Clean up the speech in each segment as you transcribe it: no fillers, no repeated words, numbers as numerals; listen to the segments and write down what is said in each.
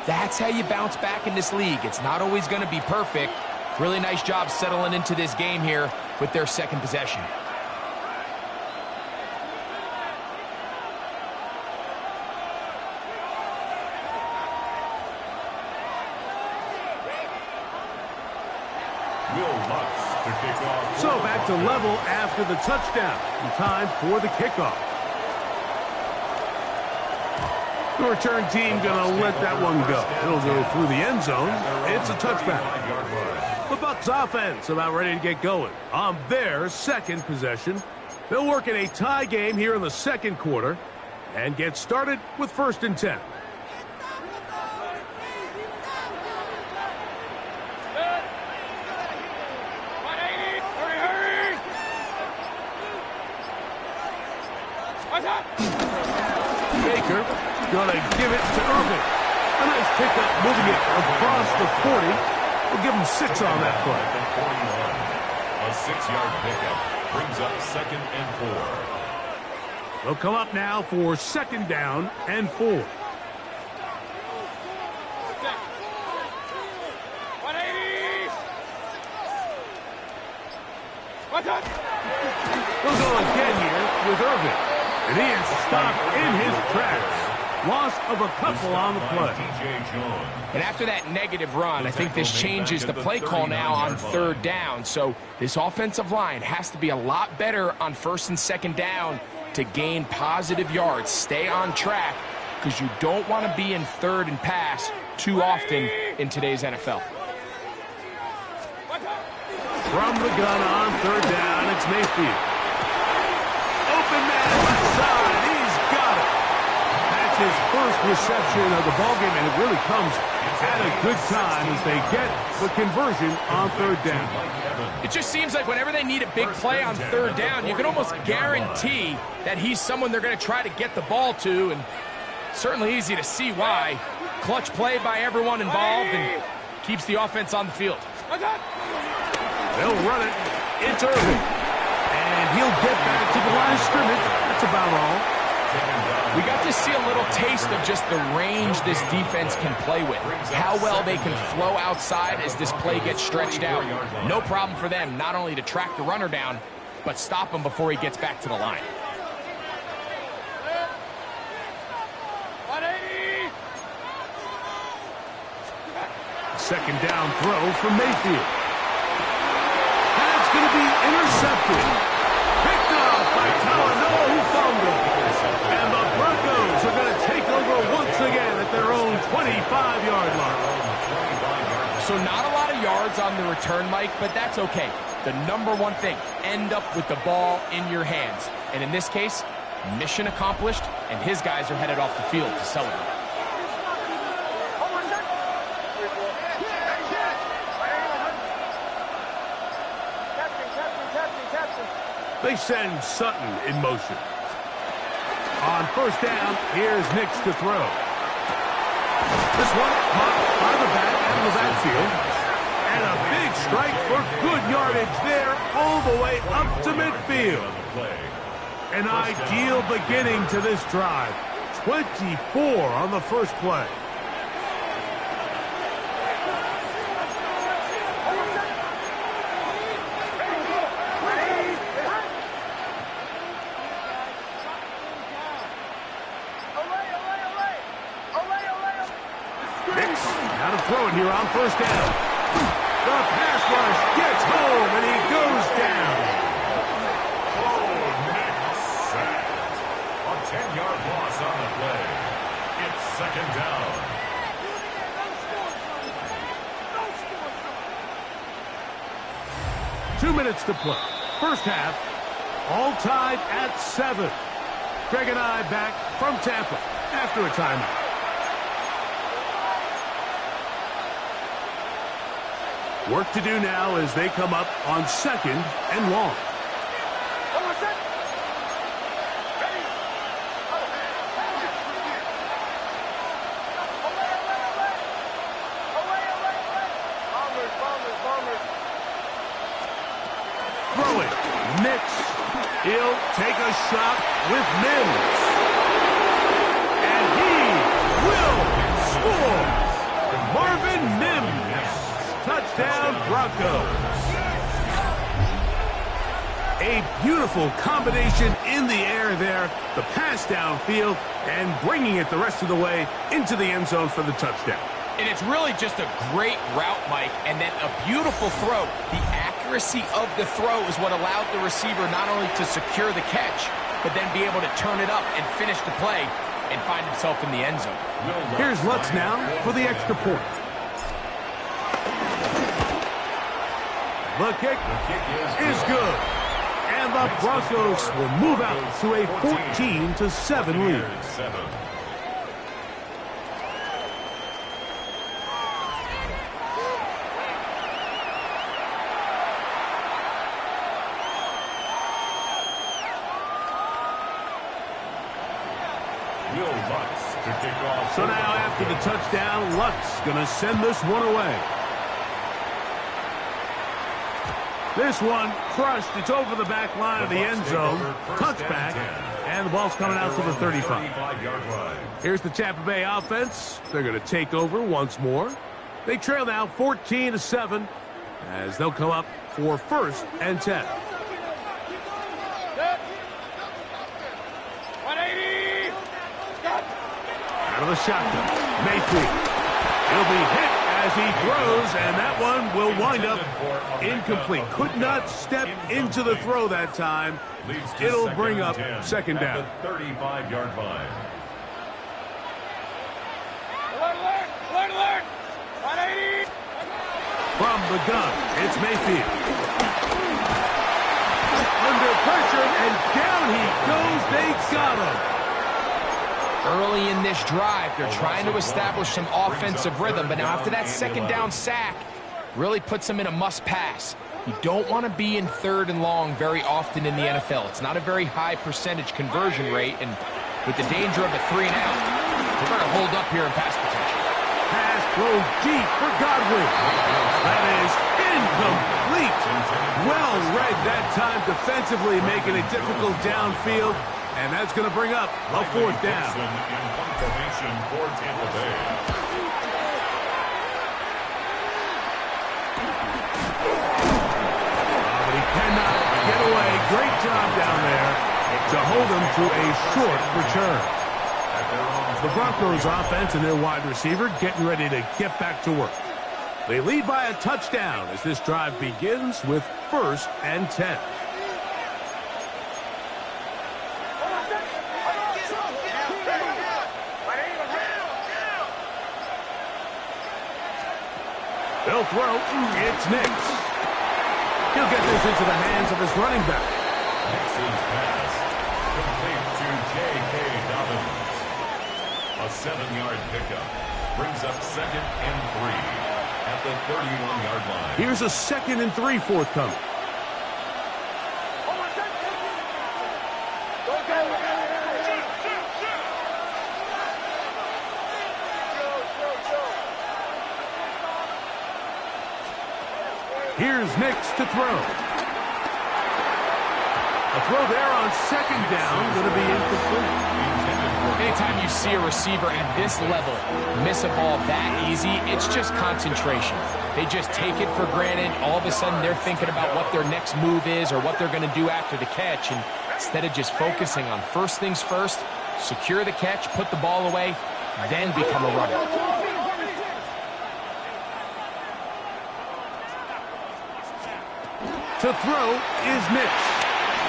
That's how you bounce back in this league. It's not always going to be perfect. Really nice job settling into this game here with their second possession. So back to level after the touchdown. And time for the kickoff. The return team going to let that one go. It'll go through the end zone. It's a touchback. The Bucs offense about ready to get going on their second possession. They'll work in a tie game here in the second quarter and get started with 1st and 10. Baker going to give it to Irvin. A nice pickup moving it across the 40. We'll give him 6 on that play. A 6-yard pickup brings up 2nd and 4. They'll come up now for 2nd down and 4. We'll go again here with Irvin. And he is stopped in his tracks. Loss of a couple on the play. And after that negative run, I think this changes the play call now on 3rd down. So this offensive line has to be a lot better on 1st and 2nd down to gain positive yards. Stay on track because you don't want to be in 3rd and pass too often in today's NFL. From the gun on 3rd down, it's Mayfield. Open man left side. He's got it. That's his first reception of the ballgame, and it really comes at a good time as they get the conversion on 3rd down. It just seems like whenever they need a big play on 3rd down, you can almost guarantee that he's someone they're going to try to get the ball to, and certainly easy to see why. Clutch play by everyone involved and keeps the offense on the field. They'll run it. It's Irvin. And he'll get back to the line of scrimmage. That's about all. We got to see a little taste of just the range this defense can play with. How well they can flow outside as this play gets stretched out. No problem for them not only to track the runner down, but stop him before he gets back to the line. Second down throw from Mayfield. That's going to be intercepted. Picked off by Talanoa, who fumbled. And the Broncos are going to take over once again at their own 25-yard line. So not a lot of yards on the return, Mike, but that's okay. The number one thing, end up with the ball in your hands. And in this case, mission accomplished, and his guys are headed off the field to celebrate. They send Sutton in motion. On 1st down, here's Nix to throw. This one caught by the back out of the backfield. And a big strike for good yardage there all the way up to midfield. An ideal beginning to this drive. 24 on the first play. Throw it here on 1st down. The pass rush gets home, and he goes down. Sacked. A 10-yard loss on the play. It's 2nd down. Two minutes to play. First half, all tied at 7. Greg and I back from Tampa after a timeout. Work to do now as they come up on 2nd and long. Throw it. Nix. He'll take a shot with Mims. And he will score. Touchdown, Broncos. A beautiful combination in the air there. The pass downfield and bringing it the rest of the way into the end zone for the touchdown. And it's really just a great route, Mike, and then a beautiful throw. The accuracy of the throw is what allowed the receiver not only to secure the catch, but then be able to turn it up and finish the play and find himself in the end zone. Here's Lutz now for the extra point. The kick is good. And the Broncos will move out to a 14-7 lead. So now after the touchdown, Lutz going to send this one away. This one crushed. It's over the back line of the end zone. Touchback. And the ball's coming out to the 35. Here's the Tampa Bay offense. They're going to take over once more. They trail now 14-7 as they'll come up for 1st and 10. 180. Out of the shotgun. Mayfield. He'll be hit as he throws, and that one will wind up incomplete. Could not step into the throw that time. It'll bring up 2nd down. 35-yard line. Alert! 180. From the gun, it's Mayfield. Under pressure, and down he goes. They got him. Early in this drive, they're trying to establish some offensive rhythm, but now after that 2nd down sack, really puts them in a must-pass. You don't want to be in 3rd and long very often in the NFL. It's not a very high percentage conversion rate, and with the danger of a 3 and out, they're going to hold up here in pass protection. Pass throw deep for Godwin. That is incomplete. Well read that time defensively, making it difficult downfield. And that's going to bring up a 4th down. Formation for Tampa Bay. But he cannot get away. Great job down there to hold him to a short return. The Broncos offense and their wide receiver getting ready to get back to work. They lead by a touchdown as this drive begins with 1st and 10. They'll throw. It's Nix. He'll get this into the hands of his running back. Nix's pass complete to J.K. Dobbins. A 7-yard pickup brings up 2nd and 3 at the 31-yard line. Here's a 2nd and 3 forthcoming. Here's Nix to throw. A throw there on 2nd down, going to be incomplete. Anytime you see a receiver at this level miss a ball that easy, it's just concentration. They just take it for granted. All of a sudden, they're thinking about what their next move is or what they're going to do after the catch. And instead of just focusing on first things first, secure the catch, put the ball away, then become a runner. To throw is Nix.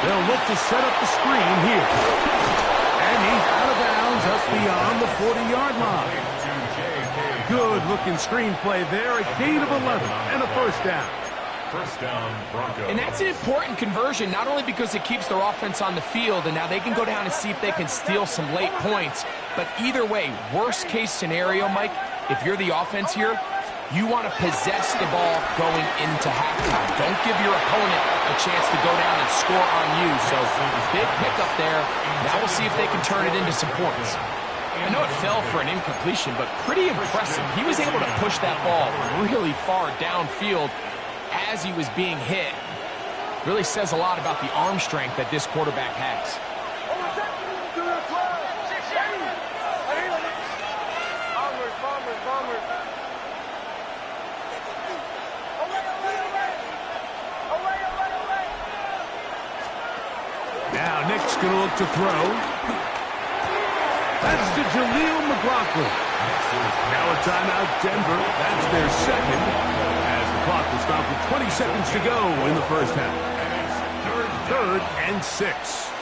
They'll look to set up the screen here. And he's out of bounds up beyond the 40-yard line. Good-looking screen play there. A gain of 11 and a 1st down. 1st down, Broncos. And that's an important conversion, not only because it keeps their offense on the field, and now they can go down and see if they can steal some late points. But either way, worst-case scenario, Mike, if you're the offense here, you want to possess the ball going into halftime. Don't give your opponent a chance to go down and score on you. So big pickup there. Now we'll see if they can turn it into some points. I know it fell for an incompletion, but pretty impressive. He was able to push that ball really far downfield as he was being hit. Really says a lot about the arm strength that this quarterback has. Nick's going to look to throw. That's to Jaleel McLaughlin. Now a timeout, Denver. That's their second. As the clock will stop with 20 seconds to go in the first half. Third and 6.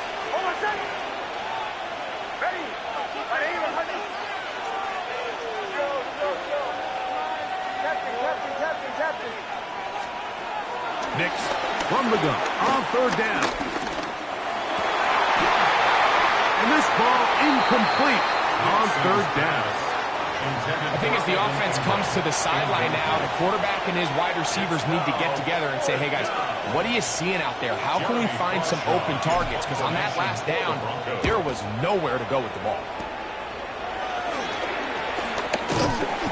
Nix from the gun on third down. And this ball incomplete on third down. I think as the offense comes to the sideline now, the quarterback and his wide receivers need to get together and say, hey, guys, what are you seeing out there? How can we find some open targets? Because on that last down, there was nowhere to go with the ball.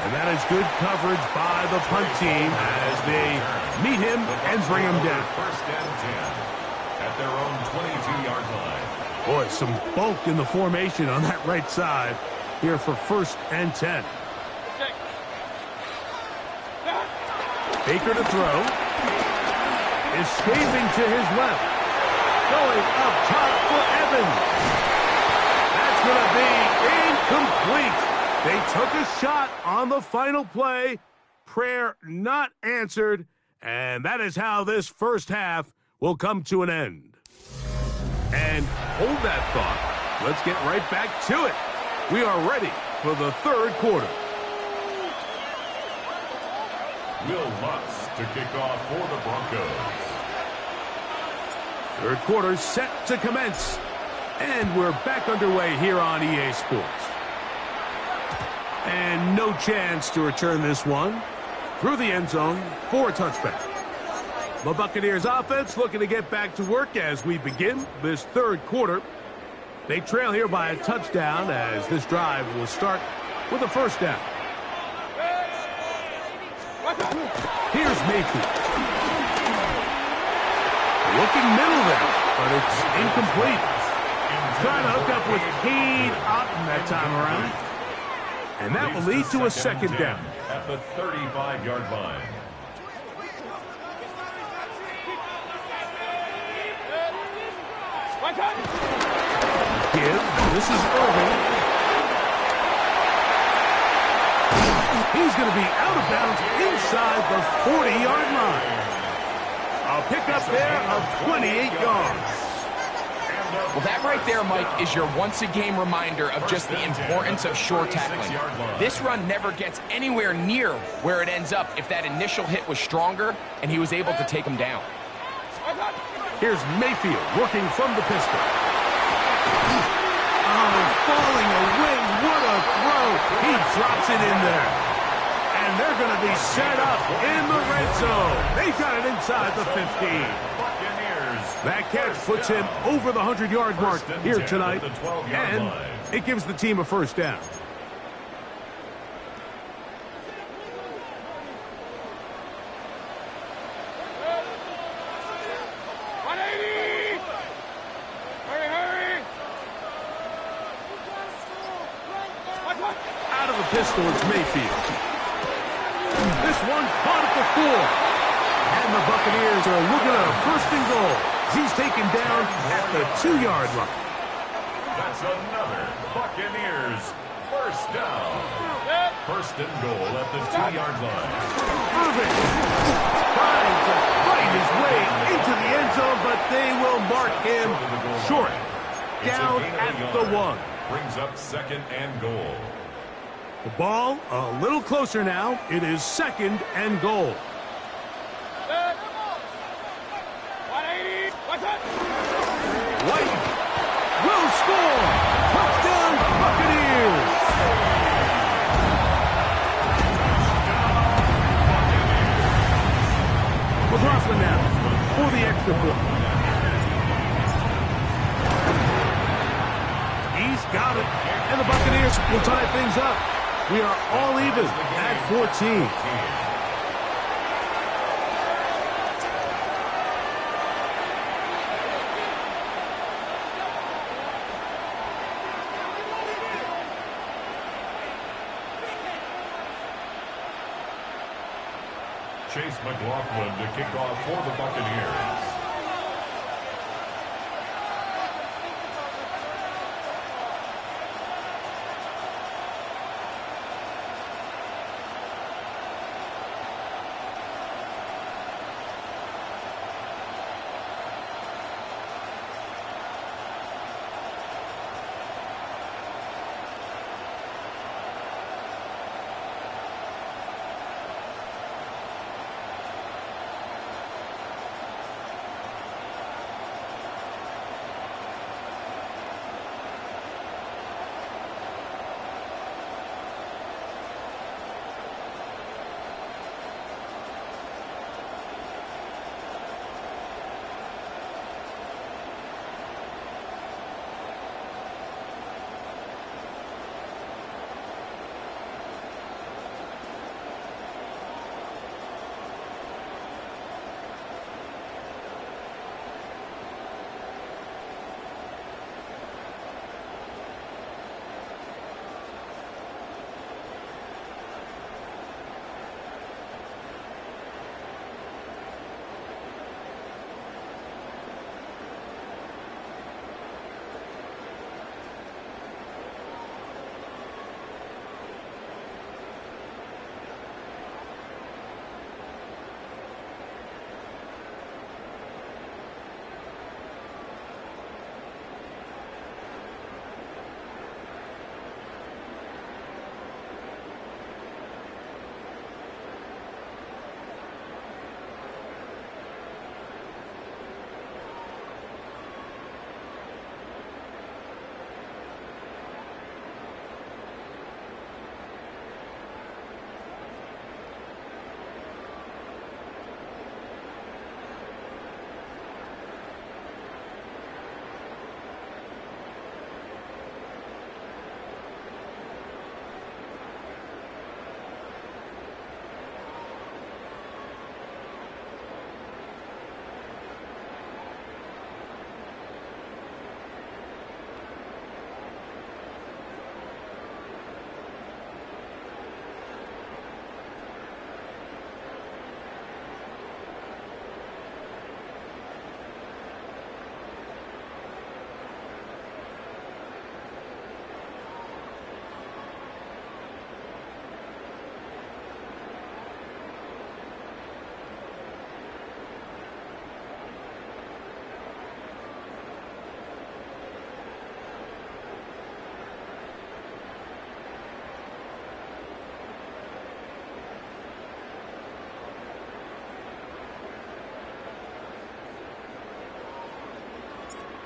And that is good coverage by the punt team as they meet him and bring him down. First and 10 at their own 22-yard line. Boy, some bulk in the formation on that right side here for first and 10. Baker to throw. Escaping to his left. Going up top for Evans. That's going to be incomplete. They took a shot on the final play. Prayer not answered. And that is how this first half will come to an end. And hold that thought. Let's get right back to it. We are ready for the third quarter. Will Lutz to kick off for the Broncos. Third quarter set to commence. And we're back underway here on EA Sports. And no chance to return this one through the end zone for a touchback. The Buccaneers offense looking to get back to work as we begin this third quarter. They trail here by a touchdown as this drive will start with a first down. Here's Mayfield. Looking middle there, but it's incomplete. Trying to hook up with Cade Otton that time around. And that will lead to a second down. At the 35-yard line. This is Irving. He's going to be out of bounds inside the 40-yard line. A pickup there of 28 yards. Well, that right there, Mike, is your once-a-game reminder of just the importance of short tackling. This run never gets anywhere near where it ends up if that initial hit was stronger and he was able to take him down. Here's Mayfield working from the pistol. Oh, falling away. What a throw. He drops it in there. And they're going to be set up in the red zone. They've got it inside the 15. That catch puts him over the 100-yard mark here tonight. And it gives the team a first down. Out of the pistol, it's Mayfield. This one caught at the 4. And the Buccaneers are looking at a first and goal. He's taken down at the 2-yard line. That's another Buccaneers first down. First and goal at the 2-yard line. Irving trying to fight his way into the end zone, but they will mark him short. Down at the 1. Brings up second and goal. The ball a little closer now. It is second and goal. White will score. Touchdown, Buccaneers. McLaughlin now for the extra point. He's got it. And the Buccaneers will tie things up. We are all even at 14. Chase McLaughlin to kick off for the Buccaneers.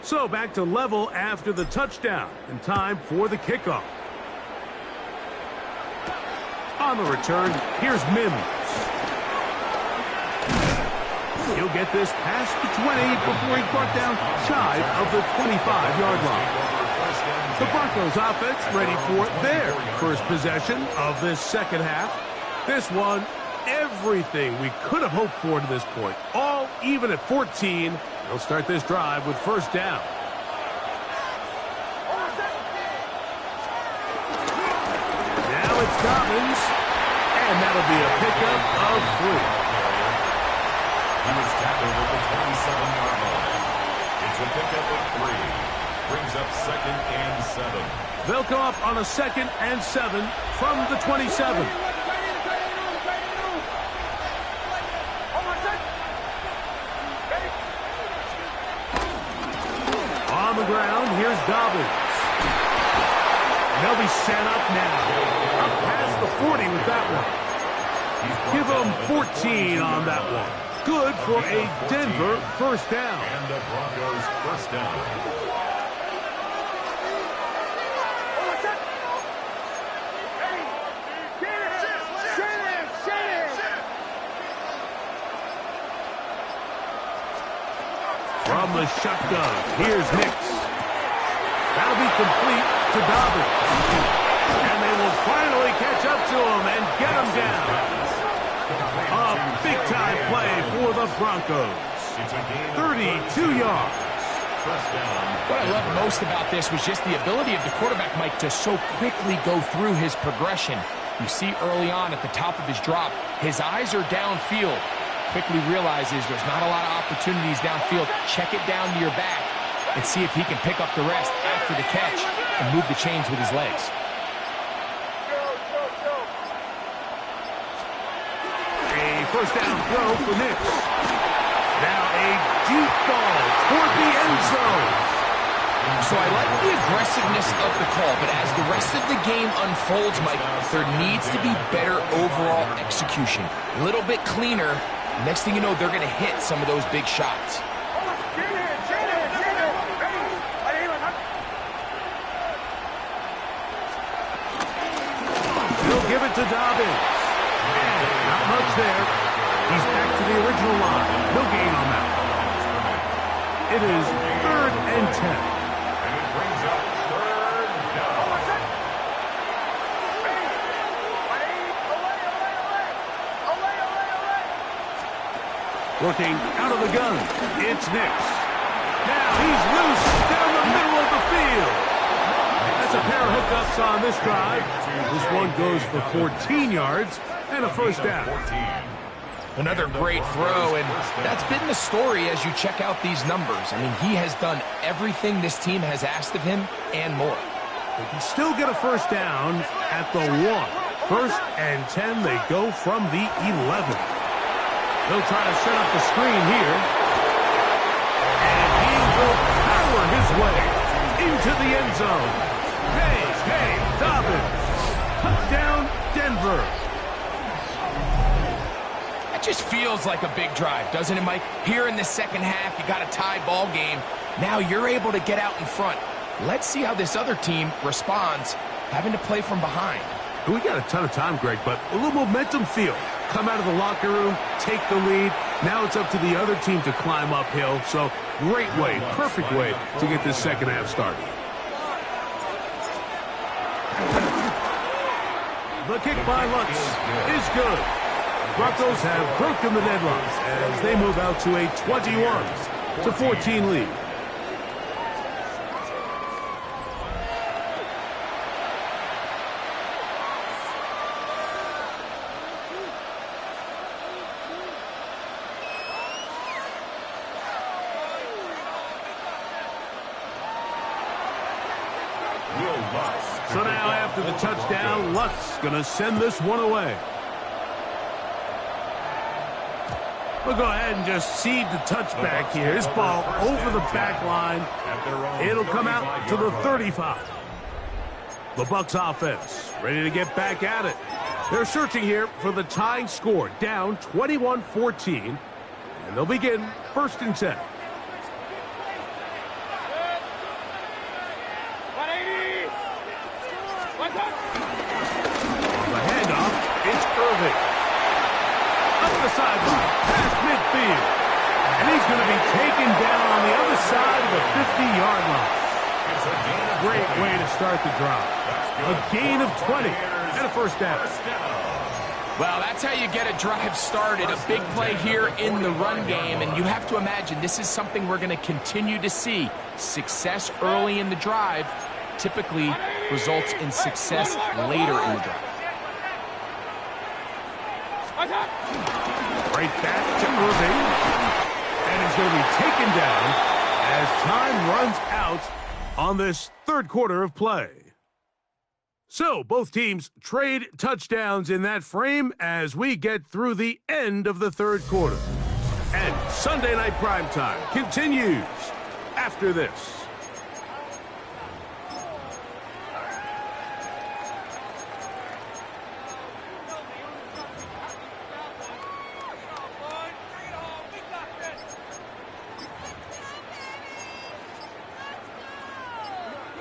So back to level after the touchdown, and time for the kickoff. On the return, here's Mims. He'll get this past the 20 before he's brought down shy of the 25-yard line. The Broncos offense ready for their first possession of this second half. This one, everything we could have hoped for to this point. All even at 14. They'll start this drive with first down. Now it's Dobbins, and that'll be a pickup of 3. He was tackled at the 27-yard line. It's a pickup of 3. Brings up 2nd and 7. They'll come up on a 2nd and 7 from the 27. On the ground, here's Dobbins. They'll be set up now. Up past the 40 with that one. Give them 14 on that one. Good for a Denver first down. And the Broncos first down. From the shotgun, here's Nix. That'll be complete to Dobbins. And they will finally catch up to him and get him down. A big-time play for the Broncos. 32 yards. What I love most about this was just the ability of the quarterback, Mike, to so quickly go through his progression. You see early on at the top of his drop, his eyes are downfield. Quickly realizes there's not a lot of opportunities downfield. Check it down to your back and see if he can pick up the rest after the catch and move the chains with his legs. A first down throw for Nix. Now a deep ball toward the end zone. So I like the aggressiveness of the call, but as the rest of the game unfolds, Mike, there needs to be better overall execution. A little bit cleaner. Next thing you know, they're going to hit some of those big shots. He'll give it to Dobbins. And not much there. He's back to the original line. No gain on that. It is 3rd and 10. And it brings up 3rd down. Working out of the gun, it's Nix. Now he's loose down the middle of the field. That's a pair of hookups on this drive. This one goes for 14 yards and a first down. Another great throw, and that's been the story as you check out these numbers. I mean, he has done everything this team has asked of him and more. They can still get a first down at the 1. 1st and 10, they go from the 11. They'll try to set up the screen here. And he will power his way into the end zone. Hey, Dobbins. Touchdown, Denver. That just feels like a big drive, doesn't it, Mike? Here in the second half, you got a tie ball game. Now you're able to get out in front. Let's see how this other team responds, having to play from behind. We got a ton of time, Greg, but a little momentum feel. Come out of the locker room, take the lead. Now it's up to the other team to climb uphill. So great way, perfect way to get this second half started. The kick by Lutz is good. Broncos have broken the deadlock as they move out to a 21-14 lead. So now after the touchdown, Lutz going to send this one away. We'll go ahead and just cede the touchback here. This ball over the back line. It'll come out to the 35. The Bucs offense ready to get back at it. They're searching here for the tying score, down 21-14. And they'll begin 1st and 10. the sideline, past midfield. And he's going to be taken down on the other side of the 50-yard line. Great way to start the drive. A gain of 20 and a first down. Well, that's how you get a drive started. A big play here in the run game, and you have to imagine this is something we're going to continue to see. Success early in the drive typically results in success later in the drive. Right back to Irving. And he's going to be taken down as time runs out on this third quarter of play. So, both teams trade touchdowns in that frame as we get through the end of the third quarter. And Sunday Night Primetime continues after this.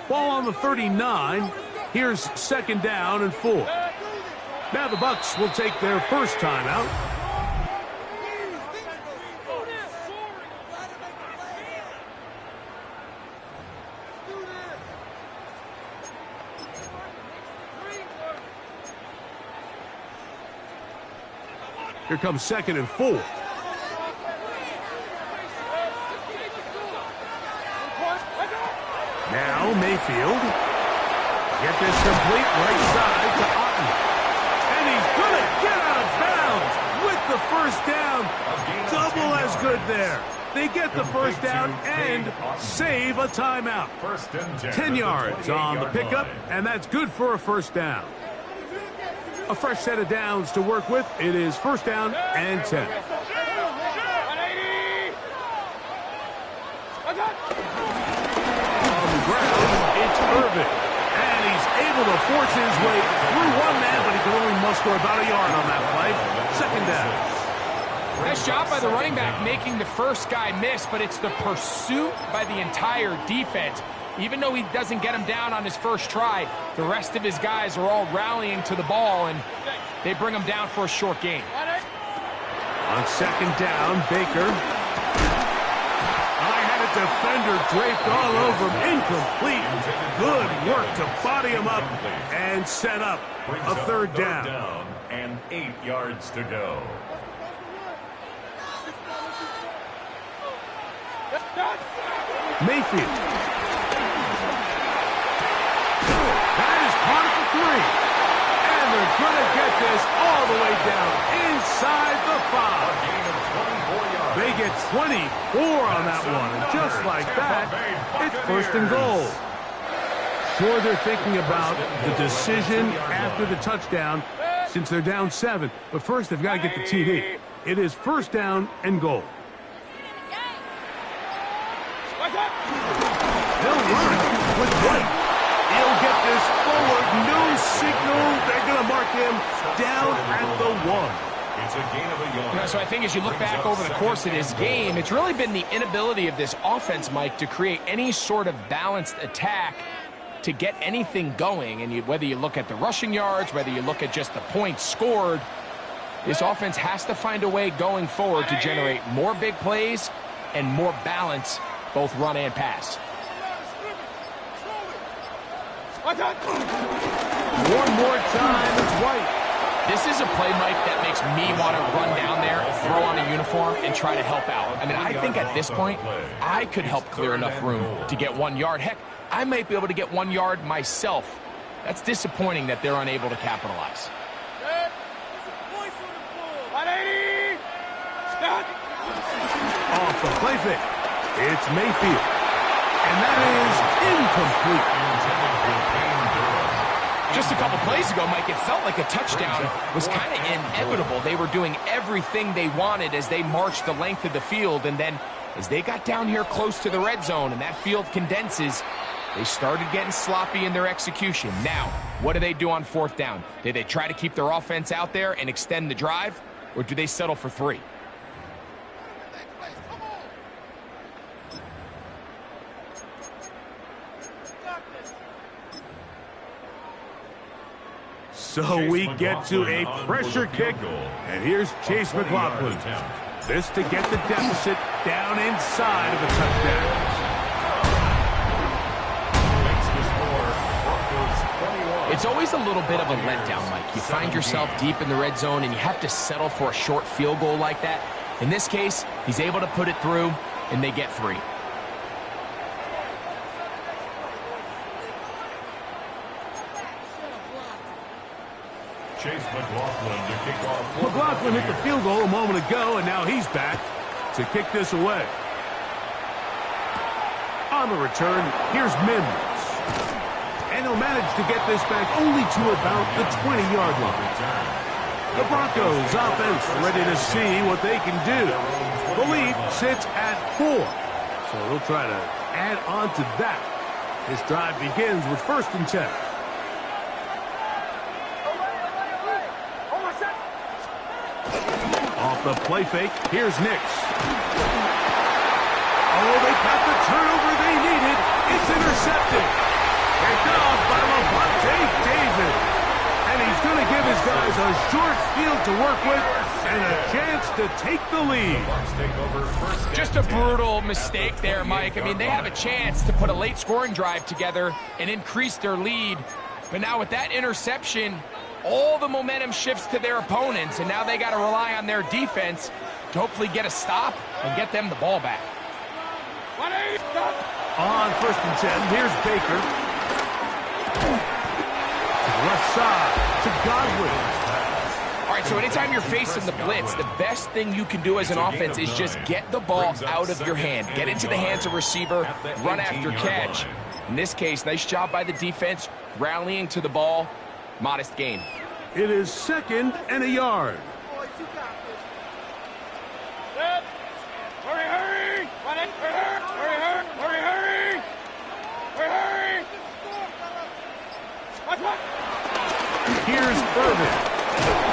Ball on the 39. Here's second down and 4. Now the Bucs will take their first timeout. Here comes second and 4. Now Mayfield. Get this complete right side to Otten. And he's going to get out of bounds with the first down. Double as good there. They get the first down and save a timeout. 10 yards on the pickup, and that's good for a first down. A fresh set of downs to work with. It is first down and 10. On the ground, it's Irving. And he's able to force his way through one man, but he can only muster about a yard on that play. Second down. Nice job by the running back making the first guy miss, but it's the pursuit by the entire defense. Even though he doesn't get him down on his first try, the rest of his guys are all rallying to the ball, and they bring him down for a short gain. On second down, Baker. Defender draped all over him. Incomplete. Good work to body him up and set up a third down. And 8 yards to go. Mayfield. That is caught at the 3. And they're going to get this all the way down inside the 5. They get 24 on that one, and just like that, it's first and goal. Sure, they're thinking about the decision after the touchdown since they're down 7, but first they've got to get the TD. It is first down and goal. They'll run it with White. He'll get this forward, no signal. They're going to mark him down at the 1. It's a gain of a yard. So I think as you look back over the course of this game, it's really been the inability of this offense, Mike, to create any sort of balanced attack to get anything going. And whether you look at the rushing yards, whether you look at just the points scored, this offense has to find a way going forward to generate more big plays and more balance, both run and pass. One more time, it's White. This is a play, Mike, that makes me want to run down there, throw on a uniform, and try to help out. I mean, I think at this point, I could help clear enough room to get 1 yard. Heck, I might be able to get 1 yard myself. That's disappointing that they're unable to capitalize. Off the play fake. It's Mayfield. And that is incomplete. Just a couple plays ago, Mike, it felt like a touchdown was kind of inevitable. They were doing everything they wanted as they marched the length of the field, and then as they got down here close to the red zone and that field condenses, they started getting sloppy in their execution. Now, what do they do on fourth down? Do they try to keep their offense out there and extend the drive, or do they settle for 3? So we get to a pressure kick, and here's Chase McLaughlin. This to get the deficit down inside of a touchdown. It's always a little bit of a letdown, Mike. You find yourself deep in the red zone, and you have to settle for a short field goal like that. In this case, he's able to put it through, and they get 3. Chase McLaughlin to kick off. McLaughlin hit the field goal a moment ago, and now he's back to kick this away. On the return, here's Mims. And he'll manage to get this back only to about the 20-yard line. The Broncos offense ready to see what they can do. The lead sits at 4. So they'll try to add on to that. This drive begins with 1st and 10. Off the play fake, here's Nix. Oh, they got the turnover they needed. It's intercepted. Picked off by Levante David. And he's going to give his guys a short field to work with and a chance to take the lead. Just a brutal mistake there, Mike. I mean, they have a chance to put a late scoring drive together and increase their lead. But now with that interception, all the momentum shifts to their opponents, and now they got to rely on their defense to hopefully get a stop and get them the ball back. On 1st and 10, here's Baker. To the left side, to Godwin. All right, so anytime you're facing the blitz, the best thing you can do as an offense is just get the ball out of your hand. Get into the hands of receiver, run after catch. In this case, nice job by the defense, rallying to the ball. Modest gain. It is 2nd and a yard. Hurry, hurry! Hurry, hurry! Hurry, hurry! Hurry! Here's Irvin.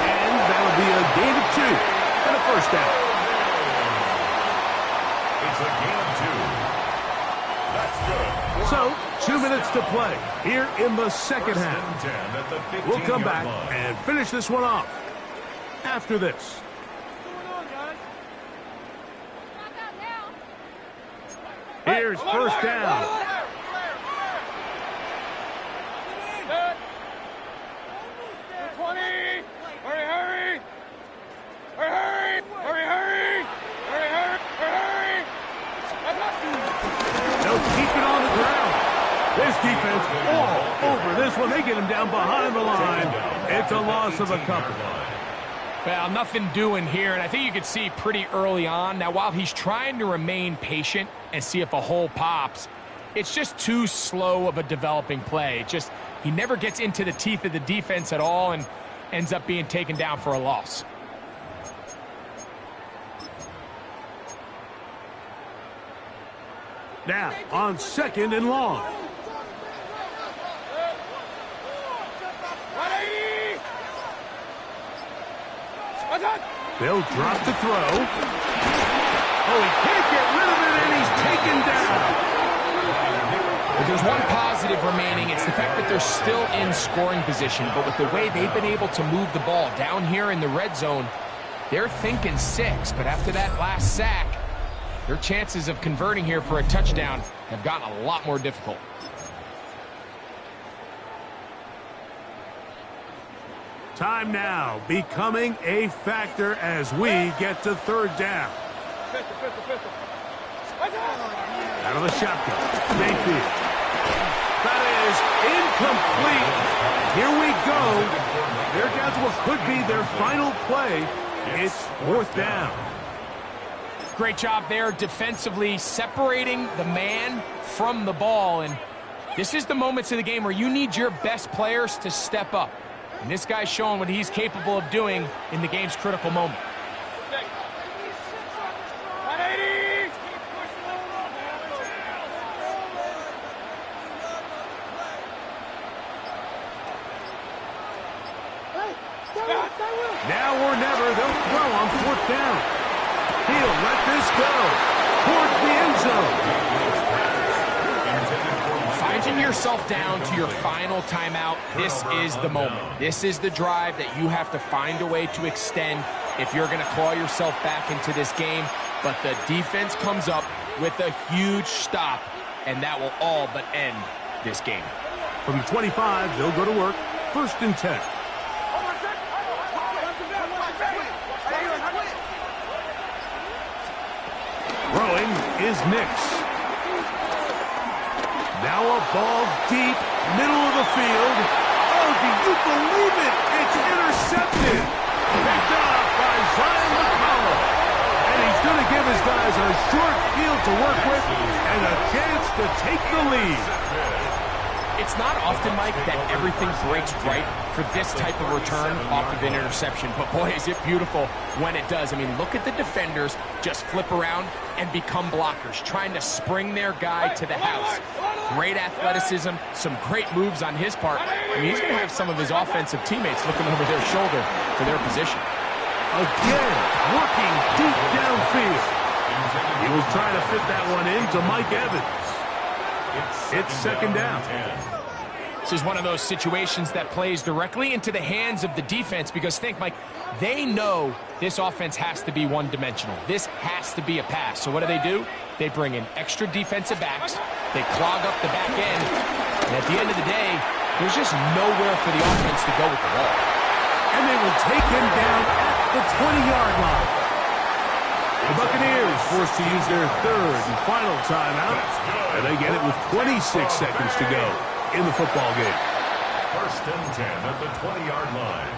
And that'll be a gain of 2 and a 1st down. It's a gain of 2. That's good. So, 2 minutes to play here in the 2nd half. We'll come back and finish this one off after this. Here's 1st down. This defense all over this one. They get him down behind the line. It's a loss of a couple. Well, nothing doing here, and I think you could see pretty early on. Now, while he's trying to remain patient and see if a hole pops, it's just too slow of a developing play. He never gets into the teeth of the defense at all and ends up being taken down for a loss. Now, on 2nd and long. They'll drop the throw. Oh, he can't get rid of it, and he's taken down. If there's one positive remaining, it's the fact that they're still in scoring position. But with the way they've been able to move the ball down here in the red zone, they're thinking 6. But after that last sack, their chances of converting here for a touchdown have gotten a lot more difficult. Time now becoming a factor as we get to 3rd down. Out of the shotgun, Mayfield. That is incomplete. Here we go. They're down to what could be their final play. It's 4th down. Great job there defensively, separating the man from the ball. And this is the moments of the game where you need your best players to step up. And this guy's showing what he's capable of doing in the game's critical moment. Now or never, they'll throw on 4th down. He'll let this go towards the end zone. Finding find yourself down to your final timeout, this is the moment. This is the drive that you have to find a way to extend if you're going to claw yourself back into this game. But the defense comes up with a huge stop, and that will all but end this game. From the 25, they'll go to work. 1st and 10. Throwing is Nix. Now a ball deep, middle of the field. Oh, do you believe it? It's intercepted. Picked up by Zion McCollum. And he's going to give his guys a short field to work with and a chance to take the lead. It's not often, Mike, that everything breaks right for this type of return off of an interception. But, boy, is it beautiful when it does. I mean, look at the defenders just flip around and become blockers, trying to spring their guy to the house. Great athleticism, some great moves on his part. I mean, he's going to have some of his offensive teammates looking over their shoulder for their position. Again, working deep downfield. He was trying to fit that one into Mike Evans. It's 2nd down. This is one of those situations that plays directly into the hands of the defense because think, Mike, they know this offense has to be one-dimensional. This has to be a pass. So what do? They bring in extra defensive backs. They clog up the back end. And at the end of the day, there's just nowhere for the offense to go with the ball. And they will take him down at the 20-yard line. The Buccaneers forced to use their 3rd and final timeout. And they get it with 26 seconds to go in the football game. 1st and 10 at the 20-yard line.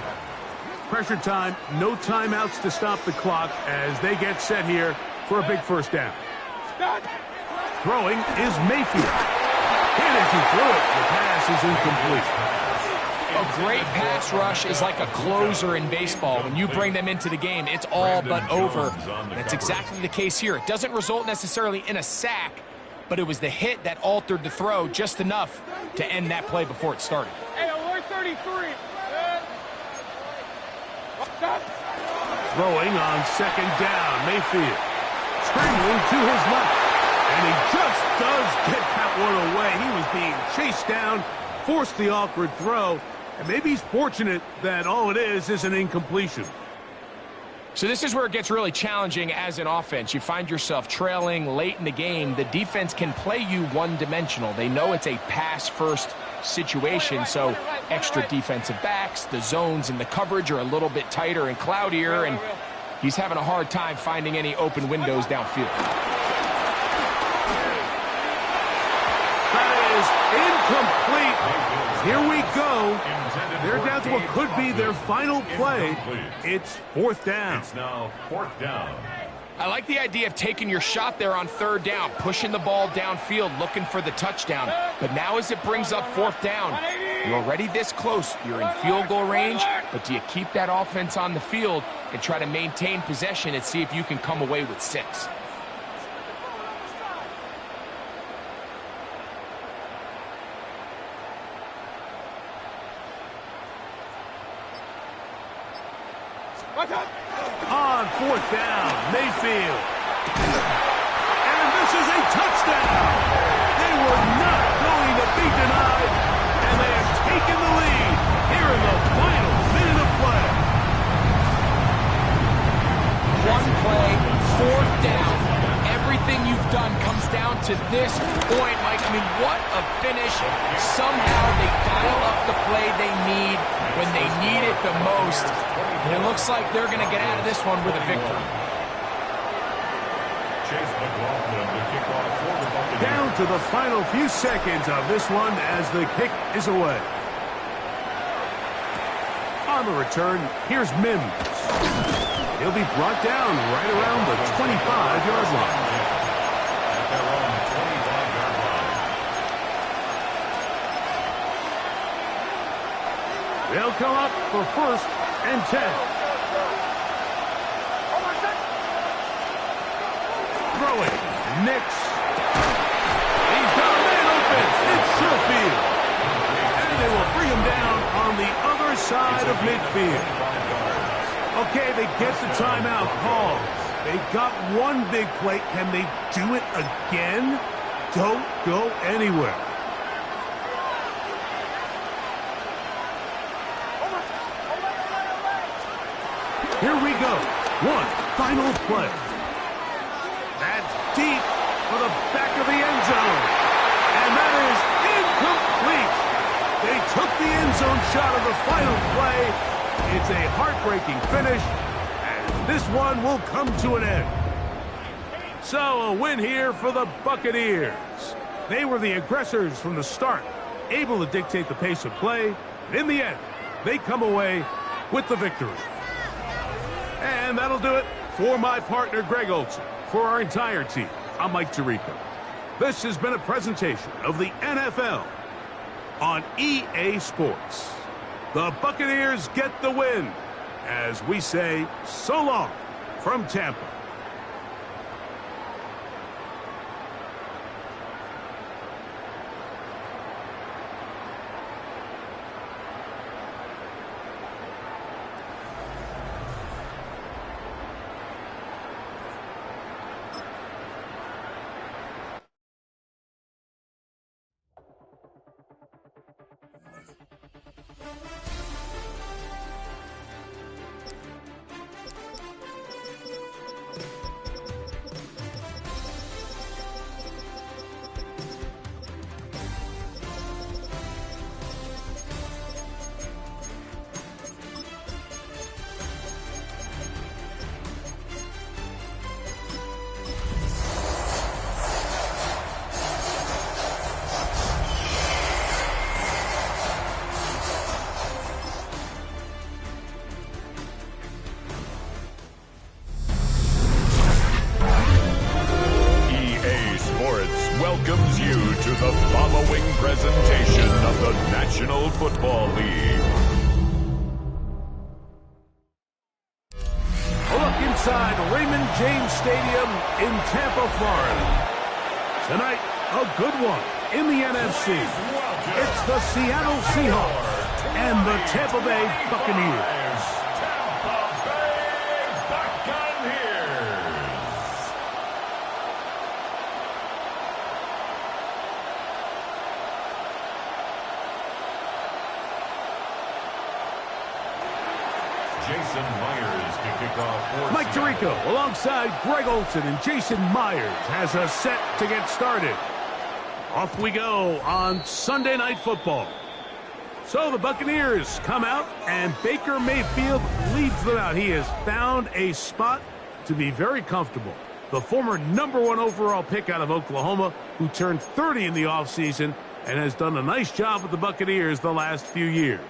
Pressure time, no timeouts to stop the clock as they get set here for a big 1st down. Throwing is Mayfield. Hit as he threw it. The pass is incomplete. A great pass rush is like a closer in baseball. When you bring them into the game, it's all but over. That's exactly the case here. It doesn't result necessarily in a sack, but it was the hit that altered the throw just enough to end that play before it started. Hey, 133. Throwing on 2nd down, Mayfield. Scrambling to his left. And he just does get that one away. He was being chased down, forced the awkward throw, and maybe he's fortunate that all it is an incompletion. So this is where it gets really challenging as an offense. You find yourself trailing late in the game. The defense can play you one-dimensional. They know it's a pass-first situation, so extra defensive backs, the zones and the coverage are a little bit tighter and cloudier, and he's having a hard time finding any open windows downfield. That is incomplete. Here we go. They're down to what could be their final play. It's 4th down. It's now 4th down. I like the idea of taking your shot there on 3rd down, pushing the ball downfield, looking for the touchdown. But now as it brings up 4th down, you're already this close. You're in field goal range, but do you keep that offense on the field and try to maintain possession and see if you can come away with 6? On 4th down, Mayfield. And this is a touchdown. They were not going to be denied, and they have taken the lead here in the final minute of play. One play, 4th down. Everything you've done comes down to this point, Mike. I mean, what a finish. Somehow they dial up the play they need when they need it the most. And it looks like they're going to get out of this one with a victory. Down to the final few seconds of this one as the kick is away. On the return, here's Mims. He'll be brought down right around the 25-yard line. They'll come up for 1st and 10. Throwing, Nix. He's got a man open. It's Sherfield. And they will bring him down on the other side of midfield. Okay, they get the timeout called. They got one big play. Can they do it again? Don't go anywhere. Here we go. One final play. That's deep for the back of the end zone. And that is incomplete. They took the end zone shot of the final play. It's a heartbreaking finish, and this one will come to an end. So a win here for the Buccaneers. They were the aggressors from the start, able to dictate the pace of play. And in the end, they come away with the victory. And that'll do it for my partner, Greg Olson. For our entire team, I'm Mike Tirico. This has been a presentation of the NFL on EA Sports. The Buccaneers get the win as we say so long from Tampa. Welcomes you to the following presentation of the National Football League. A look inside Raymond James Stadium in Tampa, Florida. Tonight, a good one in the NFC. It's the Seattle Seahawks and the Tampa Bay Buccaneers. Jason Myers to kick off. Mike Tirico alongside Greg Olson, and Jason Myers has us set to get started. Off we go on Sunday Night Football. So the Buccaneers come out, and Baker Mayfield leads them out. He has found a spot to be very comfortable. The former #1 overall pick out of Oklahoma, who turned 30 in the offseason and has done a nice job with the Buccaneers the last few years.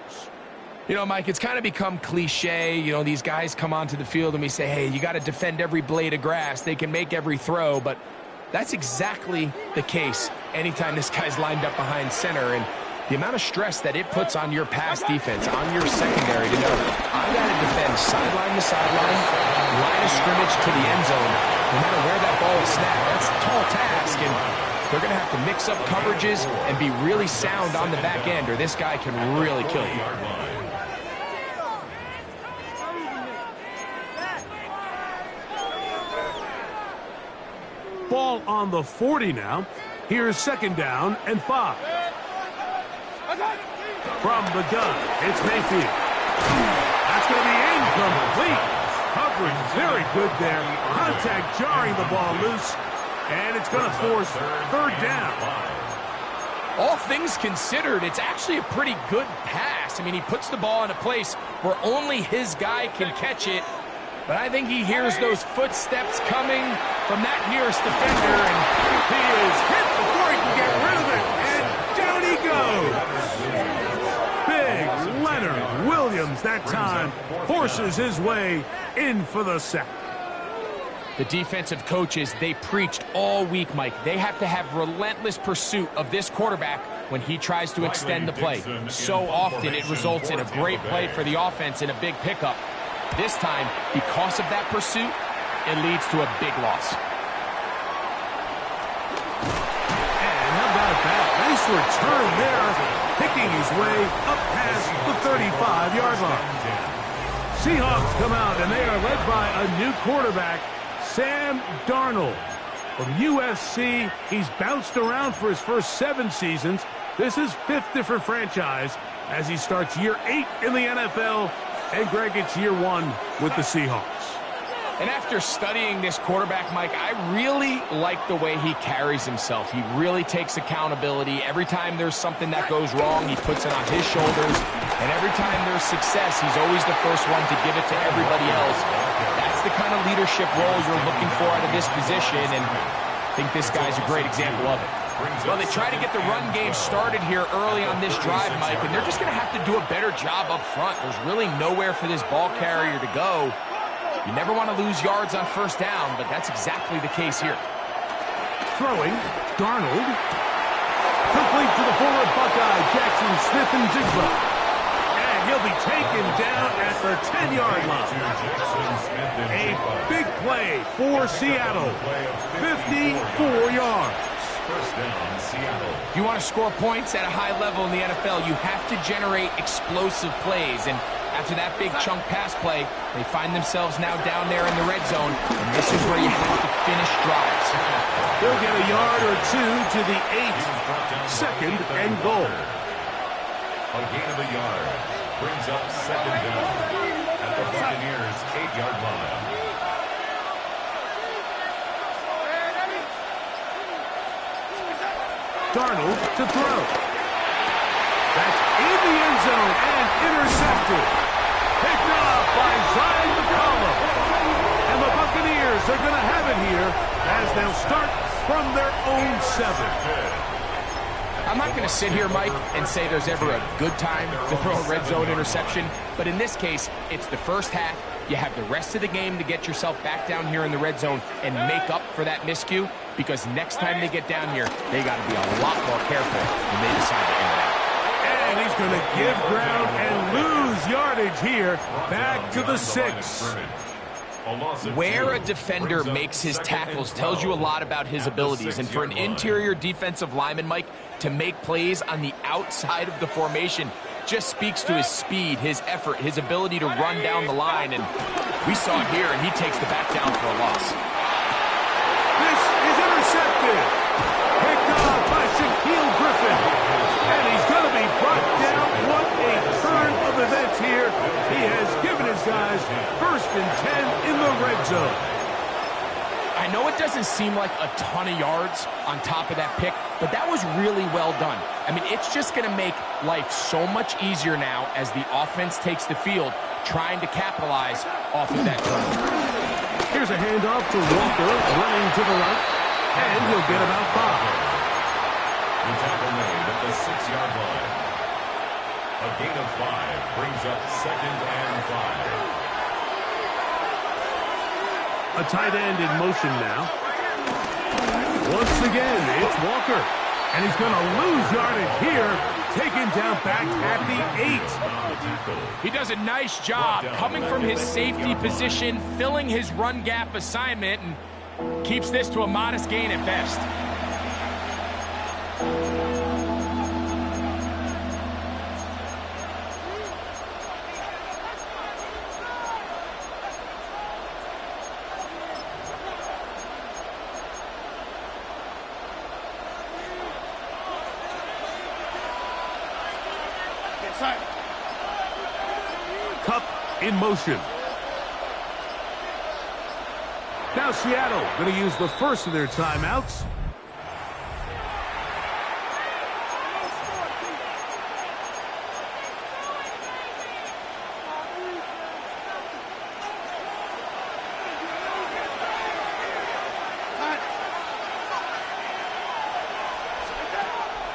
You know, Mike, it's kind of become cliche. You know, these guys come onto the field and we say, hey, you got to defend every blade of grass. They can make every throw, but that's exactly the case anytime this guy's lined up behind center. And the amount of stress that it puts on your pass defense, on your secondary to know, I got to defend sideline to sideline, line of scrimmage to the end zone, no matter where that ball is snapped. That's a tall task, and they're going to have to mix up coverages and be really sound on the back end, or this guy can really kill you. Ball on the 40 now. Here's 2nd down and 5. From the gun, it's Mayfield. That's going to be incomplete. Coverage very good there. Contact jarring the ball loose. And it's going to force 3rd down. All things considered, it's actually a pretty good pass. I mean, he puts the ball in a place where only his guy can catch it. But I think he hears those footsteps coming from that nearest defender, and he is hit before he can get rid of it, and down he goes. Big Leonard Williams that time forces his way in for the sack. The defensive coaches, they preached all week, Mike. They have to have relentless pursuit of this quarterback when he tries to extend the play. So often it results in a great play for the offense and a big pickup. This time, because of that pursuit, it leads to a big loss. And how about that? Nice return there, picking his way up past the 35-yard line. Seahawks come out, and they are led by a new quarterback, Sam Darnold. From USC, he's bounced around for his first 7 seasons. This is 5th different franchise as he starts year 8 in the NFL And Greg, it's year one with the Seahawks. And after studying this quarterback, Mike, I really like the way he carries himself. He really takes accountability. Every time there's something that goes wrong, he puts it on his shoulders. And every time there's success, he's always the first one to give it to everybody else. That's the kind of leadership role you're looking for out of this position, and I think this guy's a great example of it. Well, they try to get the run game started here early on this drive, Mike, and they're just going to have to do a better job up front. There's really nowhere for this ball carrier to go. You never want to lose yards on first down, but that's exactly the case here. Throwing, Darnold. Complete to the former Buckeye, Jackson Smith-Njigba. And he'll be taken down at the 10-yard line. A big play for Seattle. 54 yards. First down, Seattle. If you want to score points at a high level in the NFL, you have to generate explosive plays. And after that big chunk pass play, they find themselves now down there in the red zone. And this is where you have to finish drives. They'll get a yard or two to the 8. Second and goal. A gain of a yard brings up second down at the Buccaneers' 8-yard line. Darnold to throw. That's in the end zone and intercepted. Picked off by Zion McCollum. And the Buccaneers are going to have it here as they'll start from their own 7. I'm not going to sit here, Mike, and say there's ever a good time to throw a red zone interception, but in this case, it's the first half. You have the rest of the game to get yourself back down here in the red zone and make up for that miscue, because next time they get down here, they got to be a lot more careful when they decide to enter it. And he's going to give ground and lose yardage here, back to the 6. Where a defender makes his tackles tells you a lot about his abilities. And for an interior defensive lineman, Mike, to make plays on the outside of the formation just speaks to his speed, his effort, his ability to run down the line. And we saw it here, and he takes the back down for a loss. This is intercepted. Picked off by Shaquille Griffin. And he's going to be brought down. What a turn of events here. He has given his guys first and 10 in the red zone. I know it doesn't seem like a ton of yards on top of that pick, but that was really well done. I mean, it's just going to make life so much easier now as the offense takes the field, trying to capitalize off of that turnover. Here's a handoff to Walker, running to the left, and he'll get about 5. The tackle made at the 6-yard line. A gain of 5 brings up second and 5. A tight end in motion now. Once again, it's Walker. And he's going to lose yardage here. Taken down back at the 8. He does a nice job coming from his safety position, filling his run gap assignment, and keeps this to a modest gain at best. Cup in motion. Now Seattle going to use the first of their timeouts.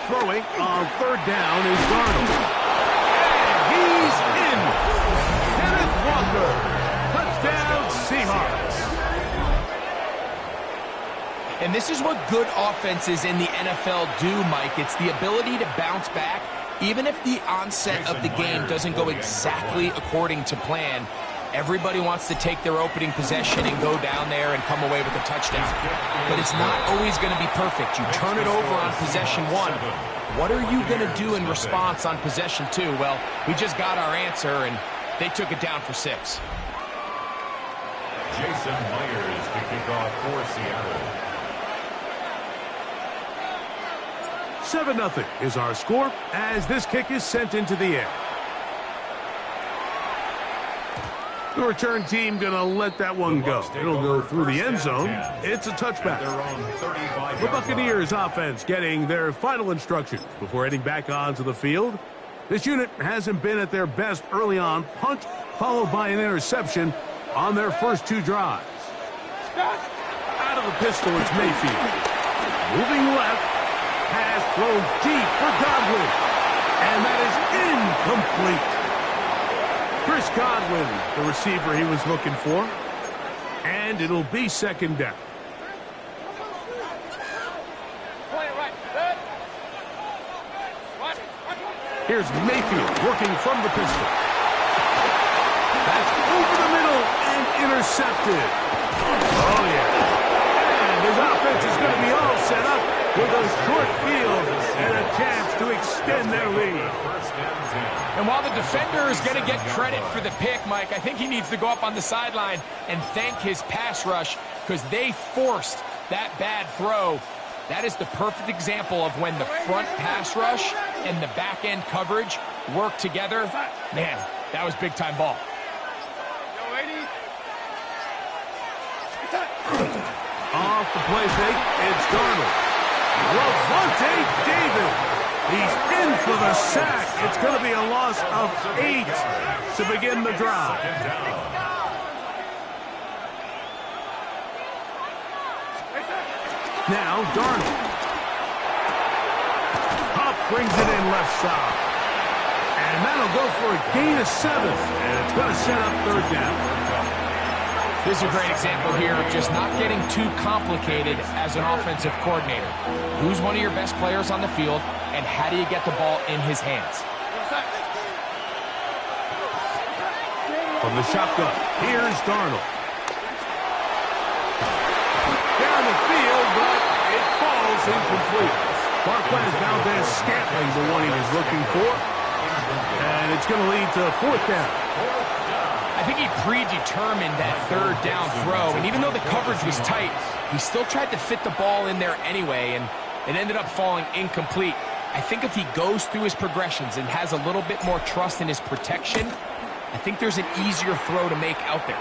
Throwing on third down is Darnold. And he's in. Kenneth Walker. Touchdown Seahawks. And this is what good offenses in the NFL do, Mike. It's the ability to bounce back, even if the onset of the game doesn't go exactly according to plan. Everybody wants to take their opening possession and go down there and come away with a touchdown. But it's not always going to be perfect. You turn it over on possession 1. What are you going to do in response on possession 2? Well, we just got our answer, and they took it down for 6. Jason Myers to kick off for Seattle. 7-0 is our score as this kick is sent into the air. The return team going to let that one go. It'll go through the end zone. It's a touchback. The Buccaneers offense getting their final instructions before heading back onto the field. This unit hasn't been at their best early on. Punt followed by an interception on their first 2 drives. Out of the pistol, it's Mayfield. Moving left. Pass thrown deep for Godwin. And that is incomplete. Chris Godwin, the receiver he was looking for. And it'll be second down. Here's Mayfield working from the pistol. That's over the middle and intercepted. Oh, yeah. And his offense is going to be all set up with a short field and a chance to extend their lead. And while the defender is going to get credit for the pick, Mike, I think he needs to go up on the sideline and thank his pass rush because they forced that bad throw. That is the perfect example of when the front pass rush and the back end coverage work together. Man, that was big time ball. Off the play fake, it's Darnold. Lavonte David. He's in for the sack. It's going to be a loss of 8 to begin the drive. Now Darnold. Huff brings it in left side. And that'll go for a gain of 7. And it's going to set up third down. This is a great example here of just not getting too complicated as an offensive coordinator. Who's one of your best players on the field, and how do you get the ball in his hands? From the shotgun, here's Darnold. Down the field, but it falls incomplete. Marquez Valdez-Scantling, the one he was looking for. And it's going to lead to fourth down. I think he predetermined that third down throw, and even though the coverage was tight, he still tried to fit the ball in there anyway, and it ended up falling incomplete. I think if he goes through his progressions and has a little bit more trust in his protection, I think there's an easier throw to make out there.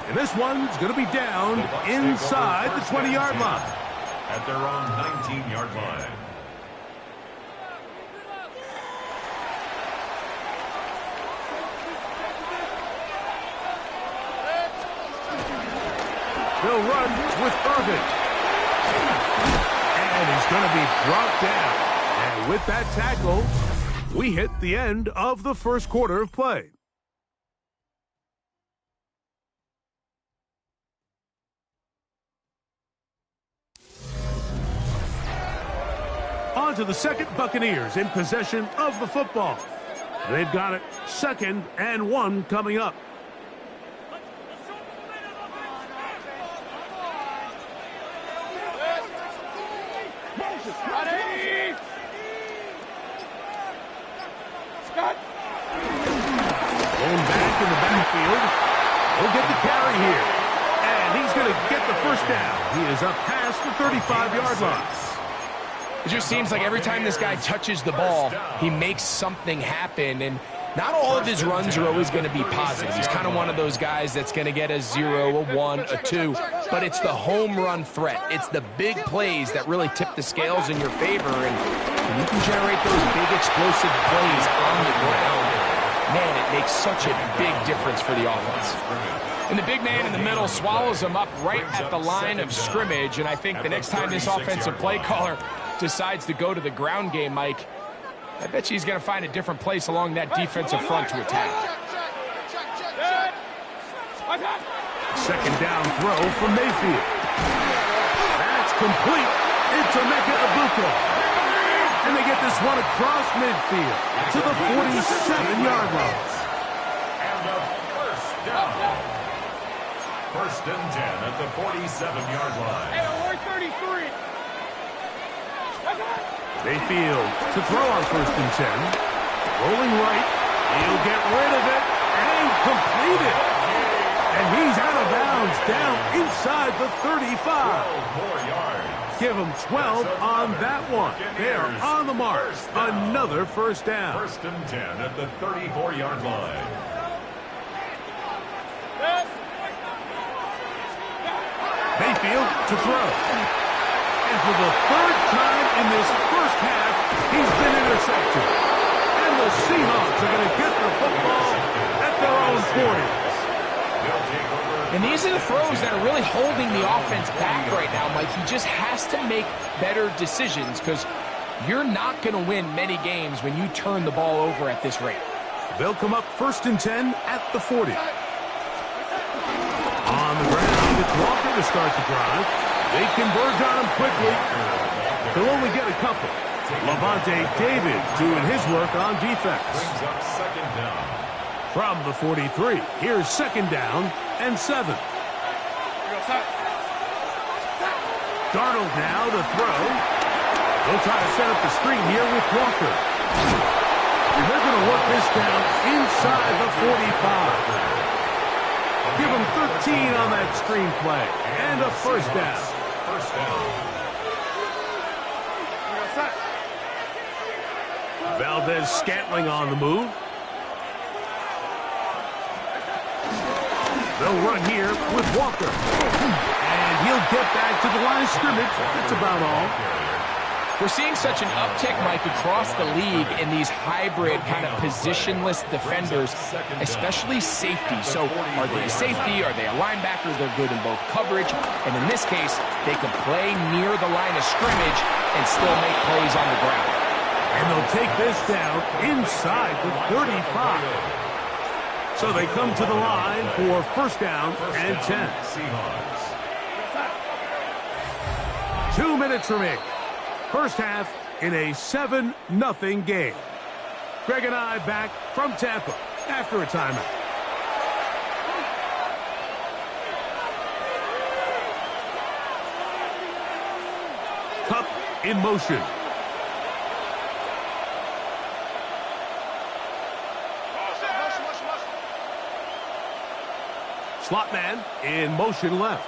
And this one's going to be down inside the 20-yard line. At their own 19-yard line. They'll run with Irvin. And he's going to be brought down. And with that tackle, we hit the end of the first quarter of play. On to the second. Buccaneers in possession of the football. They've got it 2nd and 1 coming up. Going back in the backfield. He'll get the carry here. And he's going to get the first down. He is up past the 35-yard line. It just seems like every time this guy touches the ball, he makes something happen. And not all of his runs are always going to be positive. He's kind of one of those guys that's going to get a 0, a 1, a 2. But it's the home run threat. It's the big plays that really tip the scales in your favor. And when you can generate those big explosive plays on the ground, man, it makes such a big difference for the offense. And the big man in the middle swallows him up right at the line of scrimmage. And I think the next time this offensive play caller decides to go to the ground game, Mike, I bet you he's going to find a different place along that defensive front to attack. Second down throw from Mayfield. That's complete. It's Emeka Egbuka. And they get this one across midfield to the 47-yard line. And a first down. First and 10 at the 47-yard line. Hey, we're 33. Mayfield to throw on first and 10. Rolling right. He'll get rid of it and complete it. And he's out of bounds down inside the 35. 4 yards. Give him 12 on that one. They're on the mark. Another first down. First and 10 at the 34-yard line. to throw. And for the third time in this first half, he's been intercepted. And the Seahawks are going to get the football at their own 40. And these are the throws that are really holding the offense back right now, Mike. He just has to make better decisions because you're not going to win many games when you turn the ball over at this rate. They'll come up 1st and 10 at the 40. On the ground, it's Walker to start the drive. They converge on him quickly. They'll only get a couple. Levante David doing his work on defense. Brings up 2nd down. From the 43, here's 2nd down and 7. Darnold now to throw. They'll try to set up the screen here with Walker. And they're going to work this down inside the 45. Give them 13 on that screen play. And a 1st down. 1st down. Valdez-Scantling on the move. They'll run here with Walker. And he'll get back to the line of scrimmage. That's about all. We're seeing such an uptick, Mike, across the league in these hybrid kind of positionless defenders, especially safety. So are they a safety? Are they a linebacker? They're good in both coverage. And in this case, they can play near the line of scrimmage and still make plays on the ground. And they'll take this down inside the 35. So they come to the line for 1st down and 10. 2 minutes remaining. First half in a 7-0 game. Greg and I back from Tampa after a timeout. Cup in motion. Slot man in motion left.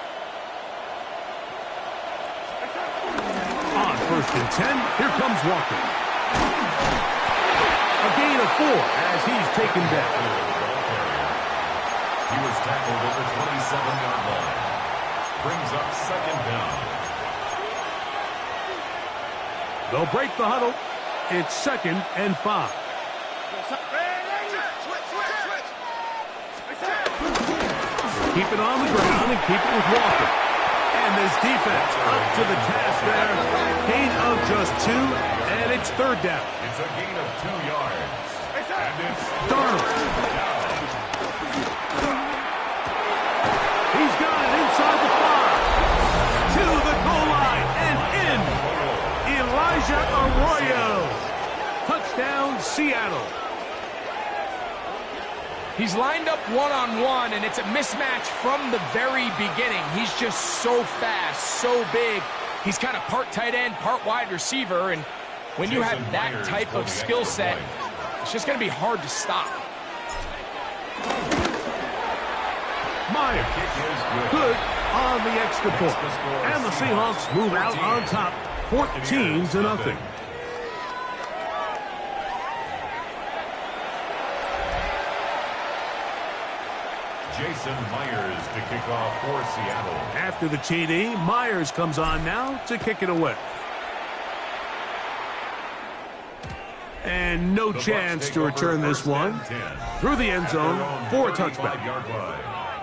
On 1st and 10, here comes Walker. A gain of 4 as he's taken down. He was tackled at the 27-yard line. Brings up 2nd down. They'll break the huddle. It's 2nd and 5. Keep it on the ground and keep it with Walker. And this defense up to the task there. Gain of just 2, and it's 3rd down. It's a gain of 2 yards. And it's Darnold. He's got it inside the 5. To the goal line and in. Elijah Arroyo. Touchdown, Seattle. He's lined up one-on-one, and it's a mismatch from the very beginning. He's just so fast, so big. He's kind of part tight end, part wide receiver, and when you have that type of skill set, it's just going to be hard to stop. Meyer, good on the extra point. And the Seahawks move out on top, 14-0. Jason Myers to kick off for Seattle. After the TD, Myers comes on now to kick it away. And no chance to return this one. Through the end zone for a touchback.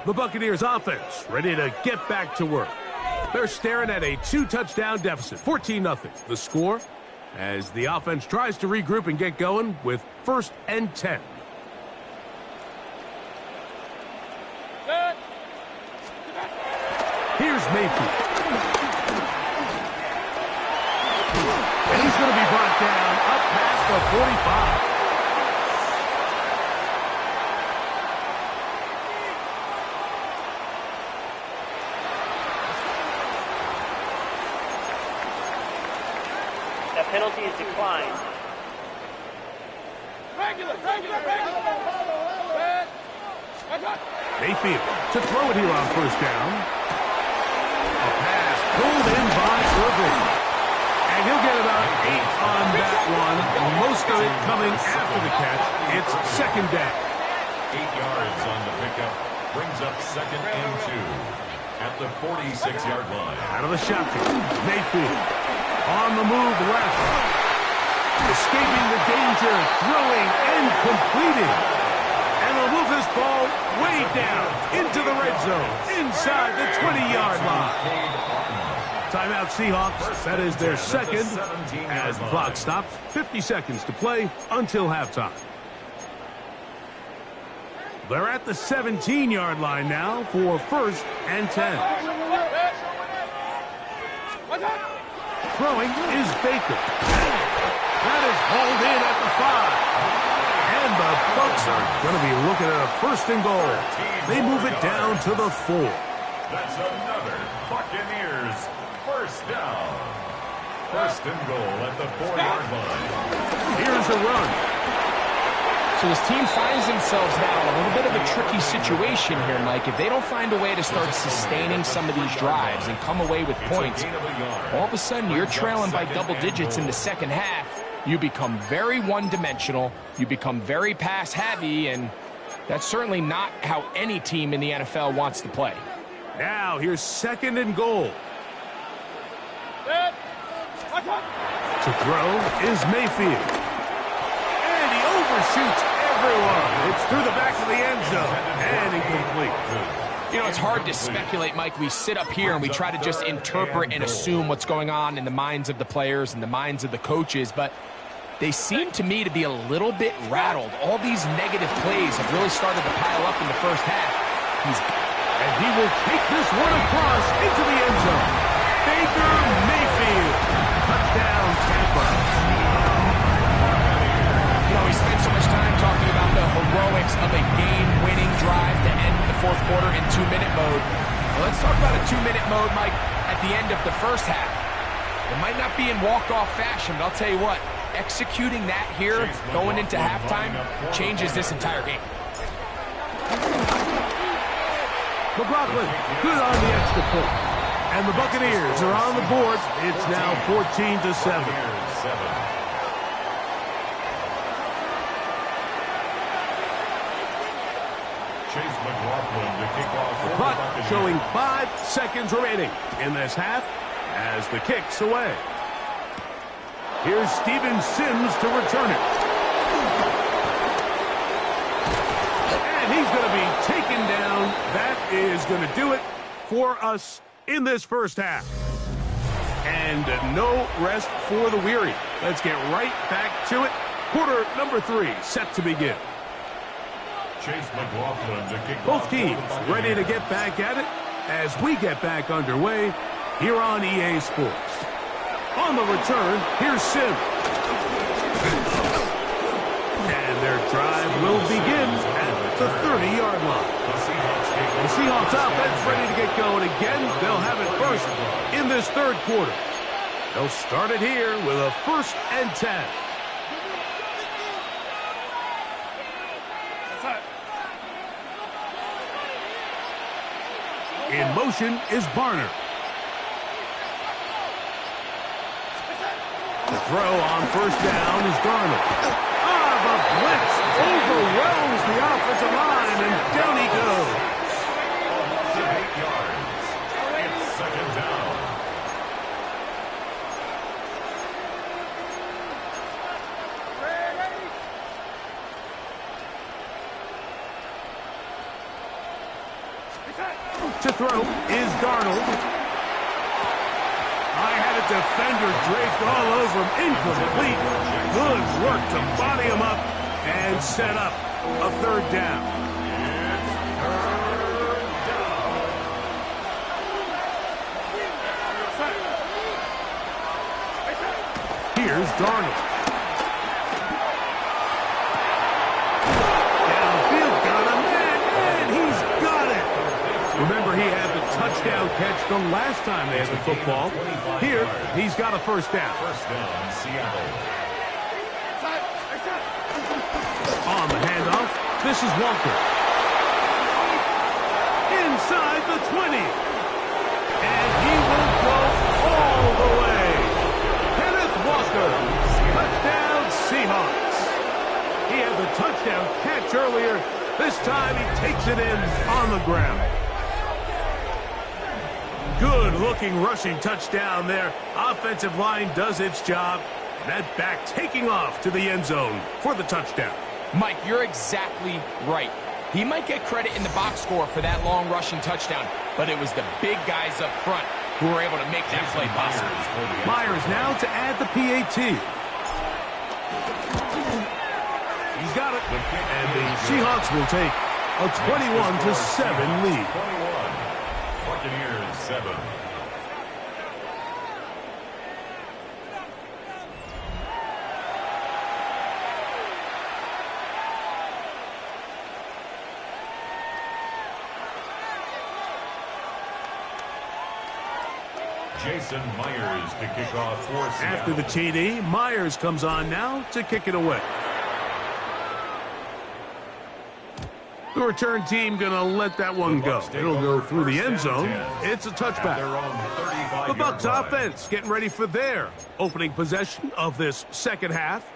The Buccaneers offense ready to get back to work. They're staring at a 2-touchdown deficit, 14-0. The score as the offense tries to regroup and get going with 1st and 10. Here's Mayfield. And he's going to be brought down up past the 45. The penalty is declined. Mayfield to throw it here on 1st down. A pass pulled in by Irving. And he'll get about 8 on that one. Most of it coming after the catch. It's 2nd down. 8 yards on the pickup. Brings up 2nd and 2. at the 46-yard line. Out of the shotgun, Mayfield. On the move left. Escaping the danger, throwing and completing. And they'll move this ball way down into the red zone, inside the 20-yard line. Timeout Seahawks. That is their second as the clock stops. 50 seconds to play until halftime. They're at the 17-yard line now for 1st and 10. Throwing is Baker. That is hauled in at the 5. And the Bucs are going to be looking at a 1st and goal. They move it down to the 4. That's another Buccaneers 1st down. 1st and goal at the 4-yard line. Here's a run. So this team finds themselves now in a little bit of a tricky situation here, Mike. If they don't find a way to start sustaining some of these drives and come away with points, all of a sudden you're trailing by double digits in the second half. You become very one-dimensional. You become very pass-heavy, and that's certainly not how any team in the NFL wants to play. Now here's 2nd and goal. To throw is Mayfield. And he overshoots everyone. It's through the back of the end zone. And incomplete. You know, it's hard to speculate, Mike. We sit up here and we try to just interpret and assume what's going on in the minds of the players and the minds of the coaches, but they seem to me to be a little bit rattled. All these negative plays have really started to pile up in the first half. And he will take this one across into the end zone. Baker Mayfield. Touchdown, Tampa. You know, we spent so much time talking about the heroics of a game-winning drive to end the 4th quarter in 2-minute mode. Well, let's talk about a 2-minute mode, Mike, at the end of the first half. It might not be in walk-off fashion, but I'll tell you what, executing that here, going into halftime, changes this entire game. McLaughlin, good on the extra point. And the Buccaneers are on the board. It's now 14-7. Chase McLaughlin to kick off. The clock showing 5 seconds remaining in this half as the kick's away. Here's Steven Sims to return it. And he's going to be taken down. That is going to do it for us in this first half. And no rest for the weary. Let's get right back to it. Quarter number 3 set to begin. Chase McLaughlin to kick Both off. teams ready to get back at it as we get back underway here on EA Sports. On the return, here's Sim. And their drive will begin at the 30-yard line. The Seahawks offense ready to get going again. They'll have it first in this 3rd quarter. They'll start it here with a 1st and 10. In motion is Barner. The throw on 1st down is Darnold. The blitz overwhelms the offensive line, and down he goes. 8 yards. It's 2nd down. To throw is Darnold. I had a defender draped all over him. Incomplete. Good work to body him up and set up a 3rd down. Here's Darnold. Downfield, got him, and he's got it. Remember, he had the touchdown catch the last time they had the football. Here, he's got a 1st down. 1st down, Seattle. On the handoff, this is Walker. Inside the 20. And he will go all the way. Kenneth Walker. Touchdown, Seahawks. He had the touchdown catch earlier. This time he takes it in on the ground. Good-looking rushing touchdown there. Offensive line does its job. And that back taking off to the end zone for the touchdown. Mike, you're exactly right. He might get credit in the box score for that long rushing touchdown, but it was the big guys up front who were able to make that play possible. Myers now to add the PAT. He's got it. And the Seahawks will take a 21-7 lead. 21. Buccaneers 7. Jason Myers to kick off for Seattle. After the TD, Myers comes on now to kick it away. The return team going to let that one go. It'll go through the end zone. It's a touchback. The Bucs offense getting ready for their opening possession of this second half.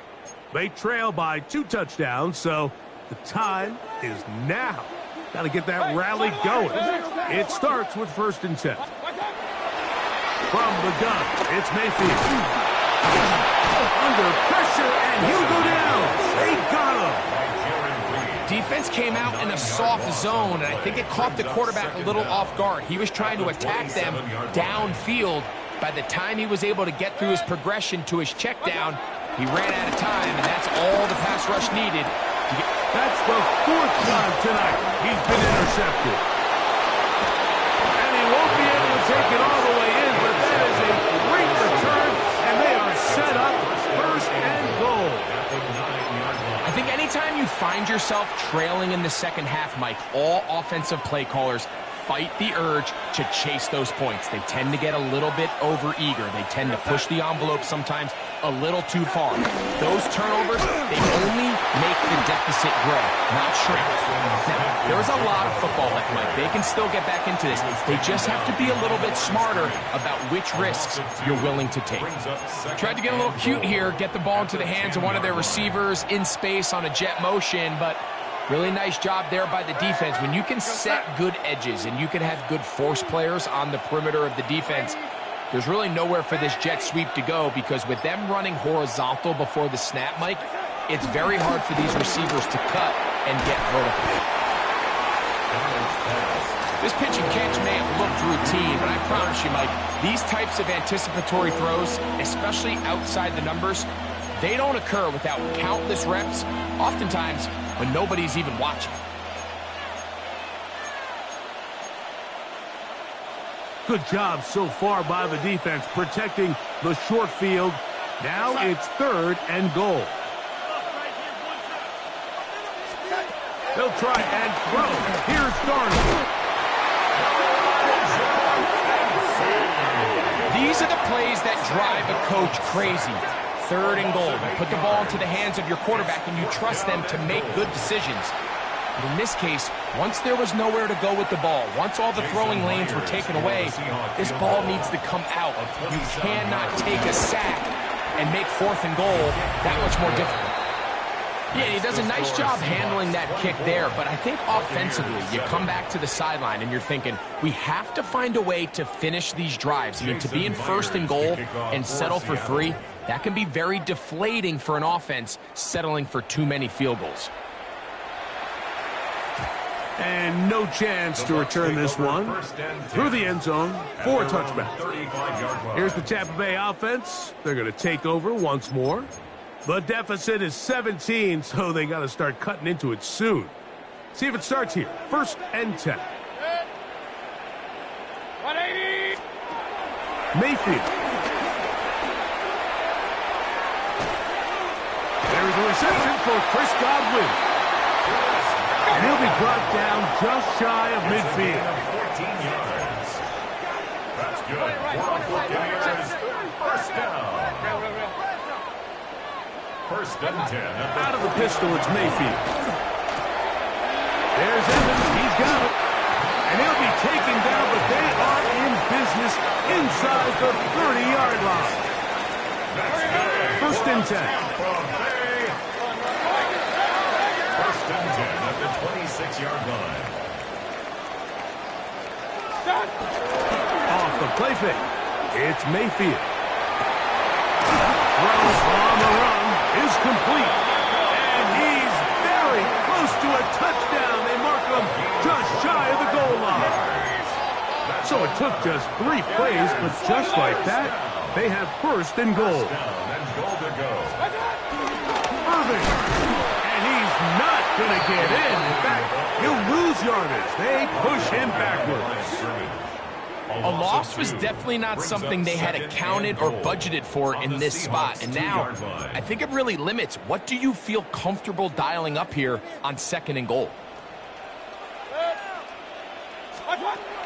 They trail by 2 touchdowns, so the time is now. Got to get that rally going. It starts with 1st and 10. From the gun, it's Mayfield. Under pressure, and he'll go down. They got him. Defense came out in a soft zone, and I think it caught the quarterback a little off guard. He was trying to attack them downfield. By the time he was able to get through his progression to his check down, he ran out of time, and that's all the pass rush needed. That's the 4th time tonight he's been intercepted. And he won't be able to take it all the way in, but that is a great return, and they are set up 1st and goal. I think anytime you find yourself trailing in the second half, Mike, all offensive play callers fight the urge to chase those points. They tend to get a little bit overeager. They tend to push the envelope sometimes a little too far. Those turnovers, they only make the deficit grow, not shrink. Now, there is a lot of football left, Mike. They can still get back into this. They just have to be a little bit smarter about which risks you're willing to take. Tried to get a little cute here, get the ball into the hands of one of their receivers in space on a jet motion, but really nice job there by the defense. When you can set good edges and you can have good force players on the perimeter of the defense, there's really nowhere for this jet sweep to go, because with them running horizontal before the snap, Mike, it's very hard for these receivers to cut and get vertical. This pitch and catch may have looked routine, but I promise you, Mike, these types of anticipatory throws, especially outside the numbers, they don't occur without countless reps, oftentimes when nobody's even watching. Good job so far by the defense protecting the short field. Now it's 3rd and goal. They'll try and throw. Here's Darnold. These are the plays that drive a coach crazy. 3rd and goal. You put the ball into the hands of your quarterback and you trust them to make good decisions. But in this case, once there was nowhere to go with the ball, once all the throwing lanes were taken away, this ball needs to come out. You cannot take a sack and make 4th and goal that much more difficult. Yeah, he does a nice job handling that kick there, but I think offensively, you come back to the sideline and you're thinking, we have to find a way to finish these drives. I mean, to be in 1st and goal and settle for 3, that can be very deflating for an offense settling for too many field goals. And no chance to return this one through the end zone for a touchback. Here's the Tampa Bay offense. They're going to take over once more. The deficit is 17, so they got to start cutting into it soon. See if it starts here. 1st and 10. 180. Mayfield. There's a reception for Chris Godwin. And he'll be brought down just shy of midfield. 14 yards. That's good. First down. 1st and 10. Out of the pistol, it's Mayfield. There's Evans. He's got it. And he'll be taken down, but they are in business inside the 30-yard line. 1st and 10. 1st and 10 at the 26-yard line. Off the play fake. It's Mayfield. Throw on the run is complete. And he's very close to a touchdown. They mark him just shy of the goal line. So it took just 3 plays, but just like that, they have first and goal. Irving. And he's not going to get in. In fact, he'll lose yardage. They push him backwards. A loss was definitely not something they had accounted or budgeted for in this spot. And now, I think it really limits. What do you feel comfortable dialing up here on 2nd and goal?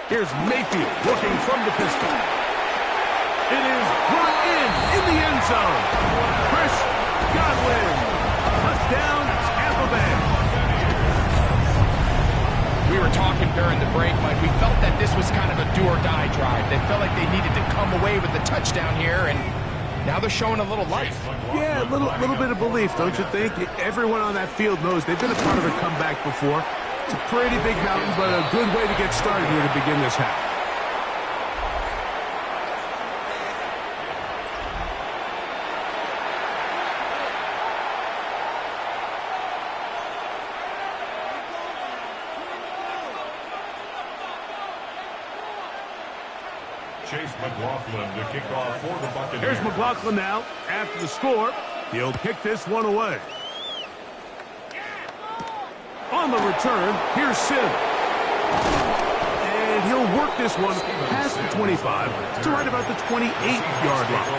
Here's Mayfield looking from the pistol. It is brought in the end zone. Chris Godwin. Touchdown, Tampa Bay. We were talking during the break, Mike. We felt that this was kind of a do-or-die drive. They felt like they needed to come away with the touchdown here, and now they're showing a little life. Yeah, a little bit of belief, don't you think? Everyone on that field knows they've been a part of a comeback before. It's a pretty big mountain, but a good way to get started here to begin this half. Chase McLaughlin to kick off for the Buccaneers. Here's McLaughlin now. After the score, he'll kick this one away. On the return, here's Sim. And he'll work this one past the 25 to right about the 28-yard line.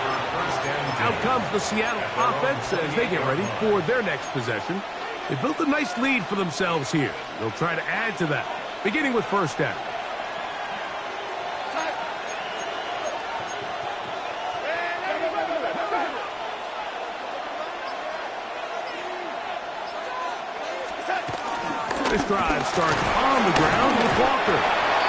Out comes the Seattle offense as they get ready for their next possession. They built a nice lead for themselves here. They'll try to add to that, beginning with first down. This drive starts on the ground with Walker.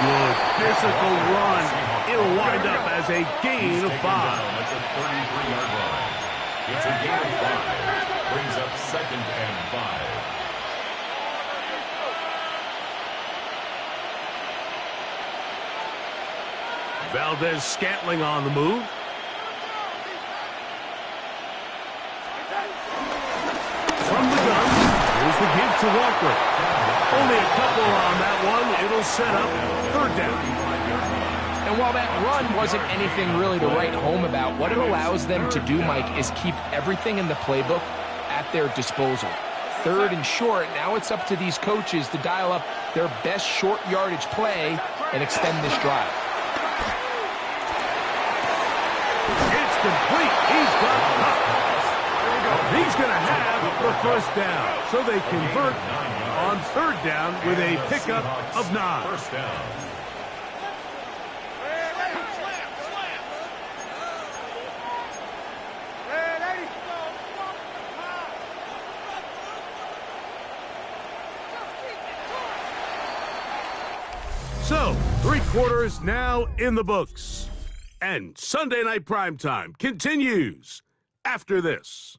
Good physical run. It'll wind up as a gain of 5. That's a 33-yard line. It's a gain of 5. Brings up 2nd and 5. Valdez-Scantling on the move. From the gun, here's the give to Walker. Only a couple on that one. It'll set up 3rd down. And while that run wasn't anything really to write home about, what it allows them to do, Mike, is keep everything in the playbook at their disposal. 3rd and short, now it's up to these coaches to dial up their best short yardage play and extend this drive. It's complete. He's got top. He's going to have the first down. So they convert on 3rd down with a pickup of 9. First down. So, 3 quarters now in the books. And Sunday Night Primetime continues after this.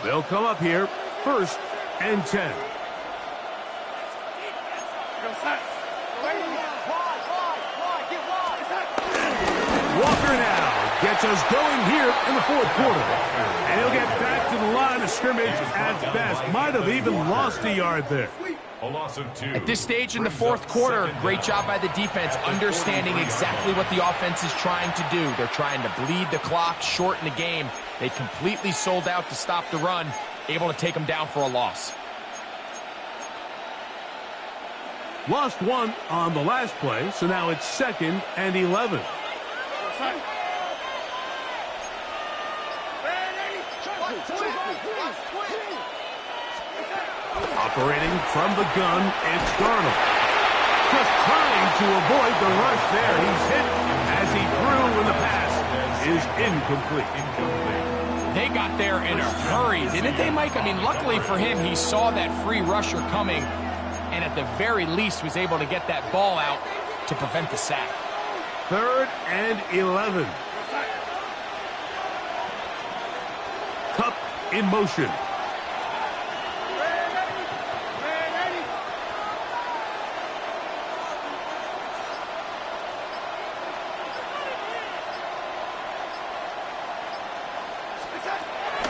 They'll come up here, 1st and 10. Walker now gets us going here in the 4th quarter. And he'll get back to the line of scrimmage at best. Might have even lost a yard there. A loss of 2. At this stage in the 4th quarter, great job by the defense, understanding exactly what the offense is trying to do. They're trying to bleed the clock, shorten the game. They completely sold out to stop the run, able to take them down for a loss. Lost 1 on the last play, so now it's 2nd and 11. Operating from the gun, it's Darnold. Just trying to avoid the rush there. He's hit as he threw when the pass is incomplete. They got there in a hurry, didn't they, Mike? I mean, luckily for him, he saw that free rusher coming and at the very least was able to get that ball out to prevent the sack. 3rd and 11. in motion.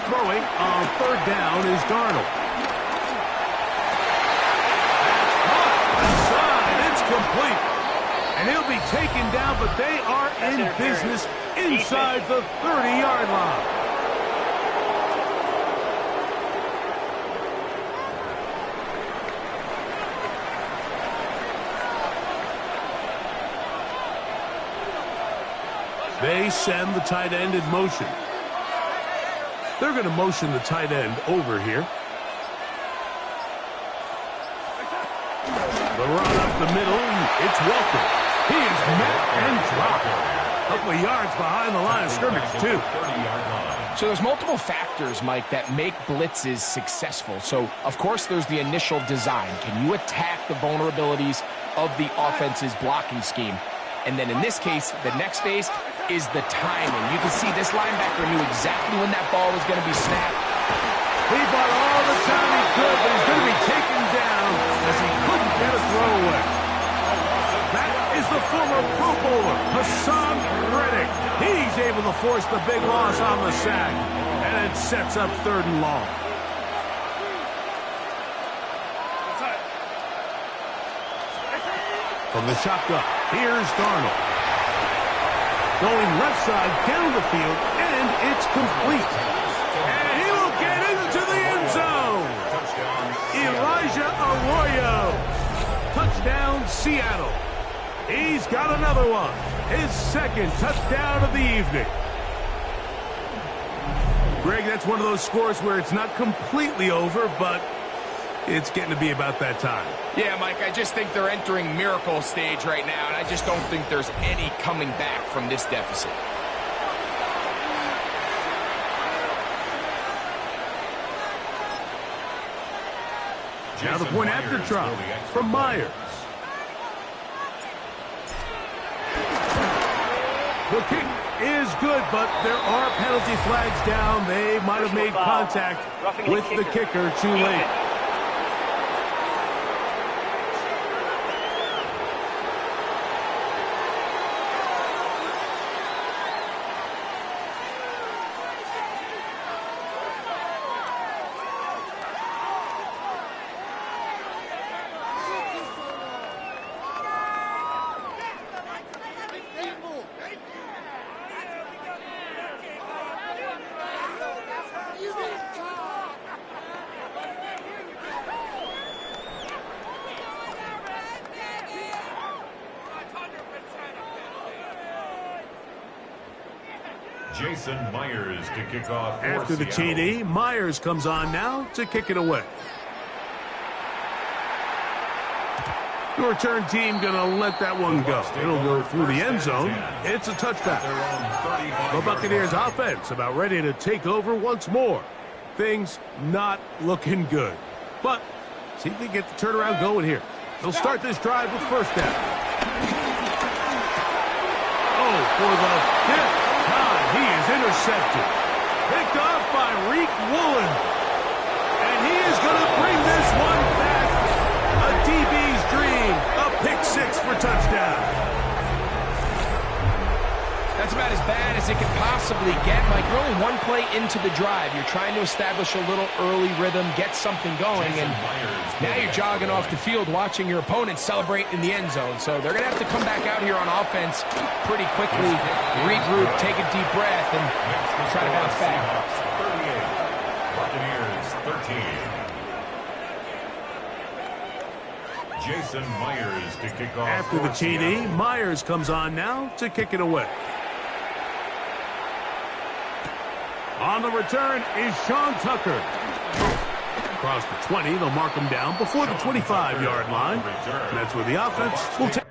Throwing on third down is Darnold. Inside, it's complete. And he'll be taken down, but they are in business inside the 30-yard line. They send the tight end in motion. They're going to motion the tight end over here. The run up the middle, it's Welker. He is met and dropped. A couple of yards behind the line of scrimmage, too. So there's multiple factors, Mike, that make blitzes successful. So, of course, there's the initial design. Can you attack the vulnerabilities of the offense's blocking scheme? And then in this case, the next phase is the timing. You can see this linebacker knew exactly when that ball was going to be snapped. He bought all the time he could, but he's going to be taken down as he couldn't get a throw away. That is the former Pro Bowler, Hassan Reddick. He's able to force the big loss on the sack, and it sets up 3rd and long. From the shotgun, here's Darnold. Going left side down the field, and it's complete. And he will get into the end zone. Elijah Arroyo. Touchdown, Seattle. He's got another one. His 2nd touchdown of the evening. Greg, that's one of those scores where it's not completely over, but it's getting to be about that time. Yeah, Mike, I just think they're entering miracle stage right now, and I just don't think there's any coming back from this deficit. Now the point after try from Myers. The kick is good, but there are penalty flags down. They might have made contact with the kicker too late. Jason Myers to kick off. After the TD, Myers comes on now to kick it away. The return team going to let that one go. It'll go through the end zone. It's a touchback. The Buccaneers offense about ready to take over once more. Things not looking good. But see if they get the turnaround going here. They'll start this drive with 1st down. Oh, for the 5th time, he is intercepted. Picked off by Reek Woolen. And he is going to bring this one back. A DB's dream. A pick 6 for touchdown. That's about as bad as it could possibly get. Like, you're only one play into the drive. You're trying to establish a little early rhythm, get something going, and now you're jogging off the field watching your opponent celebrate in the end zone. So they're going to have to come back out here on offense pretty quickly, regroup, take a deep breath, and try to bounce back. 38, Buccaneers 13. Jason Myers to kick off. After the TD, Myers comes on now to kick it away. On the return is Sean Tucker. Across the 20, they'll mark him down before the 25-yard line. And that's where the offense will take.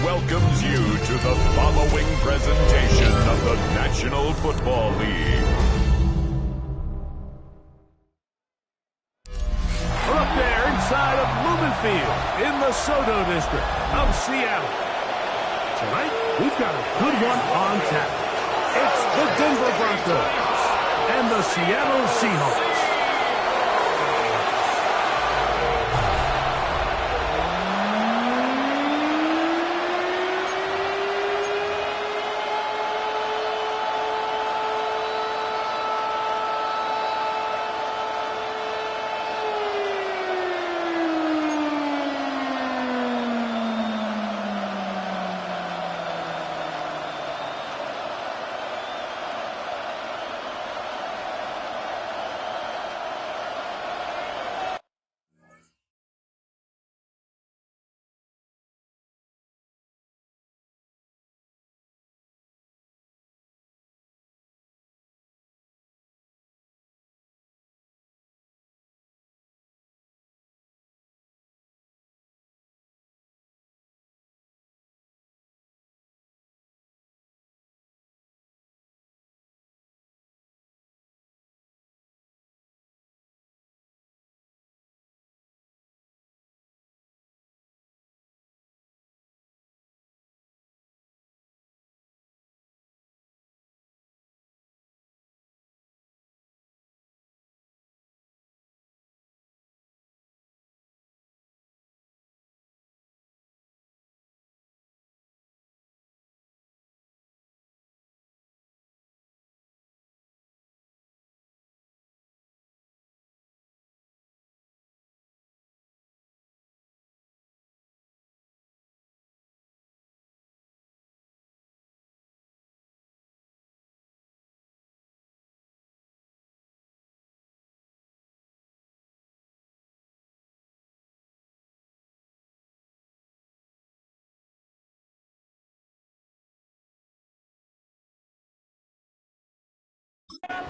welcomes you to the following presentation of the National Football League. We're up there inside of Lumen Field in the Soto District of Seattle. Tonight, we've got a good one on tap. It's the Denver Broncos and the Seattle Seahawks.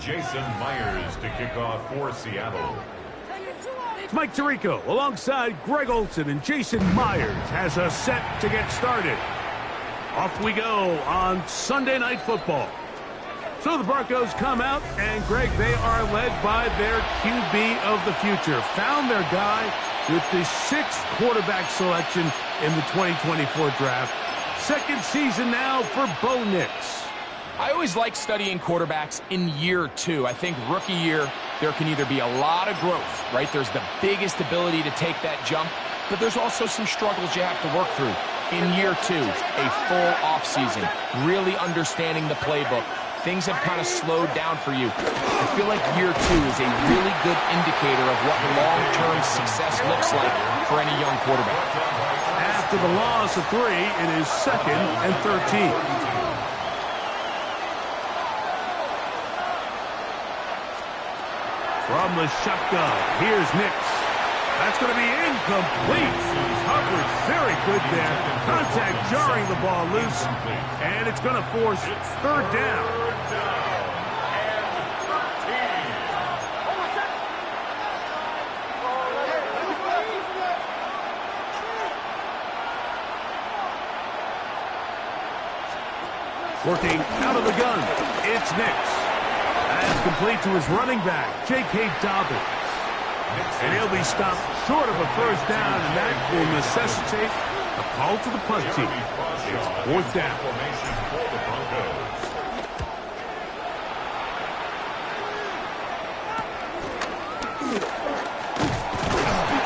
Jason Myers to kick off for Seattle. It's Mike Tirico alongside Greg Olson, and Jason Myers has us set to get started. Off we go on Sunday Night Football. So the Broncos come out, and Greg, they are led by their QB of the future. Found their guy with the 6th quarterback selection in the 2024 draft. Second season now for Bo Nix. I always like studying quarterbacks in year 2. I think rookie year, there can either be a lot of growth, right? There's the biggest ability to take that jump, but there's also some struggles you have to work through. In year 2, a full offseason, really understanding the playbook. Things have kind of slowed down for you. I feel like year 2 is a really good indicator of what long-term success looks like for any young quarterback. After the loss of 3, it is 2nd and 13. From the shotgun, here's Nix. That's going to be incomplete. Coverage very good there. Contact jarring the ball loose, and it's going to force 3rd down. Working out of the gun, it's Nix. That's complete to his running back, J.K. Dobbins. And he'll be stopped short of a 1st down, and that will necessitate a call to the punt team. It's 4th down.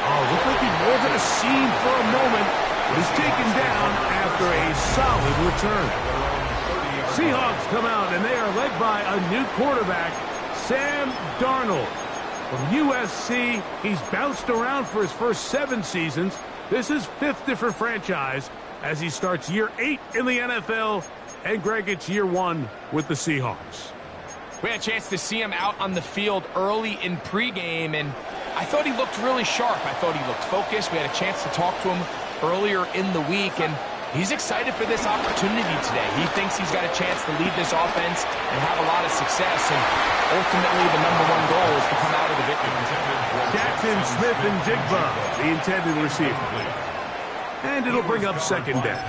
Oh, looked like he was in a seam for a moment, but he's taken down after a solid return. Seahawks come out, and they are led by a new quarterback, Sam Darnold. From USC, he's bounced around for his first 7 seasons. This is 5th different franchise as he starts year 8 in the NFL. And Greg, it's year 1 with the Seahawks. We had a chance to see him out on the field early in pregame, and I thought he looked really sharp. I thought he looked focused. We had a chance to talk to him earlier in the week, and he's excited for this opportunity today. He thinks he's got a chance to lead this offense and have a lot of success, and ultimately the #1 goal is to come out of the victory. Jackson, Smith, and Jigba, the intended receiver. And it'll bring up 2nd down.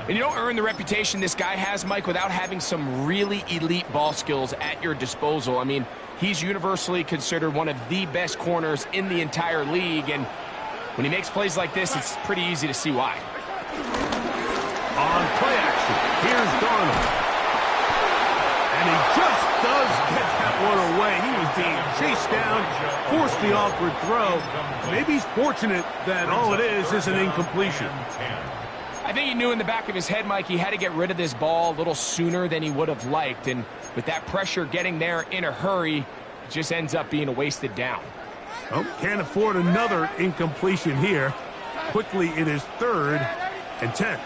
And you don't earn the reputation this guy has, Mike, without having some really elite ball skills at your disposal. I mean, he's universally considered one of the best corners in the entire league, and when he makes plays like this, it's pretty easy to see why. On play action, here's Darnold. And he just does catch that one away. He was being chased down, forced the awkward throw. Maybe he's fortunate that all it is an incompletion. I think he knew in the back of his head, Mike, he had to get rid of this ball a little sooner than he would have liked. And with that pressure getting there in a hurry, it just ends up being a wasted down. Oh, can't afford another incompletion here. Quickly, it is 3rd and 10.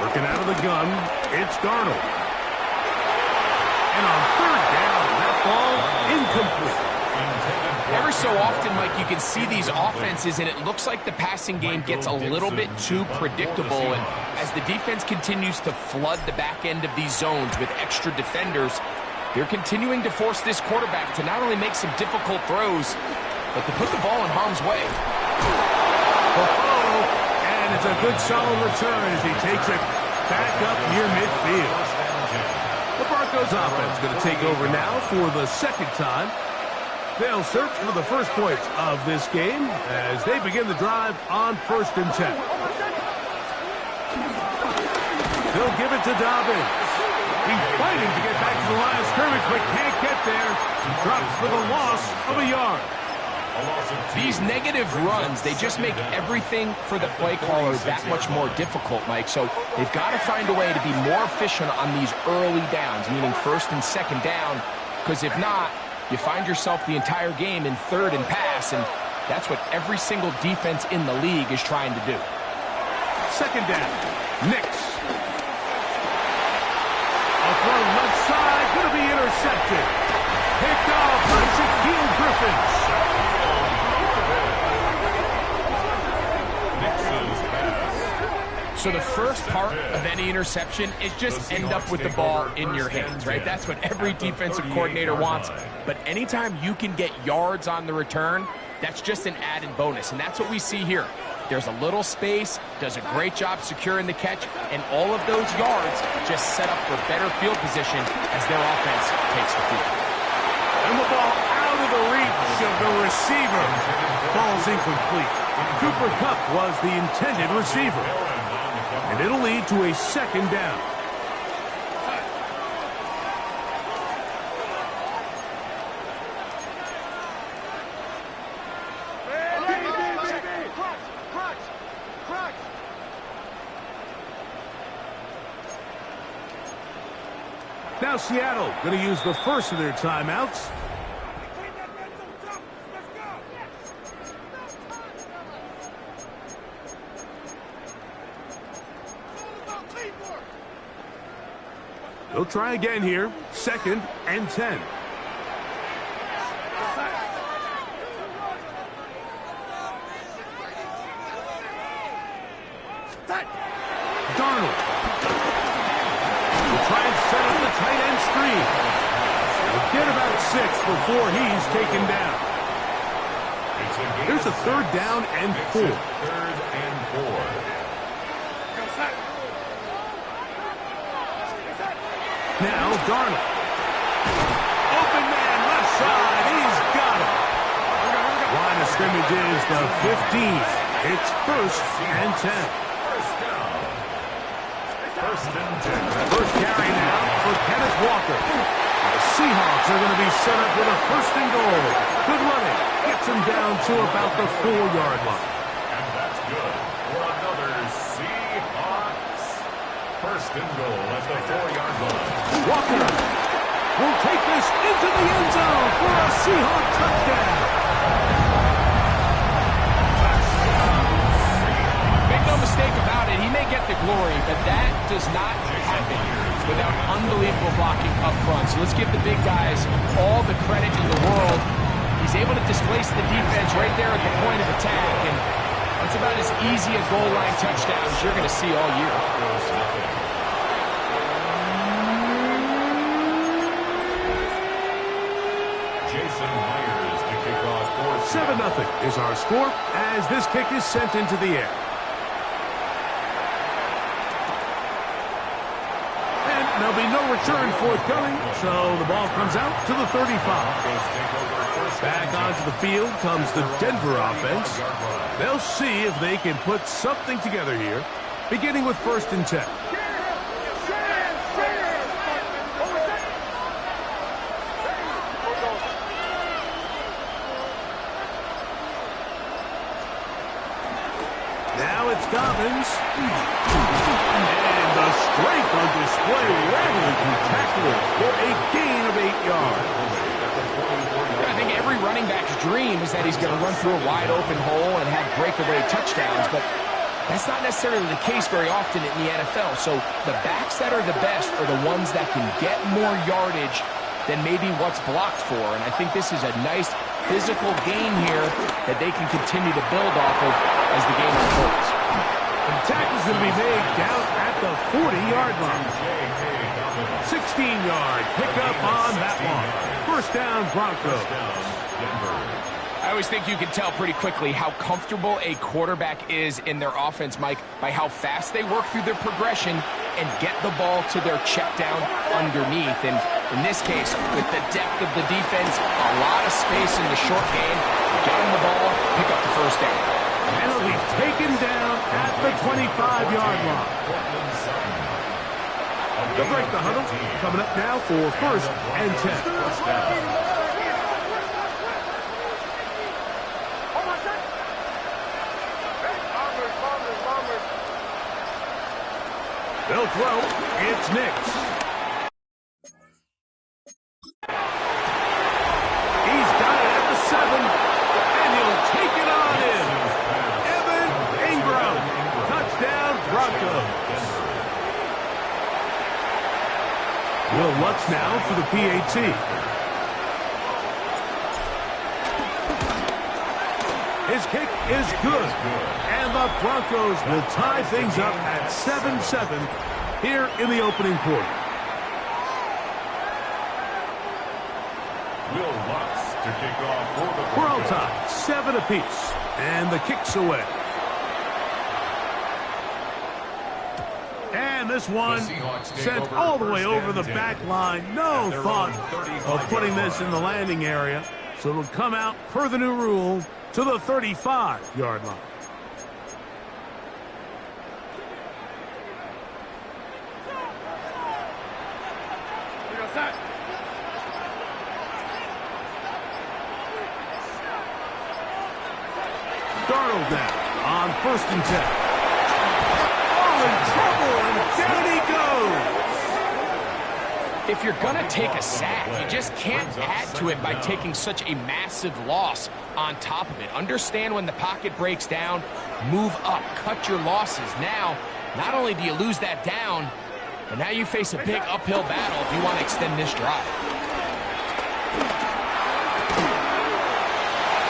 Working out of the gun, it's Darnold. And on 3rd down, that ball incomplete. Every so often, Mike, you can see these offenses, and it looks like the passing game gets a little bit too predictable. And as the defense continues to flood the back end of these zones with extra defenders, they're continuing to force this quarterback to not only make some difficult throws, but to put the ball in harm's way. And it's a good solid return as he takes it back up near midfield. The Broncos offense going to take over now for the 2nd time. They'll search for the first points of this game as they begin the drive on 1st and 10. They'll give it to Dobbins. He's fighting to get back to the line of scrimmage, but can't get there. He drops for the loss of a yard. These negative runs, they just make everything for the play caller that much more difficult, Mike. So they've got to find a way to be more efficient on these early downs, meaning 1st and 2nd down, because if not, you find yourself the entire game in 3rd and pass, and that's what every single defense in the league is trying to do. 2nd down, Nix. A throw left side, going to be intercepted. Picked off by Shaquille Griffin. So the first part of any interception is just end up with the ball in your hands, right? That's what every defensive coordinator wants. But anytime you can get yards on the return, that's just an added bonus, and that's what we see here. There's a little space, does a great job securing the catch, and all of those yards just set up for better field position as their offense takes the field. And the ball out of the reach of the receiver. Falls incomplete. Cooper Kupp was the intended receiver. And it'll lead to a second down. Now Seattle going to use the first of their timeouts. They'll try again here. 2nd and 10. Darnold. We'll try and set up the tight end screen. We'll get about 6 before he's taken down. There's a 3rd down and 4. 3rd and 4. Now Darnold. Open man, left side. He's got it. Line of scrimmage is the 15. It's 1st and 10. First carry now for Kenneth Walker. The Seahawks are going to be set up with a 1st and goal. Good running. Gets him down to about the 4-yard line. And that's good for another Seahawks. 1st and goal at the 4-yard line. Walker will take this into the end zone for a Seahawk touchdown. Make no mistake about it, he may get the glory, but that does not happen without unbelievable blocking up front. So let's give the big guys all the credit in the world. He's able to displace the defense right there at the point of attack, and that's about as easy a goal line touchdown as you're going to see all year. 7-0 is our score as this kick is sent into the air. And there'll be no return forthcoming, so the ball comes out to the 35. Back onto the field comes the Denver offense. They'll see if they can put something together here, beginning with 1st and 10. Dobbins. And the strength on display, rattling through tacklers for a gain of 8 yards. I think every running back's dream is that he's going to run through a wide open hole and have breakaway touchdowns, but that's not necessarily the case very often in the NFL. So the backs that are the best are the ones that can get more yardage than maybe what's blocked for, and I think this is a nice physical gain here that they can continue to build off of as the game unfolds. And the tackle's going to be made down at the 40-yard line. 16-yard pickup on that one. 1st down, Broncos. I always think you can tell pretty quickly how comfortable a quarterback is in their offense, Mike, by how fast they work through their progression and get the ball to their check down underneath. And in this case, with the depth of the defense, a lot of space in the short game, get them the ball, pick up the 1st down. And it'll be taken down at the 25-yard line. They'll break the huddle. Coming up now for 1st and 10. They'll throw. It's Nix. He's got it at the 7, and he'll take it on in. Evan Ingram. Touchdown, Broncos. Will Lutz now for the PAT. His His kick is good. And the Broncos will tie things up at 7-7 here in the opening quarter. Will Lutz to kick off for the Broncos. We're all tied, 7 apiece. And the kick's away. And this one sent all the way over the back line. No thought of putting this in the landing area. So it'll come out per the new rule to the 35-yard line. Darnold now on 1st and 10. Oh, in trouble, and down he goes. If you're going to take a sack, you just can't add to it by taking such a massive loss on top of it. Understand when the pocket breaks down, move up, cut your losses. Now, not only do you lose that down, but now you face a big uphill battle if you want to extend this drive.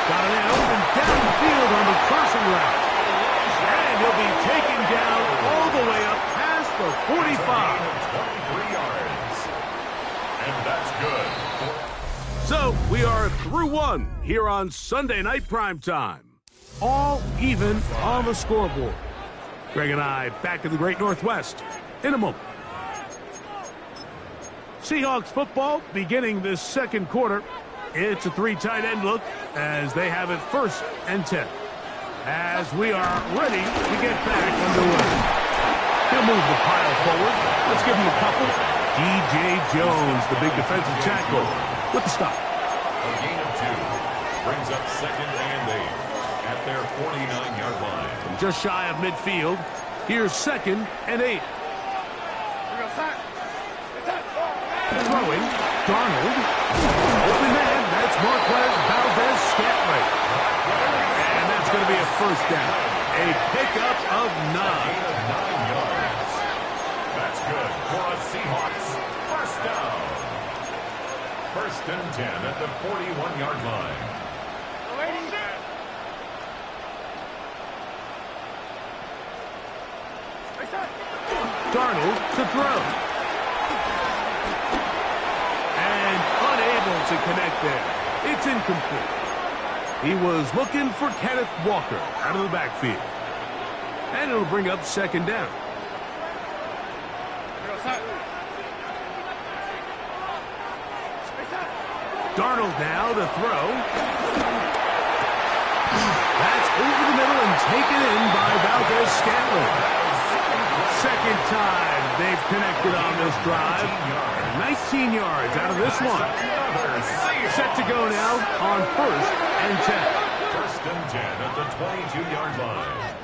Got it in open downfield on the crossing route. And he'll be taken down all the way up past the 45. 23 yards. And that's good. So we are through one here on Sunday Night Primetime. All even on the scoreboard. Greg and I back in the Great Northwest in a moment. Seahawks football beginning this second quarter. It's a 3 tight end look as they have it 1st and 10. As we are ready to get back underway. He'll move the pile forward. Let's give him a couple. DJ Jones, the big defensive tackle, with the stop. A gain of 2 brings up 2nd and 8 at their 49-yard line. From just shy of midfield, here's 2nd and 8. Throwing, Darnold. Open man, that's Marquez Valdez-Scantling. And that's going to be a 1st down. A pickup of 9. Gain of 9 yards. That's good for a Seahawks 1st down. 1st and 10 at the 41-yard line. Darnold to throw. And unable to connect there. It's incomplete. He was looking for Kenneth Walker out of the backfield. And it'll bring up 2nd down. Darnold now to throw. That's over the middle and taken in by Valdez-Scantling. 2nd time they've connected on this drive. 19 yards out of this one. Set to go now on 1st and 10. 1st and 10 at the 22-yard line.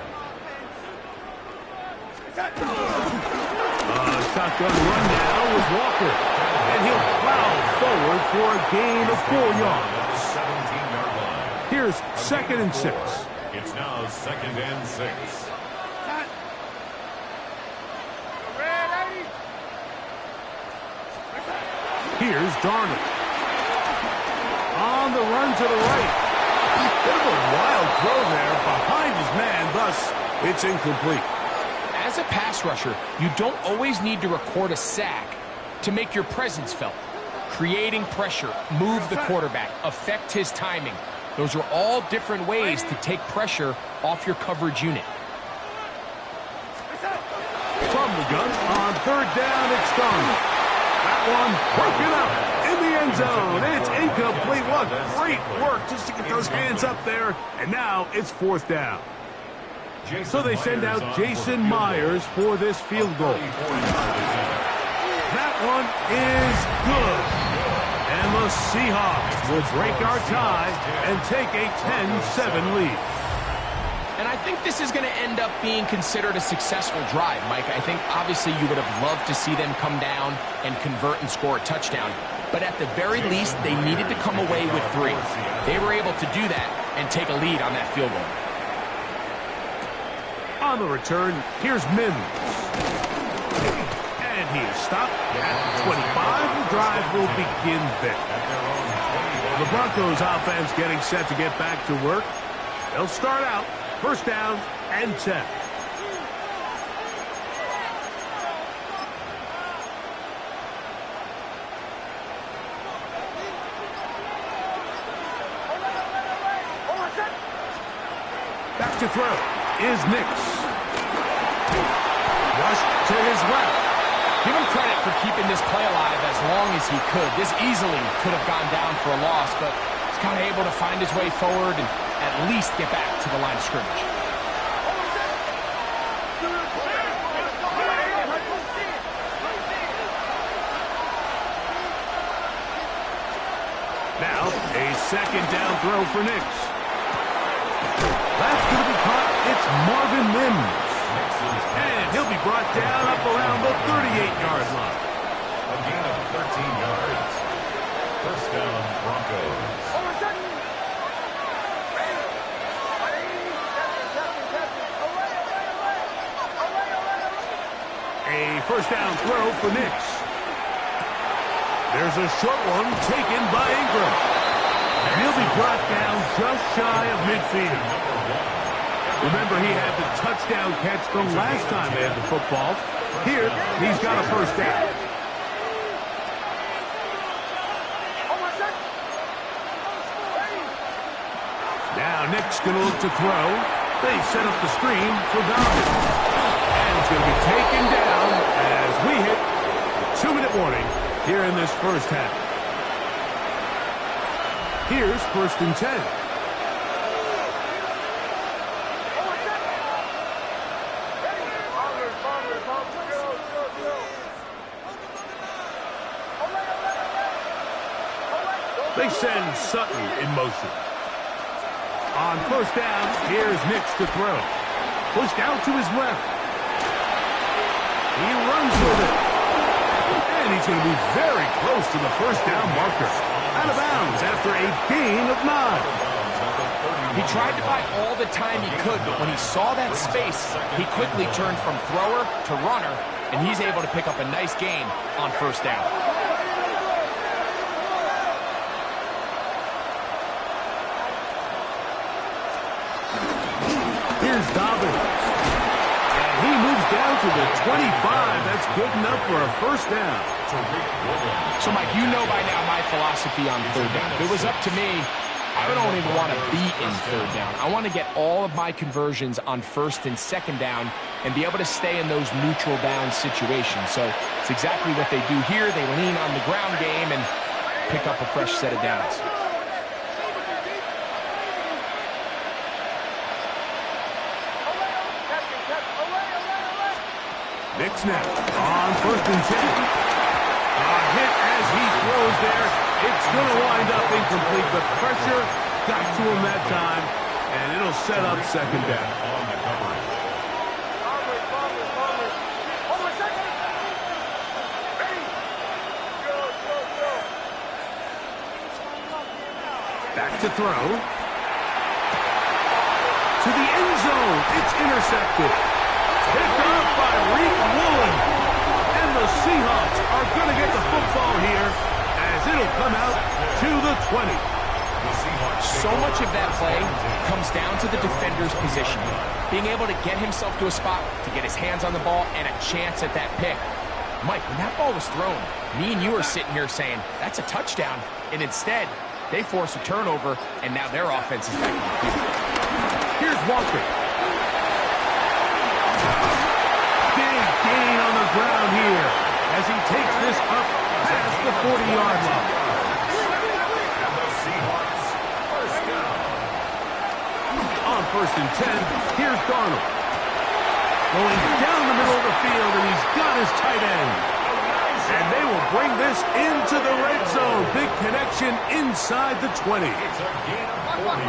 Shotgun run now with Walker. And he'll plow forward for a gain of 4 yards. 17-yard line. Here's 2nd and 6. It's now 2nd and 6. Here's Darnold. On the run to the right. Bit of a wild throw there behind his man, thus it's incomplete. As a pass rusher, you don't always need to record a sack to make your presence felt. Creating pressure, move the quarterback, affect his timing. Those are all different ways to take pressure off your coverage unit. From the gun on 3rd down, it's Darnold. That one broken up in the end zone. It's incomplete. What great work just to get those hands up there. And now it's 4th down. So they send out Jason Myers for this field goal. That one is good. And the Seahawks will break our tie and take a 10-7 lead. And I think this is going to end up being considered a successful drive, Mike. I think obviously you would have loved to see them come down and convert and score a touchdown. But at the very least, they needed to come away with 3. They were able to do that and take a lead on that field goal. On the return, here's Mims. And he is stopped at 25. The drive will begin there. The Broncos offense getting set to get back to work. They'll start out. First down and 10. Back to throw is Nix. Rush to his left. Give him credit for keeping this play alive as long as he could. This easily could have gone down for a loss, but he's kind of able to find his way forward and at least get back to the line of scrimmage. Now, a second down throw for Nix. That's going to be caught. It's Marvin Mims. And he'll be brought down up around the 38-yard line. A gain of 13 yards. First down, Broncos. A first down throw for Nix. There's a short one taken by Ingram. And he'll be brought down just shy of midfield. Remember, he had the touchdown catch the last time they had the football. Here, he's got a first down. Now Nick's going to look to throw. They set up the screen for Dobbins. And it's going to be taken down as we hit the 2-minute warning here in this first half. Here's first and 10. They send Sutton in motion. On first down, here's Nix to throw. Pushed out to his left. He runs with it. And he's going to be very close to the first down marker. Out of bounds after a gain of 9. He tried to buy all the time he could, but when he saw that space, he quickly turned from thrower to runner, and he's able to pick up a nice gain on first down. Here's Dobbins. And he moves down to the 25. That's good enough for a first down. So, Mike, you know by now my philosophy on third down. If it was up to me, I don't even want to be in third down. I want to get all of my conversions on first and second down and be able to stay in those neutral down situations. So it's exactly what they do here. They lean on the ground game and pick up a fresh set of downs. Nix now on first and 10. A hit as he throws there. It's going to wind up incomplete, but pressure got to him that time, and it'll set up second down. Back to throw. To the end zone. It's intercepted. Picked off by Reed Woolen. And the Seahawks are going to get the football here as it'll come out to the 20. So much of that play comes down to the defender's positioning. Being able to get himself to a spot, to get his hands on the ball, and a chance at that pick. Mike, when that ball was thrown, me and you are sitting here saying, that's a touchdown. And instead, they force a turnover, and now their offense is back on the field. Here's Walker. Big gain on the ground here as he takes this up past the 40-yard line. And the Seahawks first down. On first and 10, here's Darnold. Going down the middle of the field, and he's got his tight end. And they will bring this into the red zone. Big connection inside the 20. It's a gain of 40.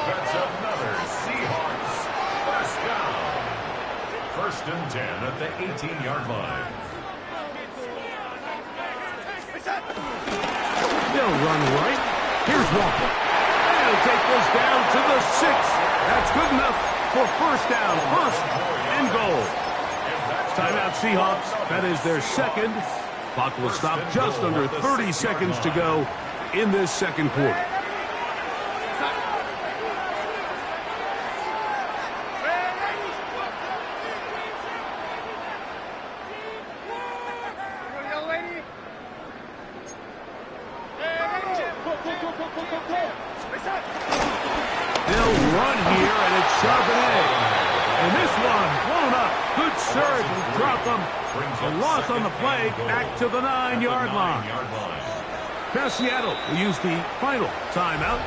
That's another Seahawks first down. First and 10 at the 18-yard line. They'll run right. Here's Walker. And he'll take this down to the 6. That's good enough for first down. First and goal. Timeout Seahawks. That is their second. Clock will stop just under 30 seconds to go in this second quarter. run here, and it's Charbonnet. And this one, blown up. Good surge will drop them. A loss on the play, back to the 9-yard line. Now Seattle will use the final timeout.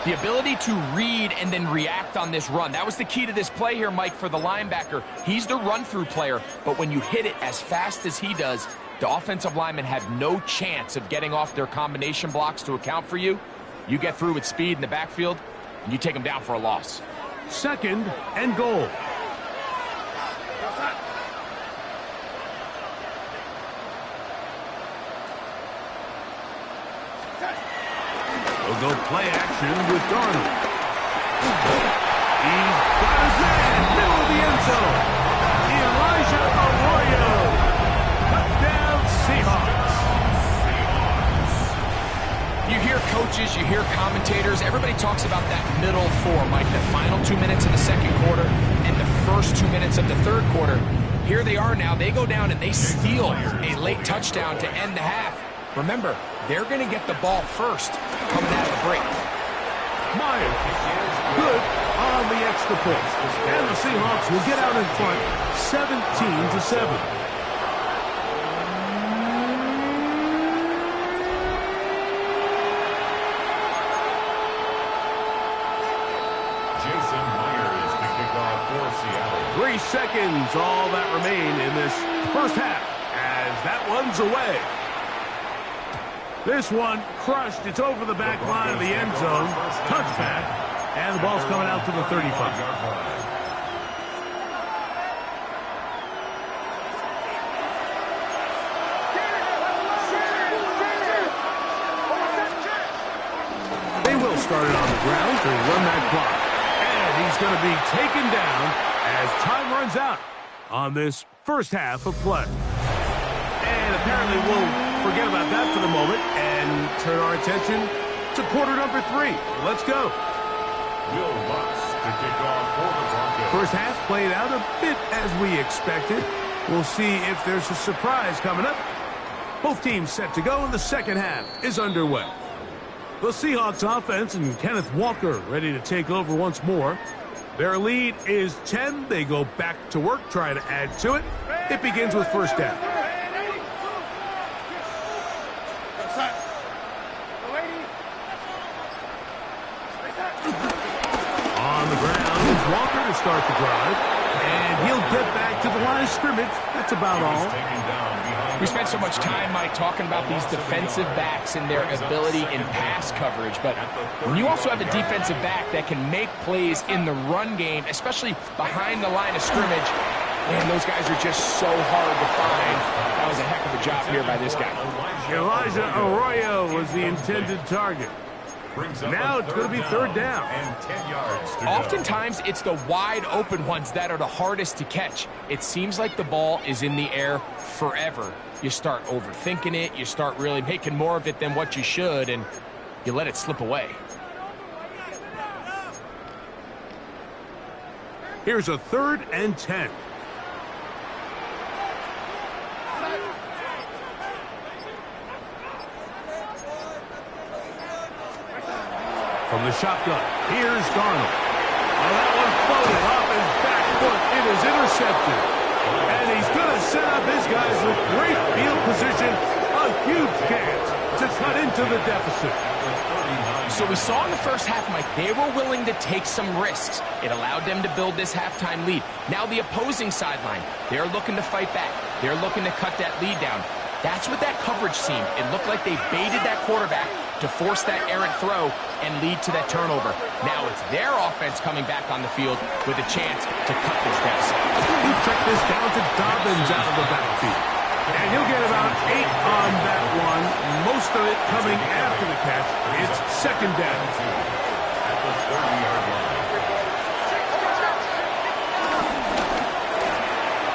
The ability to read and then react on this run. That was the key to this play here, Mike, for the linebacker. He's the run-through player, but when you hit it as fast as he does, the offensive linemen have no chance of getting off their combination blocks to account for you. You get through with speed in the backfield, and you take them down for a loss. 2nd and goal. They'll go play action with Darnold. He's got his man, middle of the end zone. Elijah Arroyo. Touchdown, Seahawks. You hear coaches, you hear commentators, everybody talks about that middle four, Mike, the final 2 minutes of the second quarter and the first 2 minutes of the third quarter. Here they are now. They go down and they steal a late touchdown to end the half. Remember, they're going to get the ball first coming out of the break. Myers, good on the extra point. And the Seahawks will get out in front, 17-7. Jason Myers to kick off for Seattle. 3 seconds, all that remain in this first half, as that one's away. This one crushed. It's over the back line of the end zone. Touchback. And the ball's coming out to the 35. They will start it on the ground to run that clock. And he's going to be taken down as time runs out on this first half of play. And apparently we'll forget about that for the moment and turn our attention to quarter number 3. Let's go. Will Lutz to kick off for the Broncos. First half played out a bit as we expected. We'll see if there's a surprise coming up. Both teams set to go, and the second half is underway. The Seahawks offense and Kenneth Walker ready to take over once more. Their lead is 10. They go back to work, try to add to it. It begins with first down. On the ground is Walker to start the drive. And he'll get back to the line of scrimmage. That's about all. We spent so much time, Mike, talking about these defensive backs and their ability in pass coverage. But when you also have a defensive back that can make plays in the run game, especially behind the line of scrimmage, man, those guys are just so hard to find. That was a heck of a job here by this guy. Elijah Arroyo was the intended target. Now it's going to be third down. And 10 yards to Oftentimes, it's the wide open ones that are the hardest to catch. It seems like the ball is in the air forever. You start overthinking it. You start really making more of it than what you should, and you let it slip away. Here's a 3rd and 10. From the shotgun, here's Darnold. Oh, that one floated off his back foot. It is intercepted. And he's going to set up his guys with great field position. A huge chance to cut into the deficit. So we saw in the first half, Mike, they were willing to take some risks. It allowed them to build this halftime lead. Now the opposing sideline, they're looking to fight back. They're looking to cut that lead down. That's what that coverage seemed. It looked like they baited that quarterback to force that errant throw and lead to that turnover. Now it's their offense coming back on the field with a chance to cut this deficit. He checked this down to Dobbins out of the backfield. And he'll get about 8 on that one. Most of it coming after the catch. It's second down. at the 30-yard line.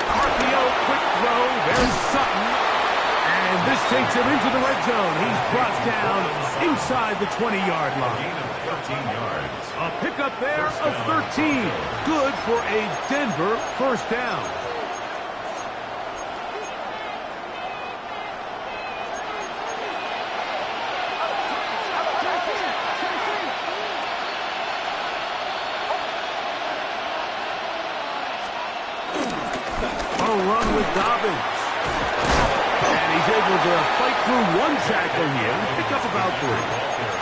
RPO, quick throw. There's Sutton. And this takes him into the red zone. He's brought down inside the 20-yard line. Gain of 13 yards. A pickup there of 13. Good for a Denver first down. run with Dobbins. And he's able to fight through one tackle here and pick up about 3.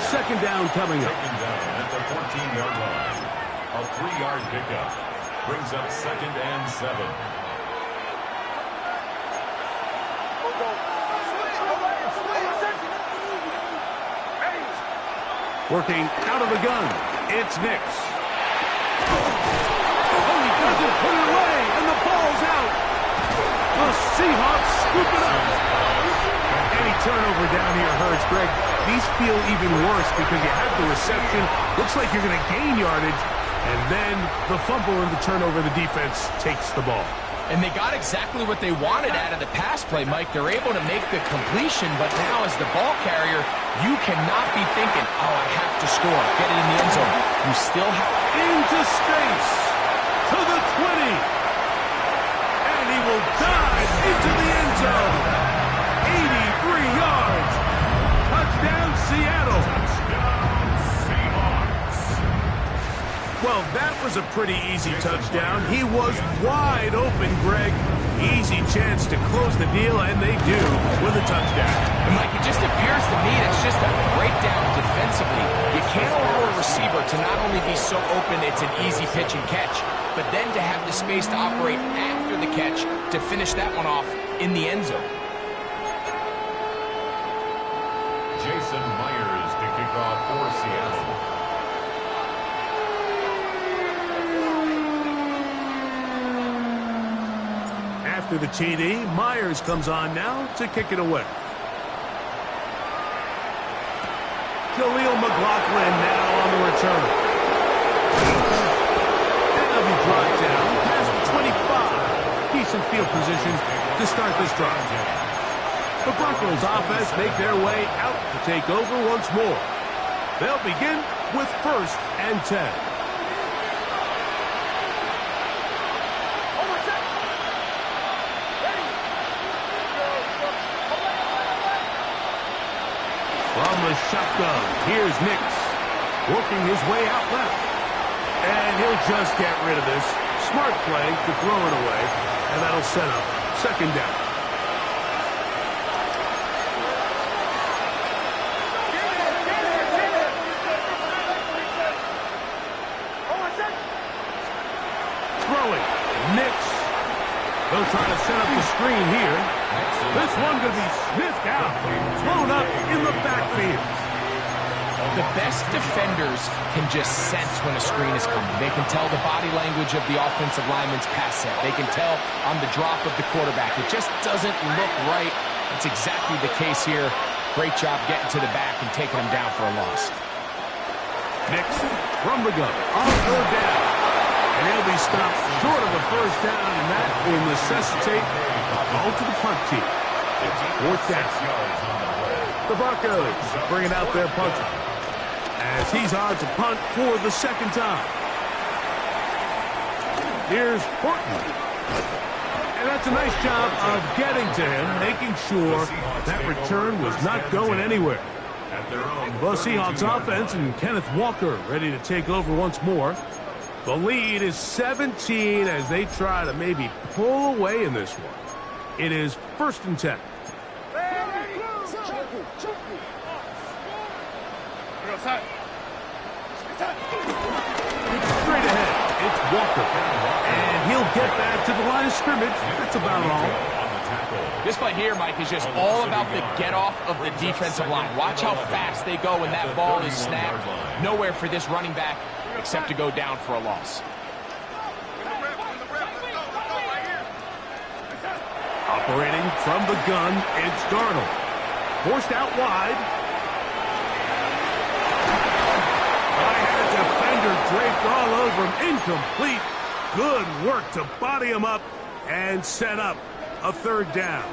Second down coming up. Second down at the 14-yard line. A 3-yard pickup brings up 2nd and 7. Working out of the gun, it's Nix. Oh, he doesn't put it away, and the ball's out. The Seahawks scoop it up. Any turnover down here hurts, Greg. These feel even worse because you have the reception. Looks like you're going to gain yardage, and then the fumble and the turnover, the defense takes the ball. And they got exactly what they wanted out of the pass play, Mike. They're able to make the completion, but now as the ball carrier, you cannot be thinking, oh, I have to score, get it in the end zone. You still have... Into space, to the 20. And he will dive into the end zone. 83 yards. Touchdown, Seattle. Well, that was a pretty easy touchdown. He was wide open, Greg. Easy chance to close the deal, and they do with a touchdown. And Mike, it just appears to me that's just a breakdown defensively. You can't allow a receiver to not only be so open it's an easy pitch and catch, but then to have the space to operate after the catch to finish that one off in the end zone. Jason Myers to kick off for Seattle. After the TD, Myers comes on now to kick it away. Khalil McLaughlin now on the return. And they'll be brought down past the 25. Decent field position to start this drive. The Broncos offense make their way out to take over once more. They'll begin with 1st and 10. From the shotgun, here's Nix, working his way out left. And he'll just get rid of this. Smart play to throw it away, and that'll set up 2nd down. Throwing, Nix. They'll try to set up the screen here. This one going to be sniffed out, thrown up in the backfield. The best defenders can just sense when a screen is coming. They can tell the body language of the offensive lineman's pass set. They can tell on the drop of the quarterback. It just doesn't look right. It's exactly the case here. Great job getting to the back and taking him down for a loss. Nix from the gun on 3rd down. And he'll be stopped short of a 1st down, and that will necessitate a call to the punt team. It's 4th down. The Broncos bringing out their punter as he's on to punt for the 2nd time. Here's Horton. And that's a nice job of getting to him, making sure that return was not going anywhere. The Seahawks offense and Kenneth Walker ready to take over once more. The lead is 17 as they try to maybe pull away in this one. It is 1st and 10. Straight ahead, it's Walker. And he'll get back to the line of scrimmage. That's about all. This play here, Mike, is just all about the get-off of the defensive line. Watch how fast they go when that ball is snapped. Nowhere for this running back except to go down for a loss. Operating from the gun, it's Darnold. Forced out wide. I had a defender draped all over him. Incomplete. Good work to body him up and set up a 3rd down.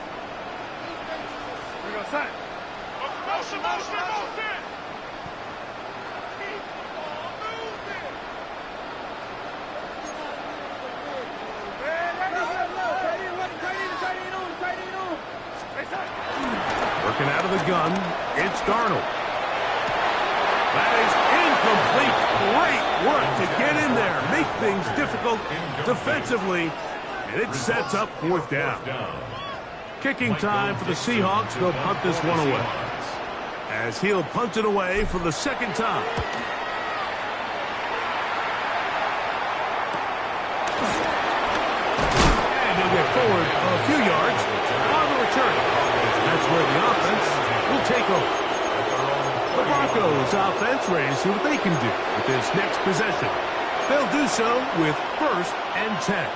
Working out of the gun, it's Darnold. That is incomplete. Great work to get in there, make things difficult defensively, And it sets up fourth down. Kicking time for the Seahawks. They'll punt this one away. As he'll punt it away for the second time. And he'll get forward a few yards on the return. That's where the offense will take over. The Broncos offense ready to see what they can do with this next possession. They'll do so with 1st and 10.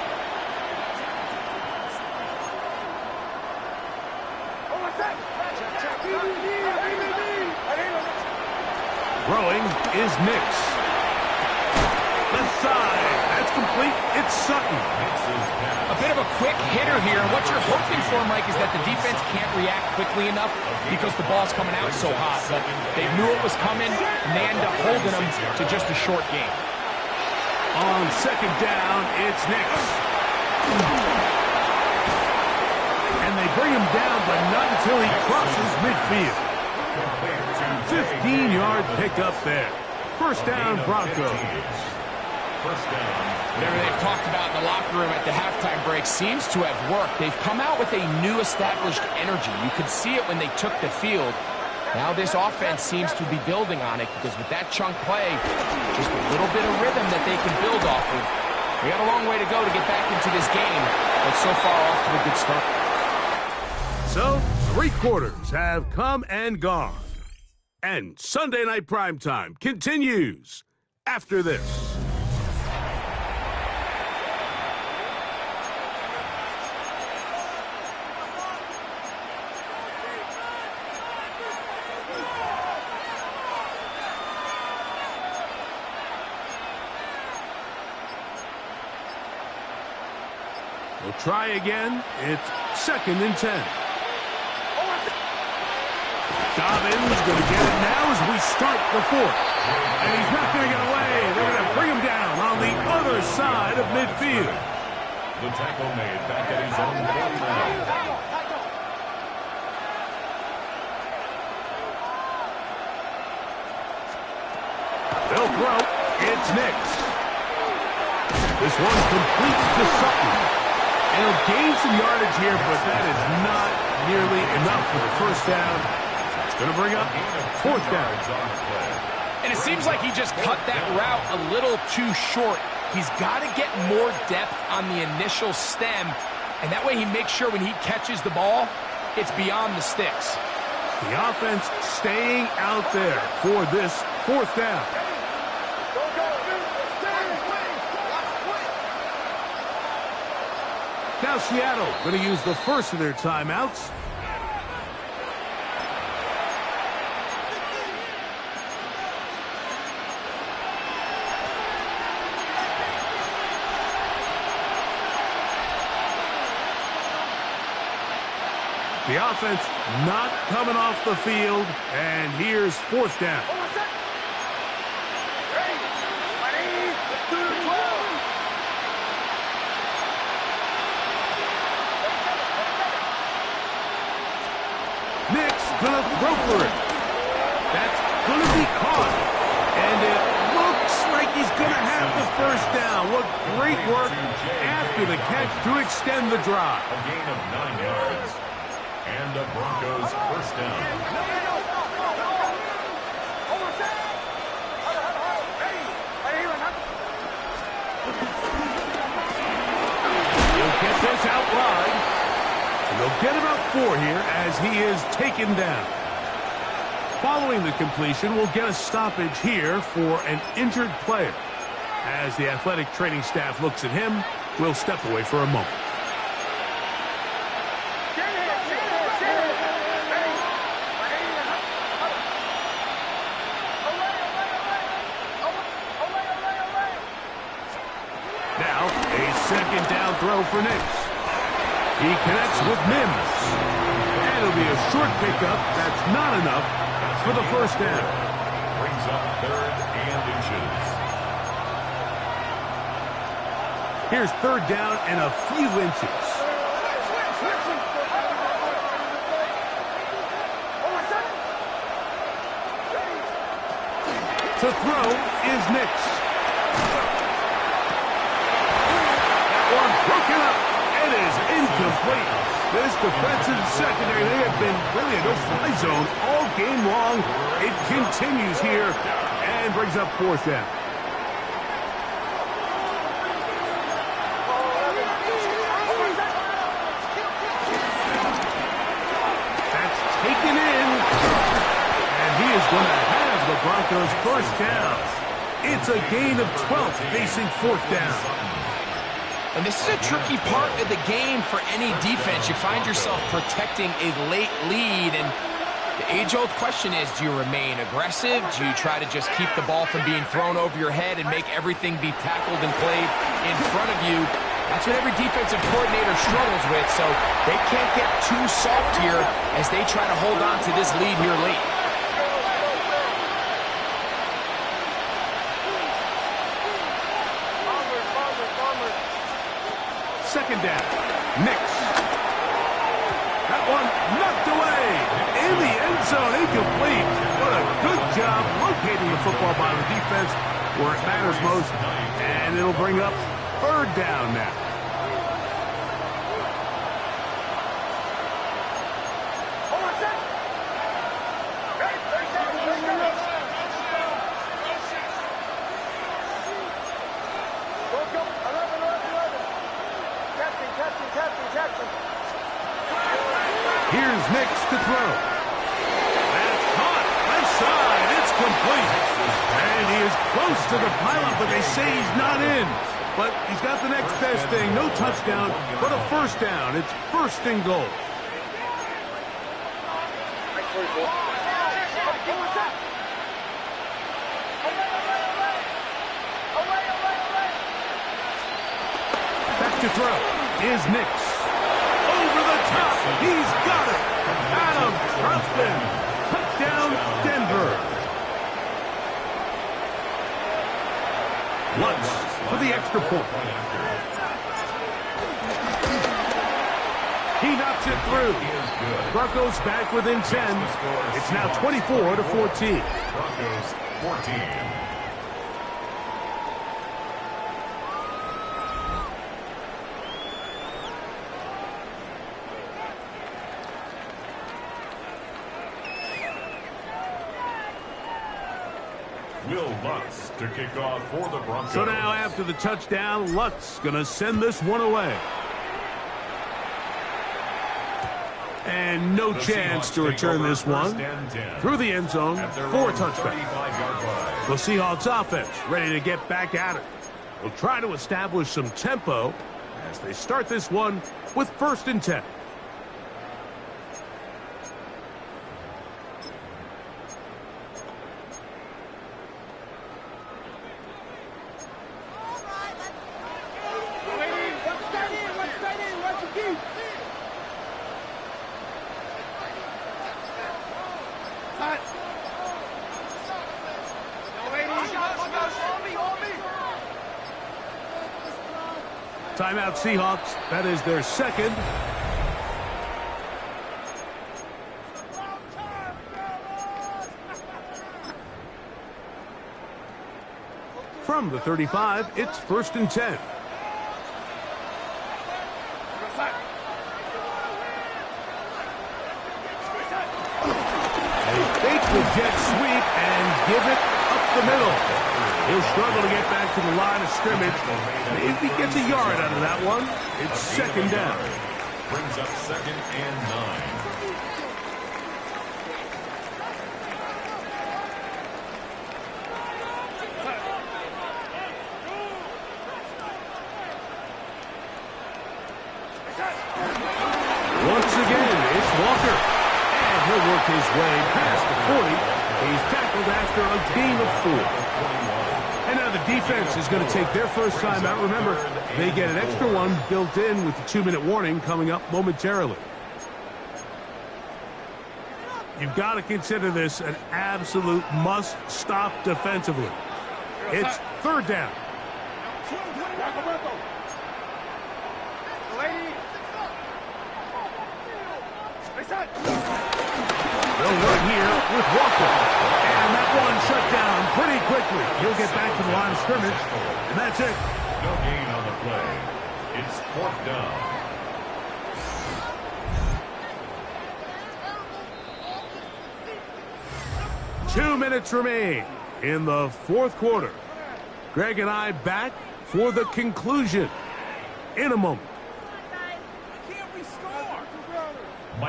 Throwing is Nix. Left side. That's complete. It's Sutton. A bit of a quick hitter here. And what you're hoping for, Mike, is that the defense can't react quickly enough because the ball's coming out so hot. But they knew it was coming, and they end up holding them to just a short game. On second down, it's Nix. And they bring him down, but not until he crosses midfield. 15-yard pickup there. First down, Broncos. First down. Whatever they've talked about in the locker room at the halftime break seems to have worked. They've come out with a new established energy. You could see it when they took the field. Now this offense seems to be building on it because with that chunk play, just a little bit of rhythm that they can build off of. We got a long way to go to get back into this game, but so far off to a good start. So, 3 quarters have come and gone. And Sunday Night Primetime continues after this. We'll try again. It's 2nd and 10. Dobbins going to get it now as we start the 4th. And he's not going to get away. They're going to bring him down on the other side of midfield. The tackle made back at his own 4th down. They'll throw. It's Nix. This one complete to Sutton. And he'll gain some yardage here, but that is not nearly enough for the first down. It's going to bring up 4th down. And it seems like he just cut that route a little too short. He's got to get more depth on the initial stem, and that way he makes sure when he catches the ball, it's beyond the sticks. The offense staying out there for this 4th down. Now Seattle going to use the first of their timeouts. The offense not coming off the field, and here's 4th down. Nick's gonna throw for it. That's gonna be caught. And it looks like he's gonna have the first down. What great work after the catch to extend the drive. A gain of 9 yards. And the Broncos first down. He'll get this out wide. And they'll get about 4 here as he is taken down. Following the completion, we'll get a stoppage here for an injured player. As the athletic training staff looks at him, we'll step away for a moment. Now, a second down throw for Nix. He connects with Mims. And it'll be a short pickup. That's not enough for the first down. Brings up 3rd and inches. Here's 3rd down and a few inches. To throw is Nix. That one broken up. incomplete. This defensive secondary, they have been really a no-fly zone all game long. It continues here and brings up fourth down. That's taken in. And he is going to have the Broncos first down. It's a gain of 12 facing fourth down. And this is a tricky part of the game for any defense. You find yourself protecting a late lead, and the age-old question is, do you remain aggressive? Do you try to just keep the ball from being thrown over your head and make everything be tackled and played in front of you? That's what every defensive coordinator struggles with, so they can't get too soft here as they try to hold on to this lead here late. Second down. Nix. That one knocked away. In the end zone, incomplete. What a good job locating the football by the defense where it matters most. And it'll bring up third down now. Here's Nix to throw. That's caught. Left side. It's complete. And he is close to the pylon, but they say he's not in. But he's got the next best thing. No touchdown, but a first down. It's first and goal. Back to throw is Nix. Over the top. He's got it. Adam Troutman. Touchdown, Denver. Lutz for the extra point. He knocks it through. Broncos back within 10. It's now 24-14. Broncos 14. Will Lutz to kick off for the Broncos. So now after the touchdown, Lutz going to send this one away. And no chance to return this one. Through the end zone for a touchdown. The Seahawks offense ready to get back at it. They'll try to establish some tempo as they start this one with first and 10. Timeout Seahawks. That is their second. From the 35, it's first and 10. They fake the jet sweep and give it up the middle. He'll struggle to get back to the line of scrimmage. Maybe gets a yard out of that one. It's second down. Brings up second and 9. Once again, it's Walker. And he'll work his way past the 40. He's tackled after a gain of 4. And now the defense is going to take their first time out. Remember, they get an extra one built in with the 2-minute warning coming up momentarily. You've got to consider this an absolute must-stop defensively. It's third down. They'll run here with Walker. And that one shut down pretty quickly. He'll get back to the line of scrimmage, and that's it. No gain on the play. It's fourth down. 2 minutes remain in the fourth quarter. Greg and I back for the conclusion in a moment.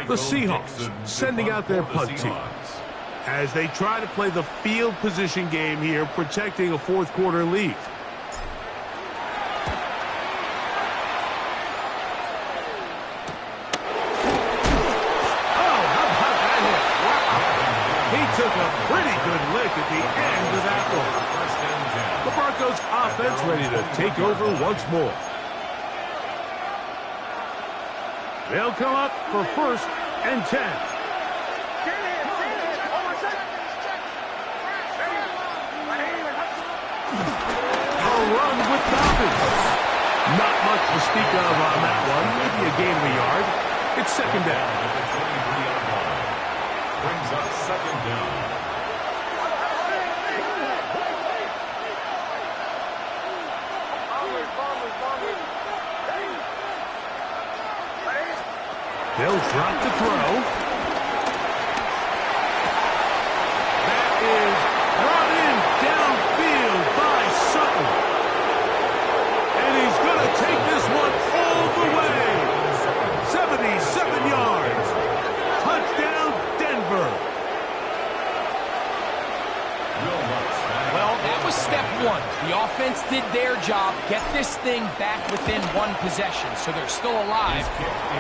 The Seahawks sending out their punt team as they try to play the field position game here, protecting a fourth quarter lead. Oh, how about that hit? Wow. He took a pretty good lick at the end of that one. The Broncos offense ready to take over once more. They'll come up for 1st and 10. A run with Falcons. Not much to speak of on that one. Maybe a gain of a yard. It's 2nd down. Brings up 2nd down. They'll drop the throw. That is brought in downfield by Sutton. And he's going to take this one all the way. 77 yards. Touchdown, Denver. Well, that was step one. The offense did their job, get this thing back within one possession, so they're still alive.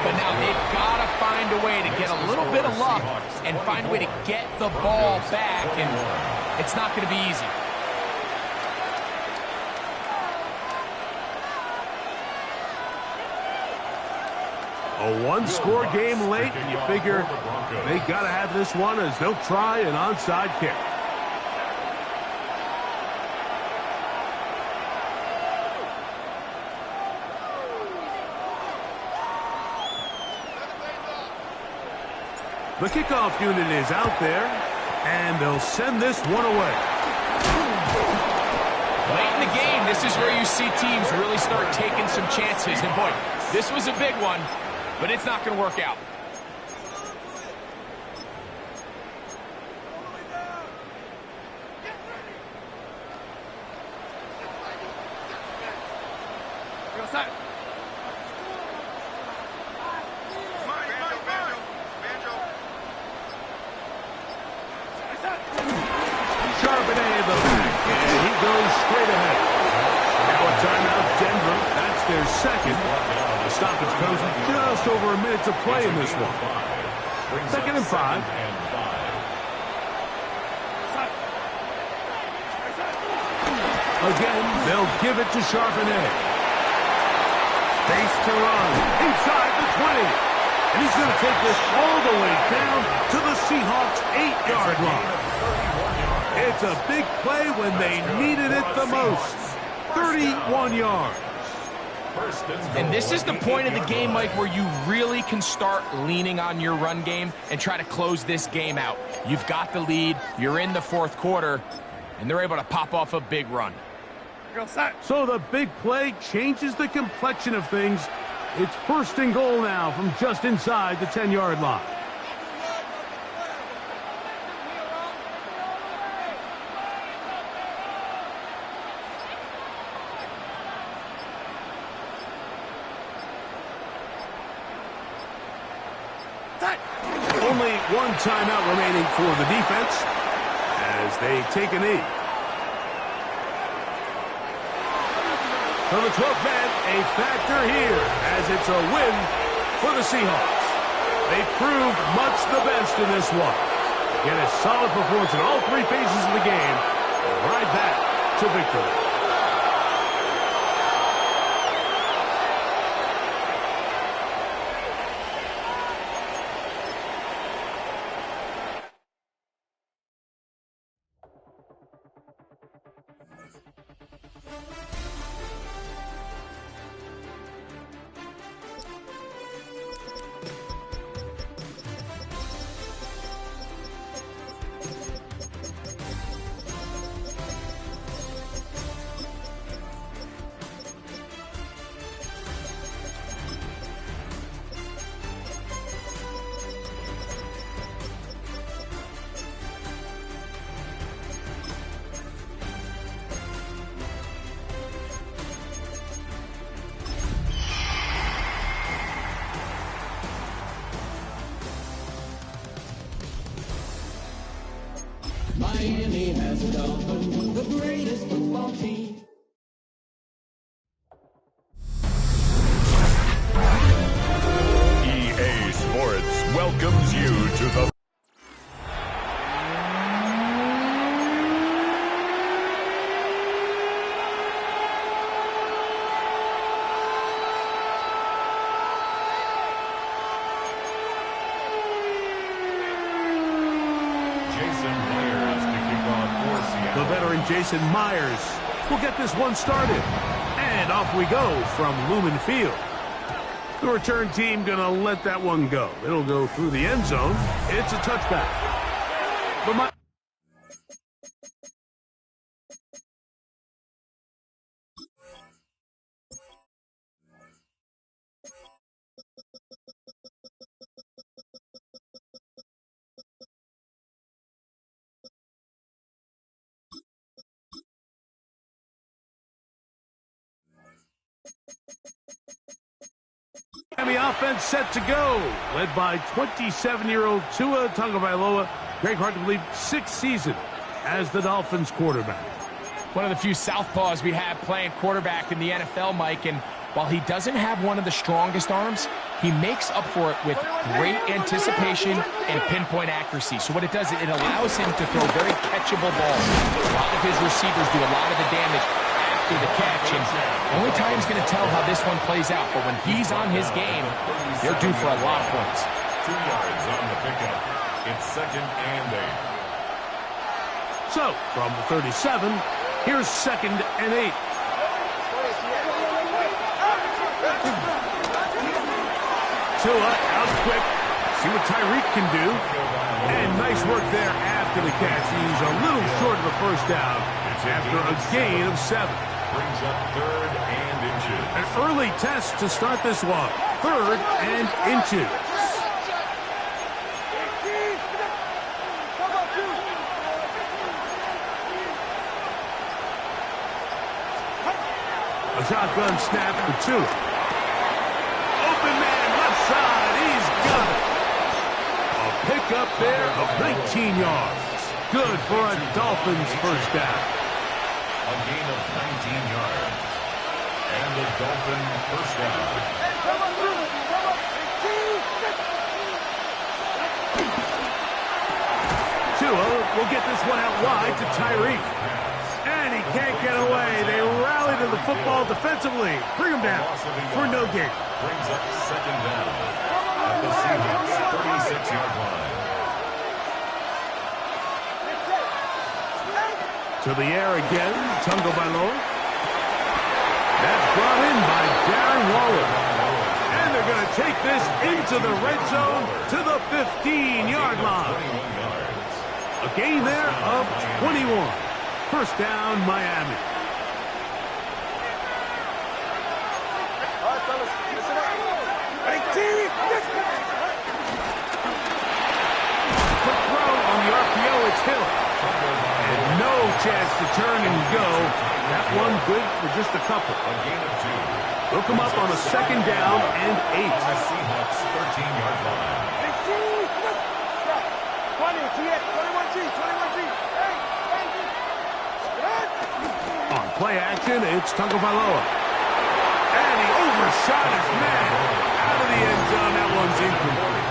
But now they've got to find a way to get a little bit of luck and find a way to get the ball back, and it's not going to be easy. A one-score game late, and you figure they got to have this one as they'll try an onside kick. The kickoff unit is out there, and they'll send this one away. Late in the game, this is where you see teams really start taking some chances. And boy, this was a big one, but it's not going to work out. Over a minute to play in this one. 2nd and 5. Again, they'll give it to Charbonnet. Space to run. Inside the 20. And he's going to take this all the way down to the Seahawks' 8-yard line. It's a big play when they needed it the most. 31 yards. And this is the point of the game, Mike, where you really can start leaning on your run game and try to close this game out. You've got the lead, you're in the fourth quarter, and they're able to pop off a big run. So the big play changes the complexion of things. It's 1st and goal now from just inside the 10-yard line. Only one timeout remaining for the defense as they take a knee. So the 12th man, a factor here as it's a win for the Seahawks. They proved much the best in this one. Get a solid performance in all 3 phases of the game and ride back to victory. Miami has the Dolphins, the greatest football team. EA Sports welcomes you to the The veteran Jason Myers will get this one started. And off we go from Lumen Field. The return team going to let that one go. It'll go through the end zone. It's a touchback. But Miami offense set to go, led by 27-year-old Tua Tagovailoa. Greg, hard to believe, 6th season as the Dolphins quarterback. One of the few southpaws we have playing quarterback in the NFL, Mike, and while he doesn't have one of the strongest arms, he makes up for it with great anticipation and pinpoint accuracy. So what it does, it allows him to throw very catchable balls. A lot of his receivers do a lot of the damage after the catch, and only time's going to tell how this one plays out. But when he's on his game, they're due for a lot of points. 2 yards on the pickup. It's 2nd and 8. So, from the 37, here's 2nd and 8. Tua out quick. See what Tyreek can do. And nice work there after the catch. He's a little short of the first down after a gain of 7. Brings up 3rd and inches. An early test to start this one. 3rd and inches. A shotgun snap for Tua. Open man, left side. He's got it. A pickup there of 19 yards. Good for a Dolphins first down. A gain of 19 yards. And the Dolphin first down. Tua will get this one out wide to Tyreek. And he can't get away. They rally to the football defensively. Bring him down for no gain. Brings up 2nd down at the Seahawks 36-yard line. To the air again, Tagovailoa. That's brought in by Darren Waller. And they're going to take this into the red zone to the 15-yard line. A gain there of 21. First down, Miami. Quick throw on the RPO, it's Hill. And no chance to turn and go. That one good for just a couple. A gain of 2. They'll come up on a 2nd down and 8. The Seahawks 13-yard line. 21G. On play action, it's Tagovailoa. And he overshot his man. Out of the end zone, that one's incomplete.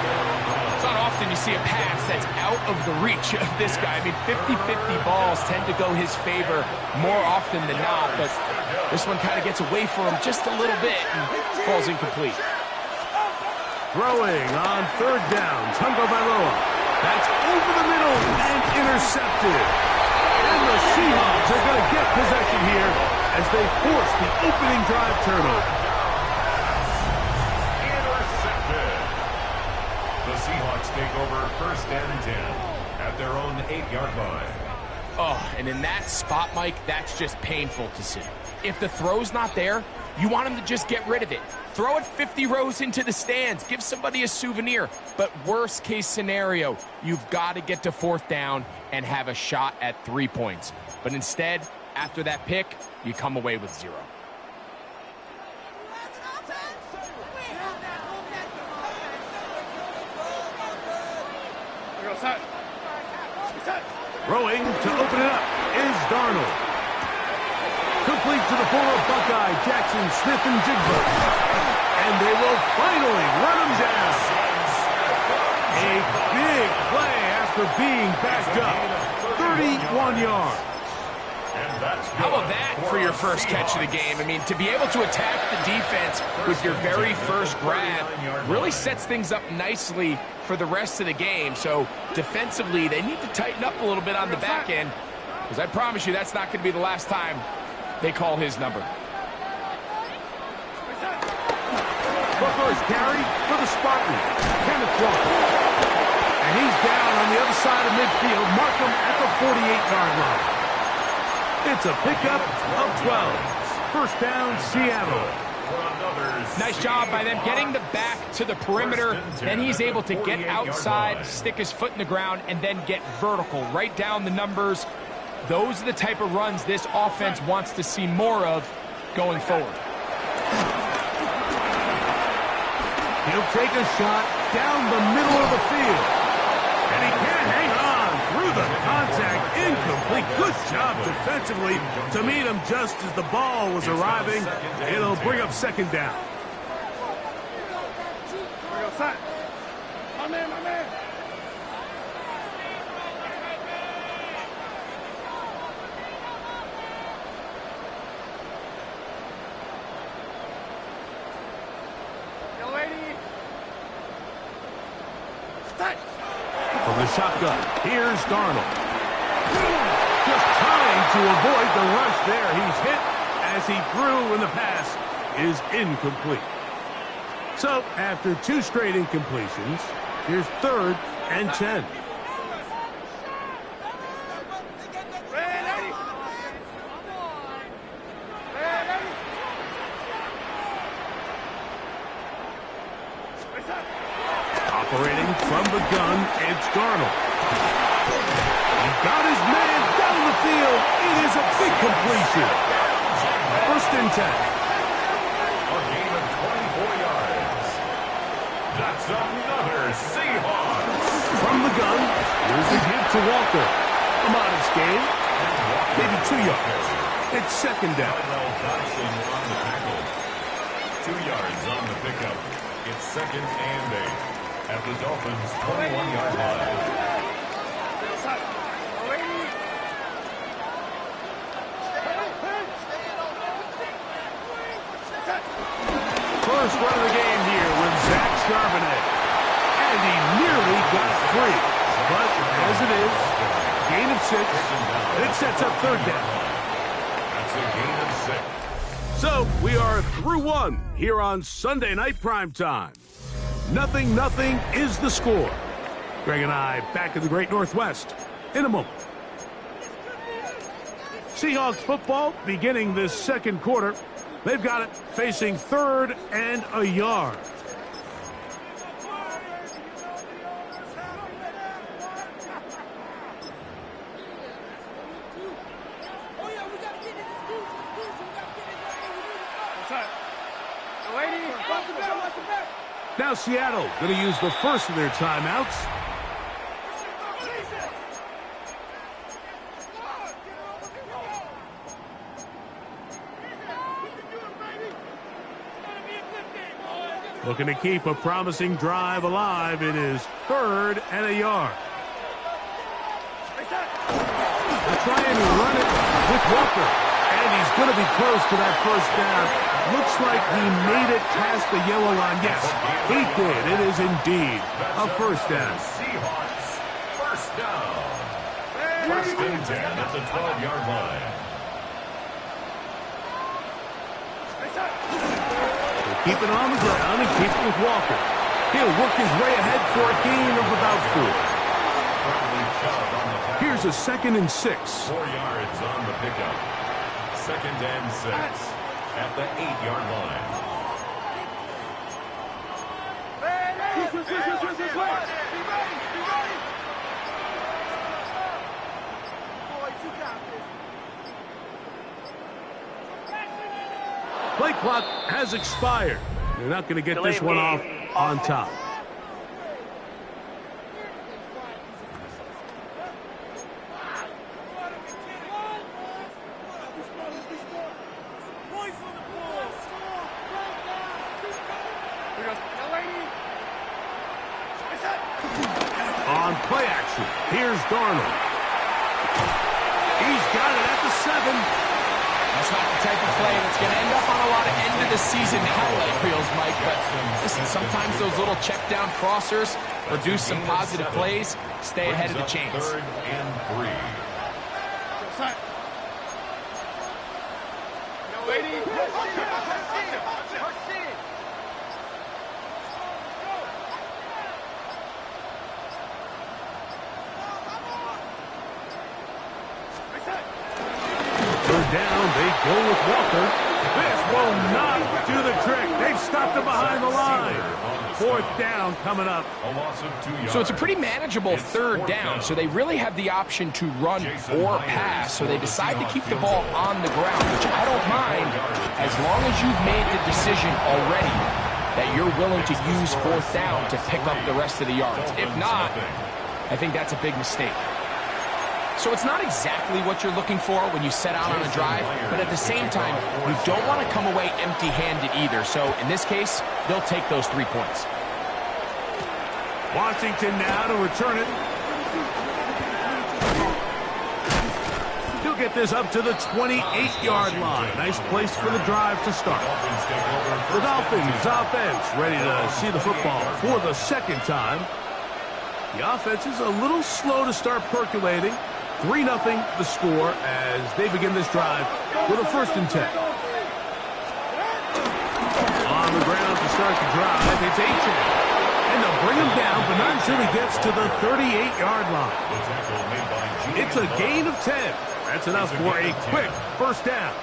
It's not often you see a pass that's out of the reach of this guy. I mean, 50-50 balls tend to go his favor more often than not, but this one kind of gets away from him just a little bit and falls incomplete. Throwing on 3rd down, Tagovailoa. That's over the middle and intercepted. And the Seahawks are going to get possession here as they force the opening drive turnover. Intercepted. The Seahawks take over 1st and 10 at their own 8-yard line. Oh, and in that spot, Mike, that's just painful to see. If the throw's not there, you want him to just get rid of it. Throw it 50 rows into the stands. Give somebody a souvenir. But worst case scenario, you've got to get to 4th down and have a shot at 3 points. But instead, after that pick, you come away with 0. Throwing to open it up is Darnold. Complete to the former Buckeye, Jackson Smith-Njigba. And they will finally run him down. A big play after being backed up. 31 yards. How about that for your first catch of the game? I mean, to be able to attack the defense with your very first grab really sets things up nicely for the rest of the game. So defensively, they need to tighten up a little bit on the back end, because I promise you that's not going to be the last time they call his number. The first carry for the Spartans, Kenneth Walker. And he's down on the other side of midfield. Mark him at the 48-yard line. It's a pickup of 12. First down, Seattle. Nice job by them getting the back to the perimeter. Then he's able to get outside, stick his foot in the ground, and then get vertical. Right down the numbers. Those are the type of runs this offense wants to see more of going forward. He'll take a shot down the middle of the field. And he can't hang on through the contact. Incomplete. Good job defensively to meet him just as the ball was arriving. It'll bring up second down. My man, my man. Young lady. Start. From the shotgun, here's Darnold. Just trying to avoid the rush there. He's hit as he threw, and the pass is incomplete. So, after two straight incompletions, here's 3rd and 10. Ready. Ready. Operating from the gun, it's Darnold. He got his man down the field. It is a big completion. 1st and 10. A gain of 24 yards. That's another Seahawks. From the gun, here's a give to Walker. A modest gain, maybe 2 yards. It's second down. Dodson on the tackle. 2 yards on the pickup. It's 2nd and 8 at the Dolphins' 21-yard line. First run of the game here with Zach Charbonnet. And he nearly got free. But as it is, gain of 6. It sets up 3rd down. That's a gain of 6. So we are through one here on Sunday Night Primetime. 0-0 is the score. Greg and I back in the Great Northwest in a moment. Seahawks football beginning this second quarter. They've got it facing 3rd and a yard. Now Seattle going to use the first of their timeouts. Looking to keep a promising drive alive. It is 3rd and a yard. They'll try and run it with Walker. And he's going to be close to that first down. Looks like he made it past the yellow line. Yes, he did. It is indeed a first down. Seahawks, first down. 1st and 10 at the 12-yard line. Keep it on the ground and keep it with Walker. He'll work his way ahead for a gain of about 4. Here's a 2nd and 6. 4 yards on the pickup. 2nd and 6 at the 8-yard line. Play clock has expired. They're not going to get this one off on top. On play action, here's Darnold. He's got it at the 7. That's not the type of play that's going to end up on a lot of end-of-the-season highlight reels, Mike. But listen, sometimes those little check-down crossers produce some positive plays. Stay ahead of the chains. 3rd and 3. Down, they go with Walker. This will not do the trick. They've stopped him behind the line. 4th down coming up. A loss of 2 yards. So it's a pretty manageable 3rd down, so they really have the option to run or pass, so they decide to keep the ball on the ground, which I don't mind as long as you've made the decision already that you're willing to use 4th down to pick up the rest of the yards. If not, I think that's a big mistake. So it's not exactly what you're looking for when you set out on a drive, but at the same time, you don't want to come away empty-handed either. So in this case, they'll take those 3 points. Washington now to return it. He'll get this up to the 28-yard line. Nice place for the drive to start. The Dolphins offense ready to see the football for the 2nd time. The offense is a little slow to start percolating. 3-0 the score as they begin this drive with a 1st and 10. On the ground to start the drive, it's Achane. And they'll bring him down, but not until he gets to the 38-yard line. It's a gain of 10. That's enough for a quick 1st down.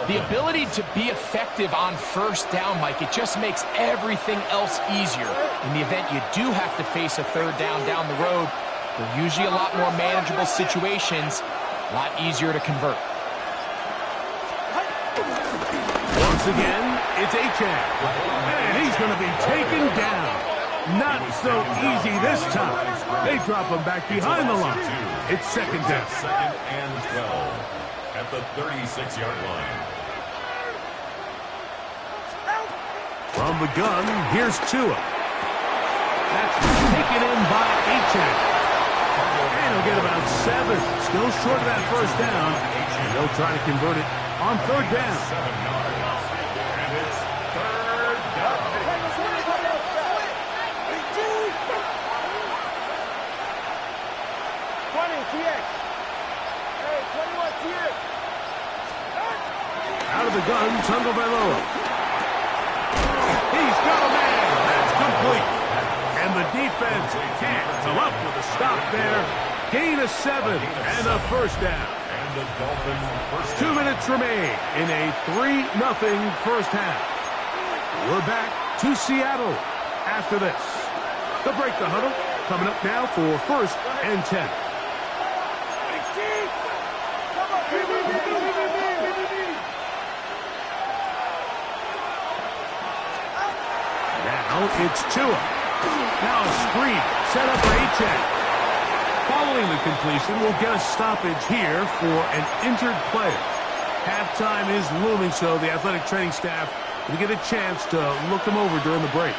The ability to be effective on 1st down, Mike, it just makes everything else easier. In the event you do have to face a 3rd down the road, they're usually a lot more manageable situations, a lot easier to convert. Once again, it's Achane. And he's going to be taken down. Not so easy this time. They drop him back behind the line. It's 2nd down. 2nd and 12 at the 36-yard line. From the gun, here's Tua. That's taken in by Achane. And he'll get about 7. Still short of that 1st down. And they'll try to convert it on 3rd down. 7 yards. And it's 3rd down. 20 TX. Hey, 21 TX. Out of the gun, Tagovailoa. He's got a man. That's complete. And the defense can't come up with a stop there. Gain of 7 and a 1st down. And the Dolphins 2 minutes remain in a 3-0 1st half. We're back to Seattle after this. The break the huddle coming up now for 1st and 10. Now it's Tua. Now a screen set up for Achane. Following the completion, we'll get a stoppage here for an injured player. Halftime is looming, so the athletic training staff will get a chance to look them over during the break.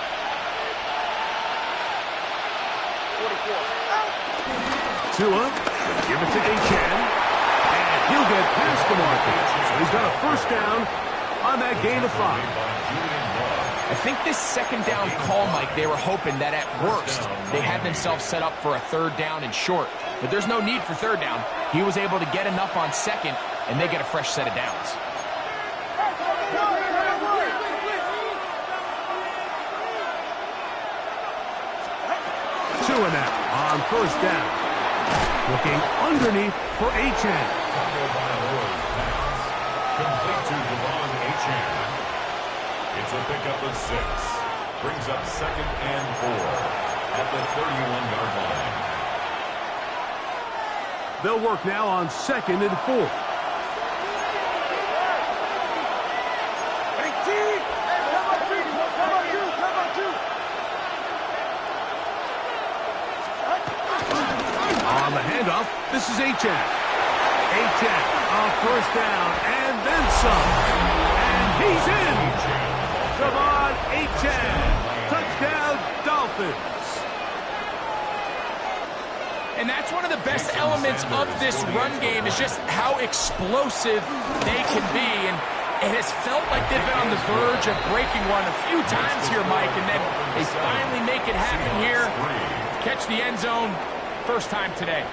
Tua, give it to Achane, and he'll get past the marker. So he's got a 1st down on that gain of 5. I think this 2nd down call, Mike, they were hoping that at worst they had themselves set up for a 3rd down and short. But there's no need for 3rd down. He was able to get enough on 2nd, and they get a fresh set of downs. Tua now on 1st down. Looking underneath for Achane. complete to Devon Achane. It's a pickup of 6. Brings up 2nd and 4 at the 31-yard line. They'll work now on 2nd and 4. On the handoff, this is Achane. Achane on 1st down and then some. And he's in. Devon Achane. Touchdown, Dolphins. And that's one of the best elements of this run game is just how explosive they can be. And it has felt like they've been on the verge of breaking one a few times here, Mike, and then they finally make it happen here. Catch the end zone first time today.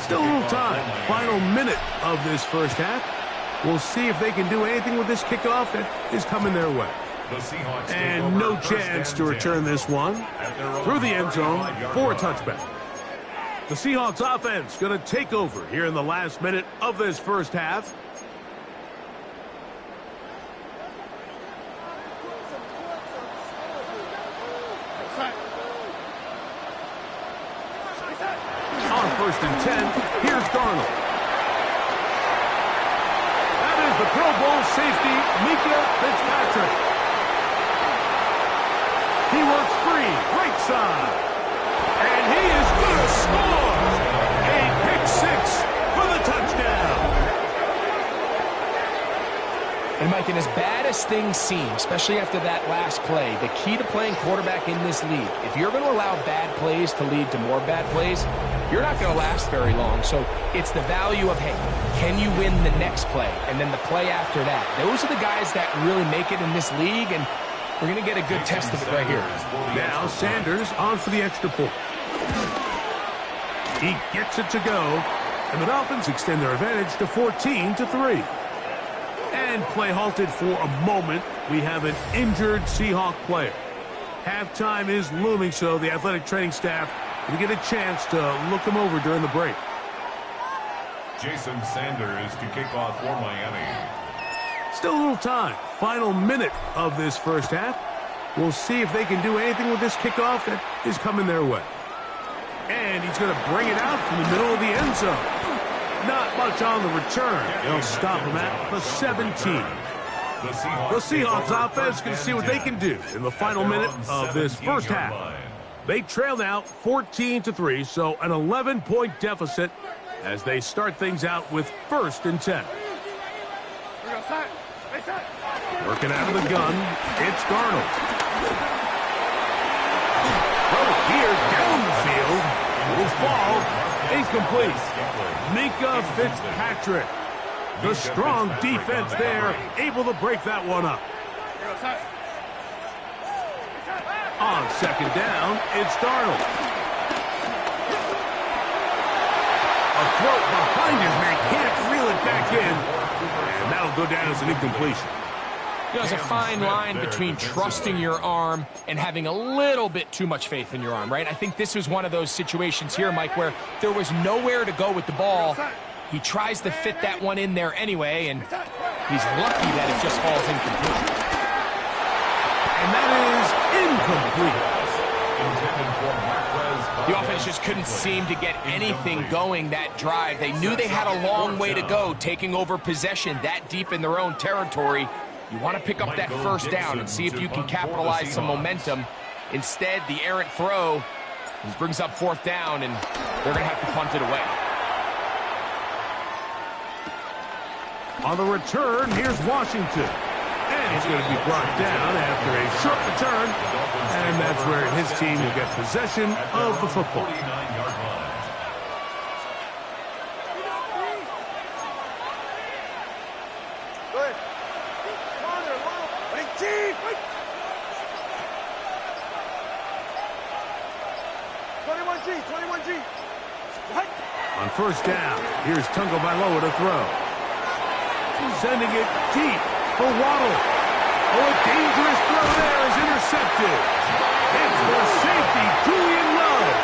Still a little time. Final minute of this first half. We'll see if they can do anything with this kickoff that is coming their way. And no chance to return this one through the end zone for a touchback. The Seahawks offense going to take over here in the last minute of this first half. On 1st and 10, here's Darnold. That is the Pro Bowl safety, Mika Fitzpatrick. He works free, right side. And he is going to score. A pick six for the touchdown. And, Mike, and as bad as things seem, especially after that last play, the key to playing quarterback in this league, if you're going to allow bad plays to lead to more bad plays, you're not going to last very long. So it's the value of, hey, can you win the next play? And then the play after that. Those are the guys that really make it in this league, and we're going to get a good test of it right here. Now Sanders on for the extra point. He gets it to go, and the Dolphins extend their advantage to 14-3. And play halted for a moment. We have an injured Seahawk player. Halftime is looming, so the athletic training staff will get a chance to look him over during the break. Jason Sanders to kick off for Miami. Still a little time. Final minute of this first half. We'll see if they can do anything with this kickoff that is coming their way. And he's going to bring it out from the middle of the end zone. Not much on the return. They'll stop him at the 17. The Seahawks offense can see what they can do in the final minute of this first half. They trail now 14-3, so an 11-point deficit as they start things out with 1st and 10. Working out of the gun, it's Darnold. Here down the field will fall. Incomplete. Mika Fitzpatrick. The strong defense there, able to break that one up. On 2nd down, it's Darnold. A throw behind his man, can't reel it back in. And that'll go down as an incompletion. There's a fine line between trusting your arm and having a little bit too much faith in your arm, right? I think this was one of those situations here, Mike, where there was nowhere to go with the ball. He tries to fit that one in there anyway, and he's lucky that it just falls incomplete. And that is incomplete. The offense just couldn't seem to get anything going that drive. They knew they had a long way to go, taking over possession that deep in their own territory. You want to pick up that first down and see if you can capitalize some momentum. Instead, the errant throw brings up 4th down, and they're going to have to punt it away. On the return, here's Washington. And he's going to be brought down after a short return. And that's where his team will get possession of the football. On 1st down, here's Gtowncapp to throw. Sending it deep for Waddle. Oh, a dangerous throw there is intercepted. It's the safety, Julian Love.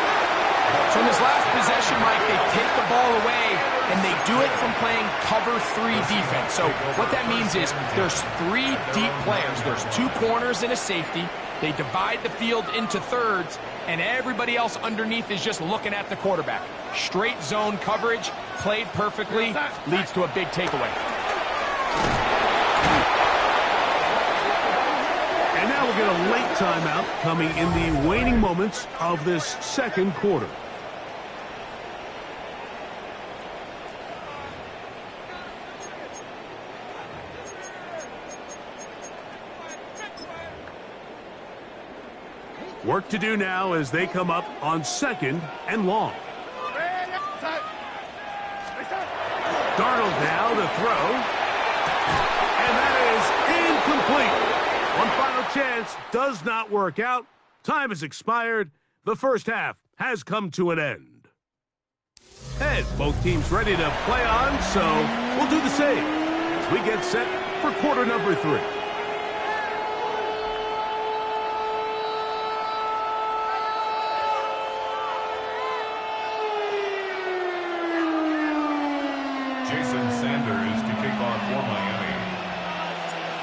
So in this last possession, Mike, they take the ball away, and they do it from playing cover 3 defense. So what that means is there's 3 deep players. There's 2 corners and a safety. They divide the field into thirds, and everybody else underneath is just looking at the quarterback. Straight zone coverage, played perfectly, leads to a big takeaway. And now we'll get a late timeout coming in the waning moments of this second quarter. Work to do now as they come up on 2nd and long. Darnold now to throw. And that is incomplete. One final chance does not work out. Time has expired. The first half has come to an end. And both teams ready to play on, so we'll do the same as we get set for quarter number 3. Jason Sanders to kick off for Miami.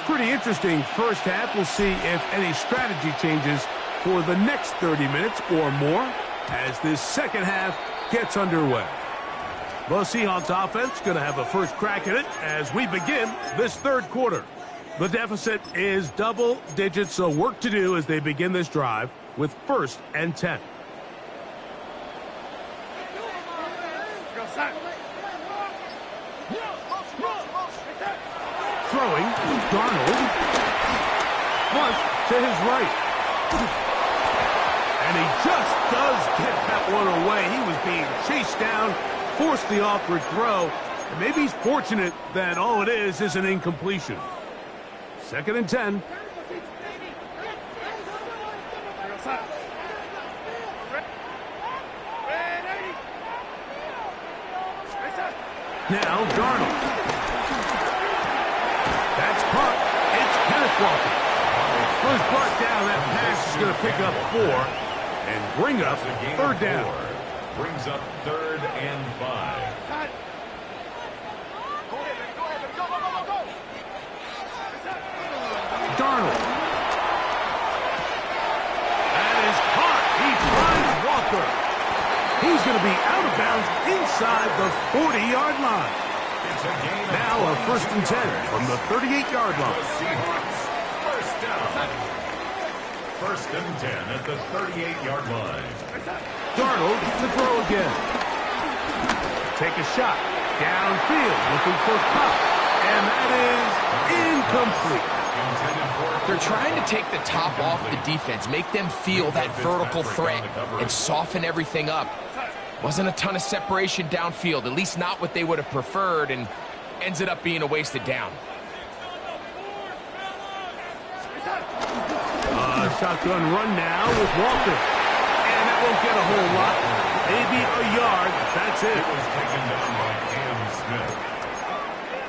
Pretty interesting first half. We'll see if any strategy changes for the next 30 minutes or more as this second half gets underway. The Seahawks offense going to have a first crack at it as we begin this third quarter. The deficit is double digits, so work to do as they begin this drive with 1st and 10. Throwing, Darnold, flush to his right. And he just does get that one away. He was being chased down, forced the awkward throw, and maybe he's fortunate that all it is an incompletion. 2nd and 10. Now Darnold. That's caught. It's Kenneth Walker. First brought down, that pass is going to pick up 4 and bring up 3rd down. Brings up 3rd and 5. Darnold. That is caught. He finds Walker. He's going to be out of bounds inside the 40-yard line. Now a 1st and 10 from the 38-yard line. Seahawks, first down. 1st and 10 at the 38-yard line. Darnold to throw again. Take a shot. Downfield looking for Pop. And that is incomplete. They're trying to take the top off the defense, make them feel that vertical threat, and soften everything up. Wasn't a ton of separation downfield, at least not what they would have preferred, and ends up being a wasted down. Shotgun run now with Walker. And that won't get a whole lot. Maybe a yard. That's it. It was taken down by Cam Smith.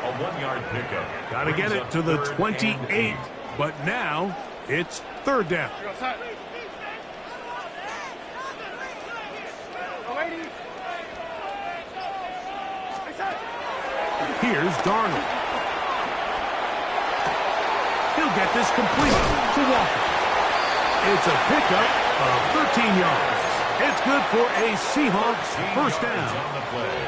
A 1-yard pickup. Got to get it to the 28. But now it's 3rd down. Here's Darnold. He'll get this complete to Walker. It's a pickup of 13 yards. It's good for a Seahawks first down. On the play.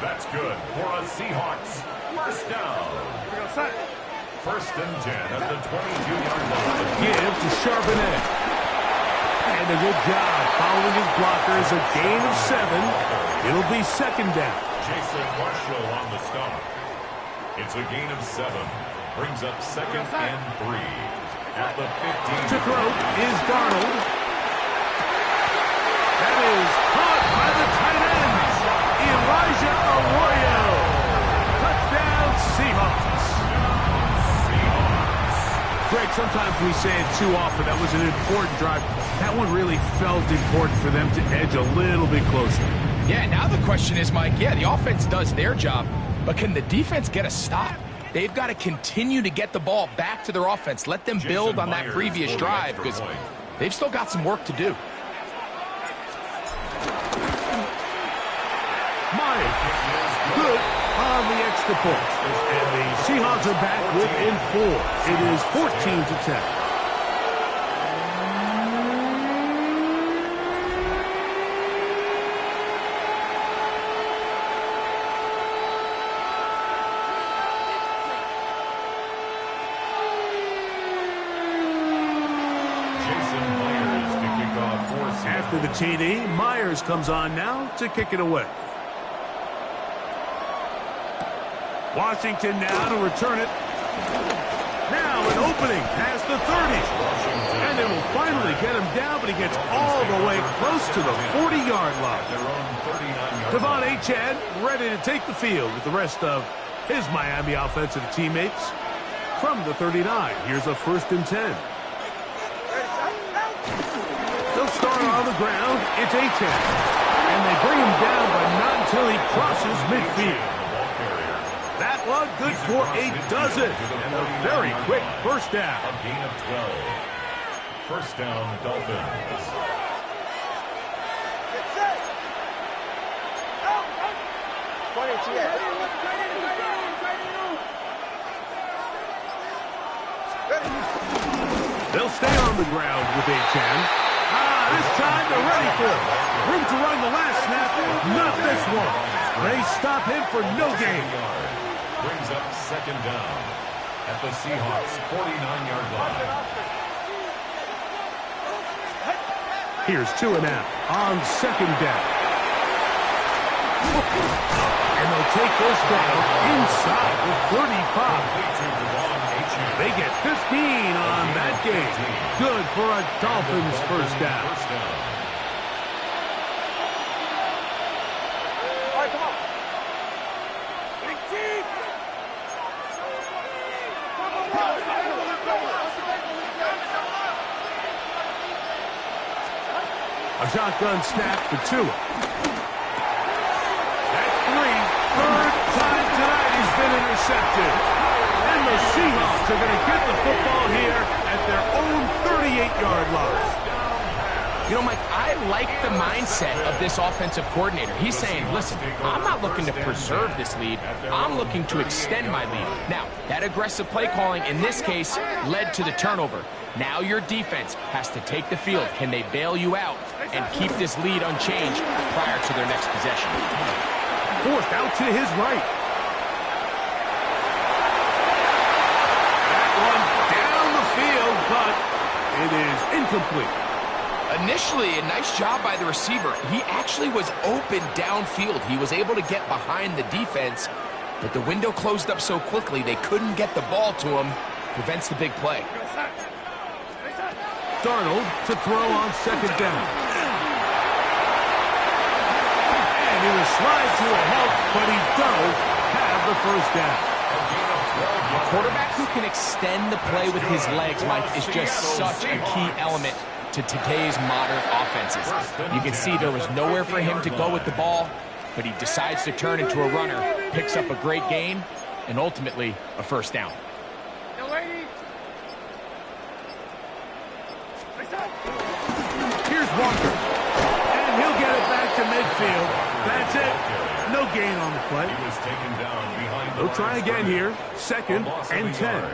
That's good for a Seahawks first down. 1st and 10 at the 22-yard line. Give to Charbonnet. And a good job following his blockers. A gain of 7. It'll be 2nd down. Jason Marshall on the stop. It's a gain of 7. Brings up 2nd and 3 at the 15. To throw is Darnold. That is caught by the tight ends. Elijah Arroyo. Touchdown Seahawks. Greg, sometimes we say it too often. That was an important drive. That one really felt important for them to edge a little bit closer. Yeah, now the question is, Mike, yeah, the offense does their job, but can the defense get a stop? They've got to continue to get the ball back to their offense. Let them build on that previous drive because they've still got some work to do. Myers, good on the extra point. And the Seahawks are back within 4. It is 14-10. After the TD, Myers comes on now to kick it away. Washington now to return it. Now an opening past the 30. And they will finally get him down, but he gets all the way close to the 40-yard line. Devon Achane ready to take the field with the rest of his Miami offensive teammates. From the 39, here's a 1st and 10. They'll start on the ground. It's Achane. And they bring him down, but not until he crosses midfield. That one good for a dozen. And a very quick first down. A gain of 12. First down, Dolphins. They'll stay on the ground with Achane. This time they're ready for it. Room to run the last snap. Not this one. They stop him for no gain. Brings up 2nd down at the Seahawks' 49-yard line. Here's 2 and out on 2nd down. And they'll take this down inside the 35. They get 15 on that game. Good for a Dolphins first down. All right, come on. A shotgun snap for 2. That's 3. Third time tonight he's been intercepted. And the Seahawks are going to get the football here at their own 38-yard line. You know, Mike, I like the mindset of this offensive coordinator. He's saying, listen, I'm not looking to preserve this lead. I'm looking to extend my lead. Now, that aggressive play calling in this case led to the turnover. Now your defense has to take the field. Can they bail you out and keep this lead unchanged prior to their next possession? Forced out to his right. But it is incomplete. Initially, a nice job by the receiver. He actually was open downfield. He was able to get behind the defense, but the window closed up so quickly they couldn't get the ball to him. Prevents the big play. Darnold to throw on 2nd down. And he will slide to a halt, but he does have the first down. A quarterback who can extend the play with his legs, Mike, is just such a key element to today's modern offenses. You can see there was nowhere for him to go with the ball, but he decides to turn into a runner, picks up a great gain, and ultimately a first down. Here's Walker, and he'll get it back to midfield. That's it. No gain on the play. He was taken down behind. They'll try again here. 2nd and 10.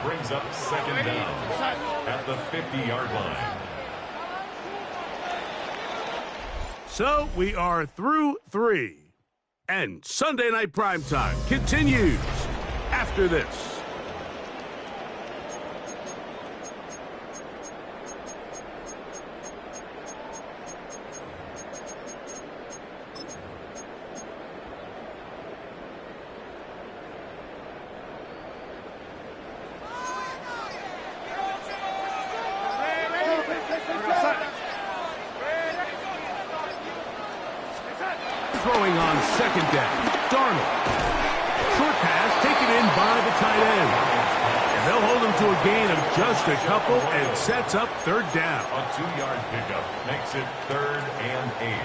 Brings up 2nd down at the 50-yard line. So we are through 3. And Sunday Night Primetime continues after this. Throwing on 2nd down. Darnold. Short pass taken in by the tight end. And they'll hold him to a gain of just a couple and sets up 3rd down. A 2-yard pickup makes it 3rd and 8.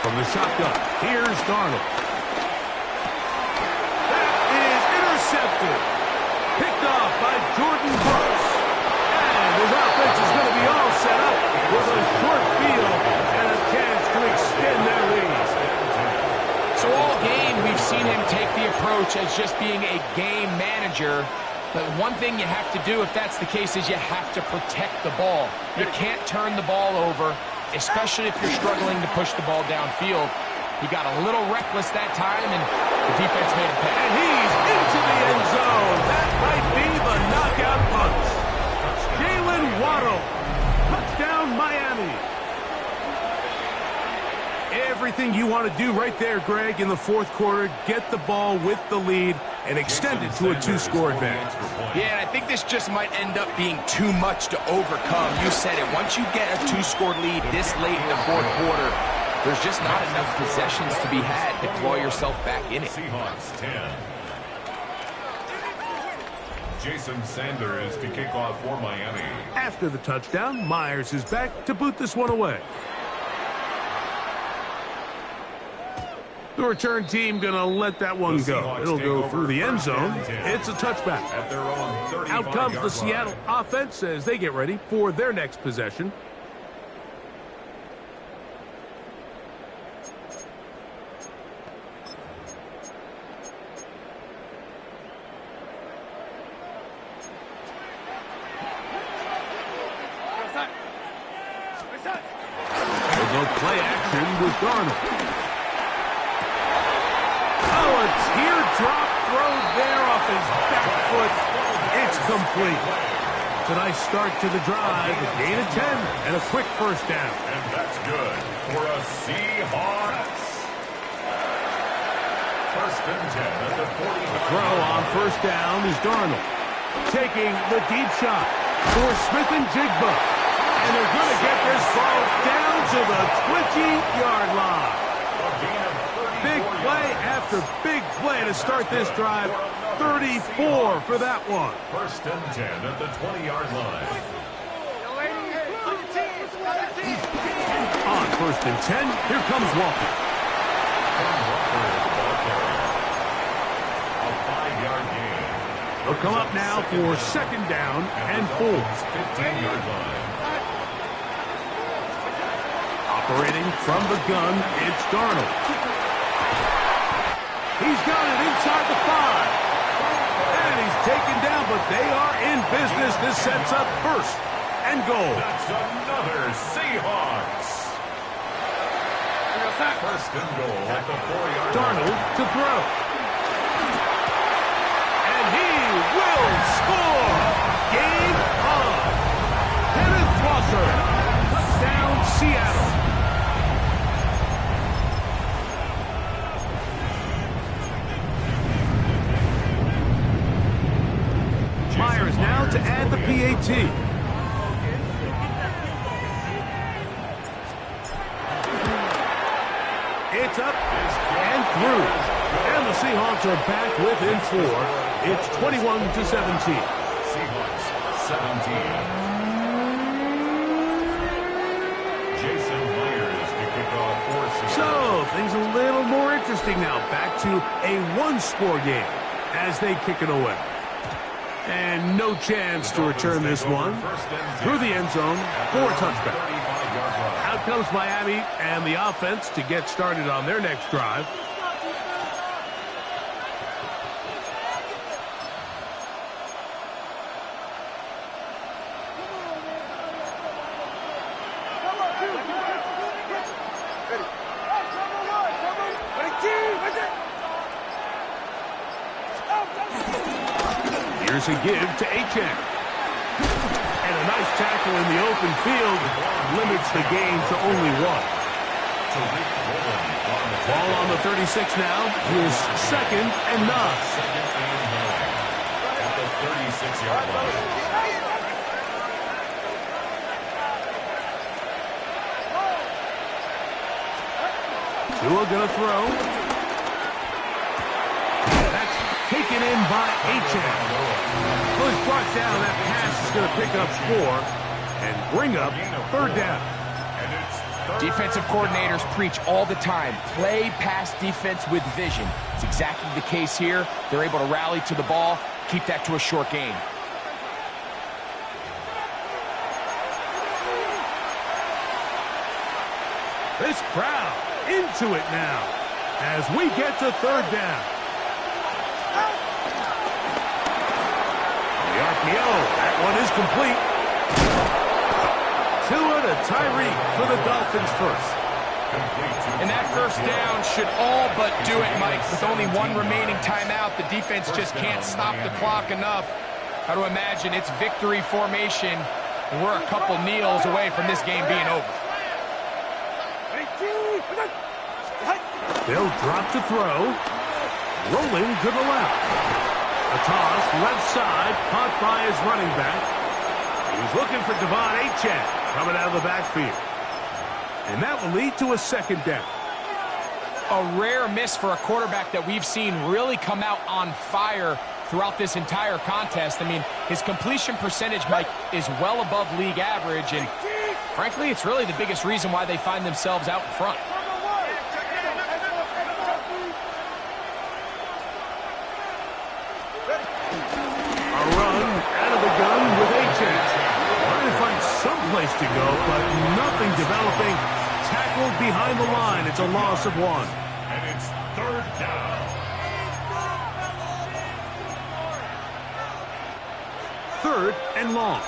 From the shotgun, here's Darnold. Intercepted. Picked off by Jordan Brooks. And his offense is going to be all set up with a short field and a chance to extend their lead. So all game, we've seen him take the approach as just being a game manager. But one thing you have to do, if that's the case, is you have to protect the ball. You can't turn the ball over, especially if you're struggling to push the ball downfield. He got a little reckless that time, and the defense made him pay. And he's into the end zone. That might be the knockout punch. Jalen Waddle. Touchdown, Miami. Everything you want to do right there, Greg, in the fourth quarter. Get the ball with the lead and extend it to a 2-score advantage. Yeah, and I think this just might end up being too much to overcome. You said it. Once you get a 2-score lead this late in the fourth quarter, there's just not enough possessions to be had to claw yourself back in it. Seahawks 10. Jason Sanders to kick off for Miami. After the touchdown, Myers is back to boot this one away. The return team going to let that one go. It'll go through the end zone. It's a touchback. At their own 35-yard Out comes the line. Seattle offense as they get ready for their next possession. They'll go play action with Darnold. Oh, a teardrop throw there off his back foot. It's complete. It's a nice start to the drive. A gain of 10 and a quick first down. And that's good for a Seahawks. First and 10 at the 40. Throw on first down is Darnold. Taking the deep shot for Smith and Jigba. And they're going to get this ball down to the 20-yard line. A gain of 34 Big play after big play to start this drive. 34 for that one. First and 10 at the 20-yard line. On first and 10, here comes Walker. A 5-yard gain. They'll come up now for second down and 4. 15-yard line. Operating from the gun, it's Darnold. He's got it inside the 5. And he's taken down, but they are in business. This sets up first and goal. That's another Seahawks. First and goal at the 4-yard line. Darnold to throw. And he will score. Game on. Kenneth Walker. Touchdown, Seattle. Myers now to add the PAT. It's up and through. And the Seahawks are back within 4. It's 21-17. Seahawks 17. Jason Myers to kick off for Seattle. So, things a little more interesting now. Back to a 1-score game as they kick it away. And no chance to return this one through the end zone for a touchback. Out comes Miami and the offense to get started on their next drive. Here's a give to H.N. And a nice tackle in the open field limits the gain to only 1. Ball on the 36 now. Here's second and 9. At the 36-yard line. Tua gonna throw. That's taken in by H.N. Was brought down. That pass is going to pick up 4 and bring up third down. Defensive coordinators preach all the time. Play pass defense with vision. It's exactly the case here. They're able to rally to the ball, keep that to a short gain. This crowd into it now as we get to third down. The RPO, that one is complete. Tua to Tyreek for the Dolphins first. And that first down should all but do it, Mike. With only one remaining timeout, the defense just can't stop the clock enough. How to imagine it's victory formation, and we're a couple kneels away from this game being over. They'll drop to throw. Rolling to the left. A toss, left side, caught by his running back. He's looking for Devon Achane coming out of the backfield. And that will lead to a second down. A rare miss for a quarterback that we've seen really come out on fire throughout this entire contest. I mean, his completion percentage, Mike, is well above league average, and frankly, it's really the biggest reason why they find themselves out in front. A run out of the gun with Achane. Trying to find some place to go, but nothing developing. Tackled behind the line. It's a loss of 1. And it's third down. Third and long.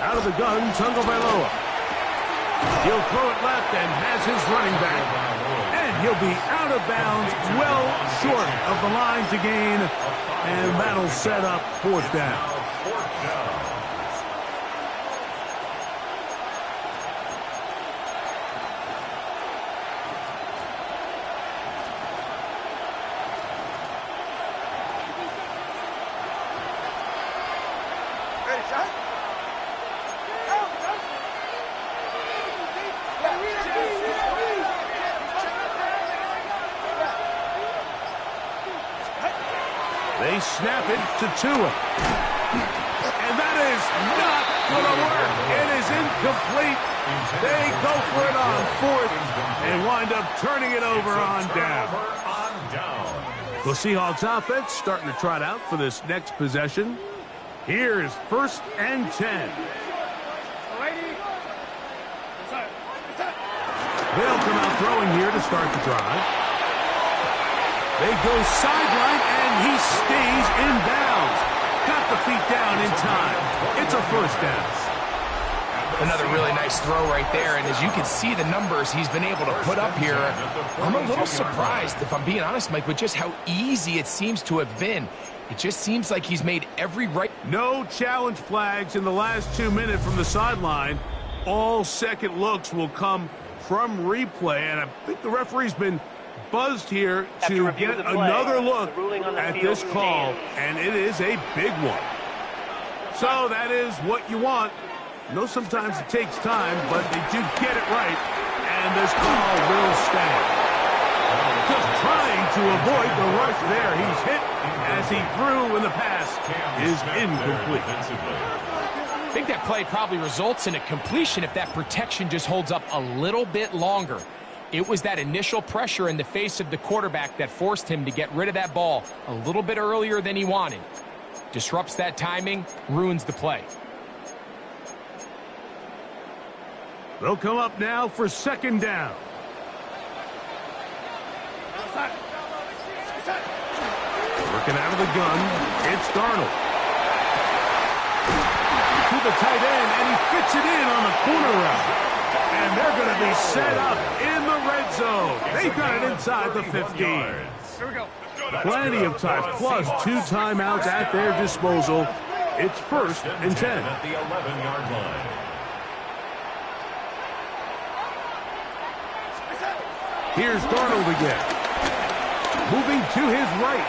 Out of the gun, Tagovailoa. He'll throw it left and has his running back. And he'll be out of bounds, well short of the line to gain. And that'll set up fourth down. They snap it to Tua. And that is not going to work. It is incomplete. They go for it on fourth and wind up turning it over on down. The Seahawks offense starting to trot out for this next possession. Here's first and 10. They'll come out throwing here to start the drive. They go sideline, and he stays in bounds. Got the feet down in time. It's a first down. Another really nice throw right there, and as you can see the numbers he's been able to put up here, I'm a little surprised, if I'm being honest, Mike, with just how easy it seems to have been. It just seems like he's made every right. No challenge flags in the last 2 minutes from the sideline. All second looks will come from replay, and I think the referee's been buzzed here to get another look at this call, and it is a big one. So that is what you want. I know sometimes it takes time, but they do get it right, and this call will stand. Just trying to avoid the rush there. He's hit as he threw, and the pass is incomplete. I think that play probably results in a completion if that protection just holds up a little bit longer. It was that initial pressure in the face of the quarterback that forced him to get rid of that ball a little bit earlier than he wanted. Disrupts that timing, ruins the play. They'll come up now for second down. Working out of the gun, it's Darnold. To the tight end, and he fits it in on the corner route. And they're going to be set up in the red zone. They've got it inside the 15. Here we go. Plenty of time, plus 2 timeouts at their disposal. It's first and 10. At the 11-yard line. Here's Darnold again. Moving to his right.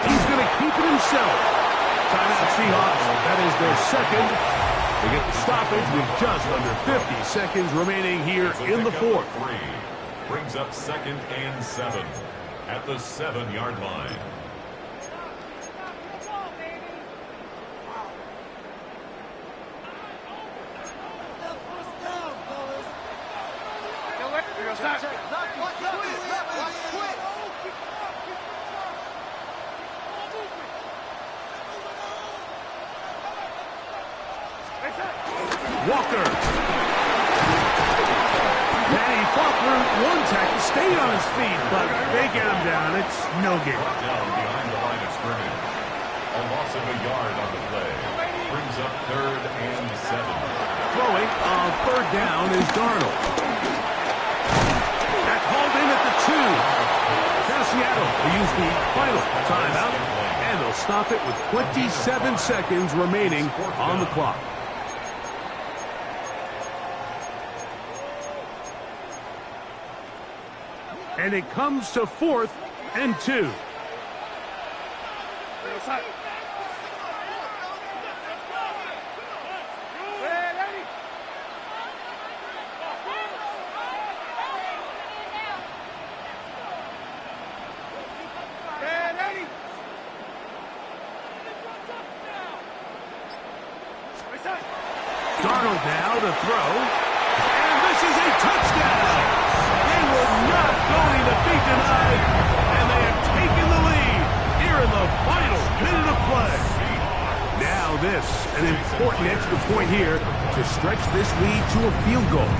He's going to keep it himself. Timeout Seahawks. That is their second. They get the stoppage with just under 50 seconds remaining here in the fourth. Brings up second and 7 at the 7-yard line. Walker. And he fought through one tackle, stayed on his feet, but they get him down. It's no gain. Down behind the line of scrimmage. A loss of a yard on the play. Brings up 3rd and 7. Throwing on 3rd down is Darnold. That's hauled in at the 2. Now Seattle will use the final timeout, and they'll stop it with 27 seconds remaining on the clock. And it comes to 4th and 2. Darnold now to throw. And this is a touchdown. They were not going to be denied. And they have taken the lead here in the final minute of play. Now this, an important extra point here to stretch this lead to a field goal.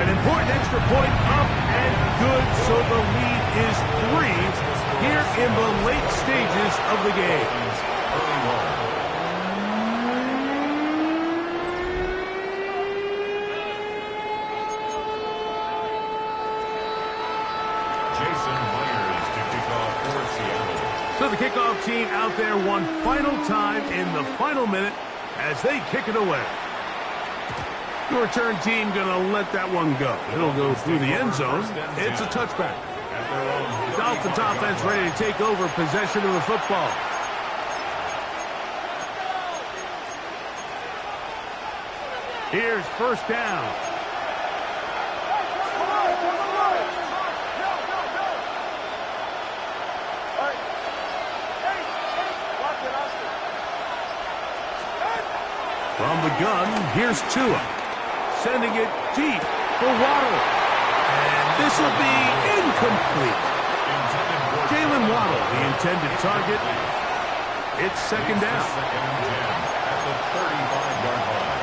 An important extra point up and good, so the lead is 3 here in the late stages of the game. So the kickoff team out there one final time in the final minute as they kick it away. The return team going to let that one go. It'll go through the end zone. It's a touchback. The Dolphins offense ready to take over possession of the football. Here's 1st down. From the gun, here's Tua. Sending it deep for Waddle. And this will be incomplete. Jalen Waddle, the intended target. It's 2nd down. At the 35-yard line.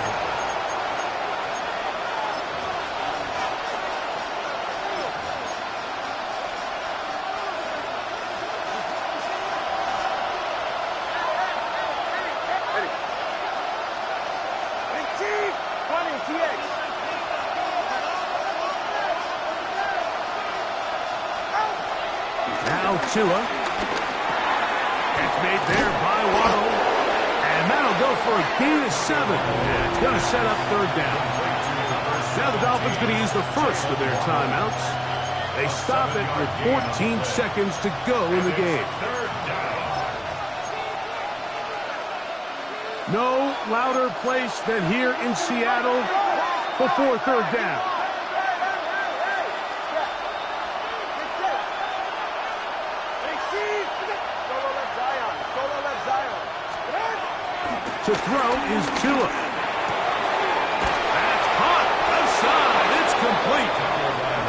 Now Tua. It's made there by Waddle. And that'll go for a gain of 7. And it's going to set up 3rd down. Now the Dolphins going to use the first of their timeouts. They stop it with 14 seconds to go in the game. No louder place than here in Seattle before 3rd down. To throw is Tua. That's hot. Left side. It's complete.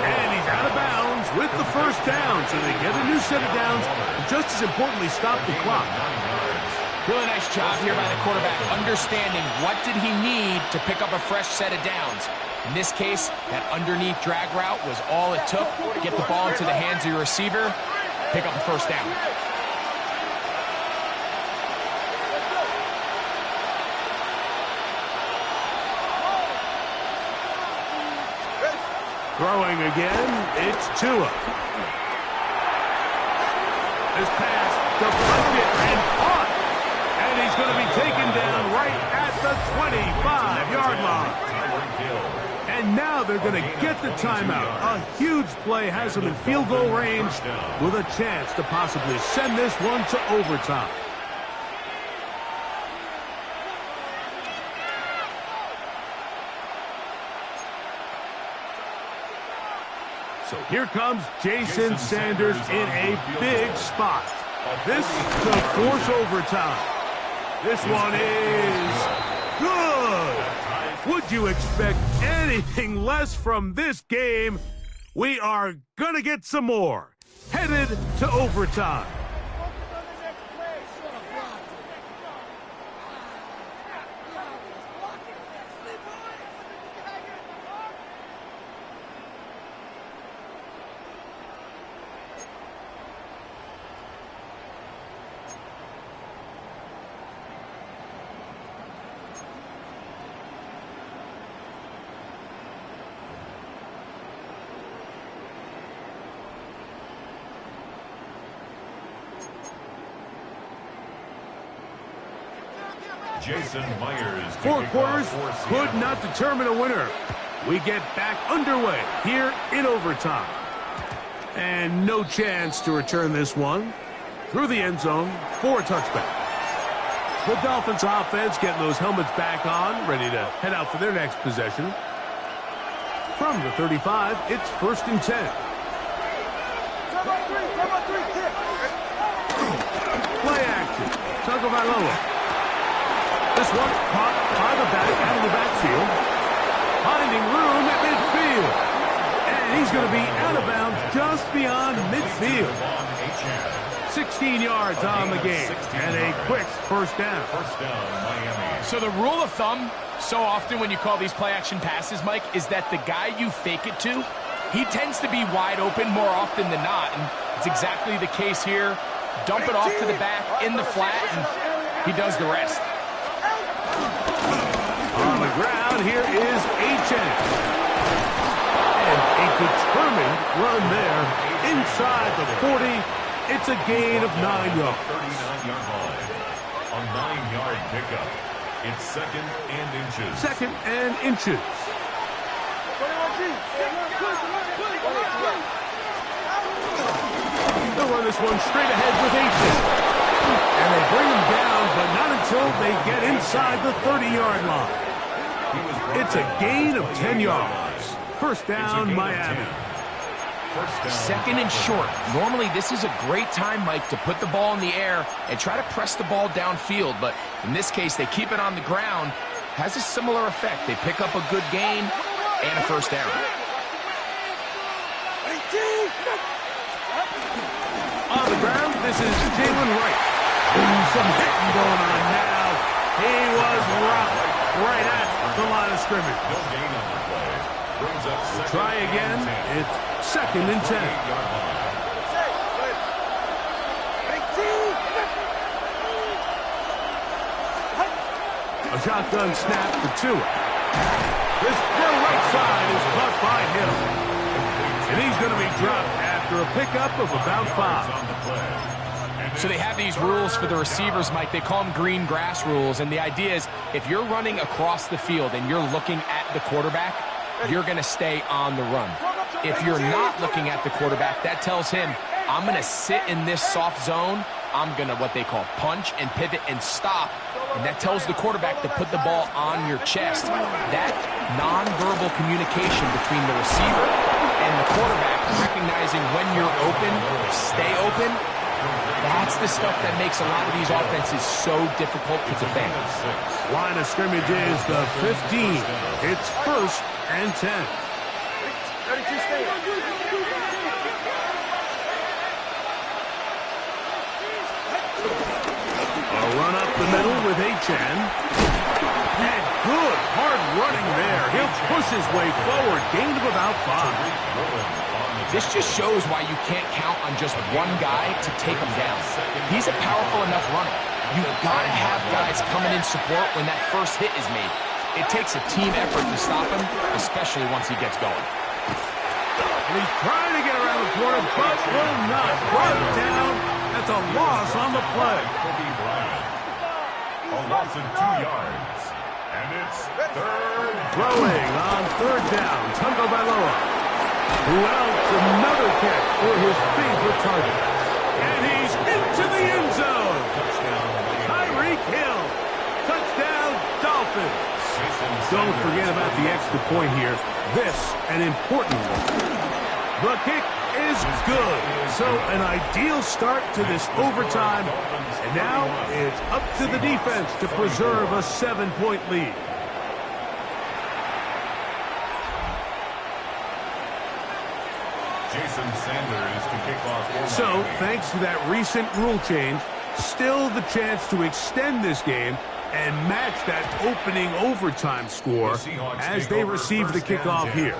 And he's out of bounds with the 1st down. So they get a new set of downs. And just as importantly, stop the clock. Really nice job here by the quarterback, understanding what did he need to pick up a fresh set of downs. In this case, that underneath drag route was all it took to get the ball into the hands of your receiver, pick up a 1st down. Throwing again, it's Tua. This pass deflected and caught. And he's going to be taken down right at the 25-yard line. And now they're going to get the timeout. A huge play has them in field goal range with a chance to possibly send this one to overtime. So here comes Jason Sanders in a big spot. This to force overtime. This one is good. Would you expect anything less from this game? We are going to get some more. Headed to overtime. Jason Myers. 4 quarters could not determine a winner. We get back underway here in overtime. And no chance to return this one. Through the end zone for a touchback. The Dolphins offense getting those helmets back on, ready to head out for their next possession. From the 35, it's 1st and 10. Play action. Tagovailoa. This one caught by the back out of the backfield. Finding room at midfield. And he's going to be out of bounds just beyond midfield. 16 yards on the game. And a quick first down. Miami. So the rule of thumb, so often when you call these play-action passes, Mike, is that the guy you fake it to, he tends to be wide open more often than not. And it's exactly the case here. Dump it off to the back in the flat, and he does the rest. On the ground, here is H.N. And a determined run there inside the 40. It's a gain of 9 yards. 39-yard line. A 9-yard pickup. It's 2nd and inches. 2nd and inches. They'll run this one straight ahead with H.N. And they bring him down, but not until they get inside the 30-yard line. It's a gain of 10 yards. First down, Miami. 2nd and short. Normally, this is a great time, Mike, to put the ball in the air and try to press the ball downfield. But in this case, they keep it on the ground. Has a similar effect. They pick up a good gain and a first down. On the ground, this is Jalen Wright. Some hitting going on now. He was rocked right at the line of scrimmage. No gain on the play. Brings up second. Try again. It's 2nd and 10. A shotgun snap for Tua. This right side is caught by him. And he's going to be dropped after a pickup of about 5. So they have these rules for the receivers, Mike. They call them green grass rules. And the idea is if you're running across the field and you're looking at the quarterback, you're going to stay on the run. If you're not looking at the quarterback, that tells him, I'm going to sit in this soft zone. I'm going to what they call punch and pivot and stop. And that tells the quarterback to put the ball on your chest. That nonverbal communication between the receiver and the quarterback, recognizing when you're open, stay open, that's the stuff that makes a lot of these offenses so difficult to defend. Line of scrimmage is the 15. It's 1st and 10. A run up the middle with H.N. And good hard running there. He'll push his way forward. Gain of about 5. This just shows why you can't count on just one guy to take him down. He's a powerful enough runner. You've got to have guys coming in support when that first hit is made. It takes a team effort to stop him, especially once he gets going. And he's trying to get around the corner, but will not. Brought down. That's a loss on the play. A loss of 2 yards. And it's 3rd. Throwing on 3rd down. Tagovailoa. Who else? Another catch for his favorite target. And he's into the end zone. Tyreek Hill. Touchdown, Dolphins. Don't forget about the extra point here. This, an important one. The kick is good. So an ideal start to this overtime. And now it's up to the defense to preserve a 7-point lead. Jason Sanders to kick off. So, thanks to that recent rule change, still the chance to extend this game and match that opening overtime score as they receive the kickoff here.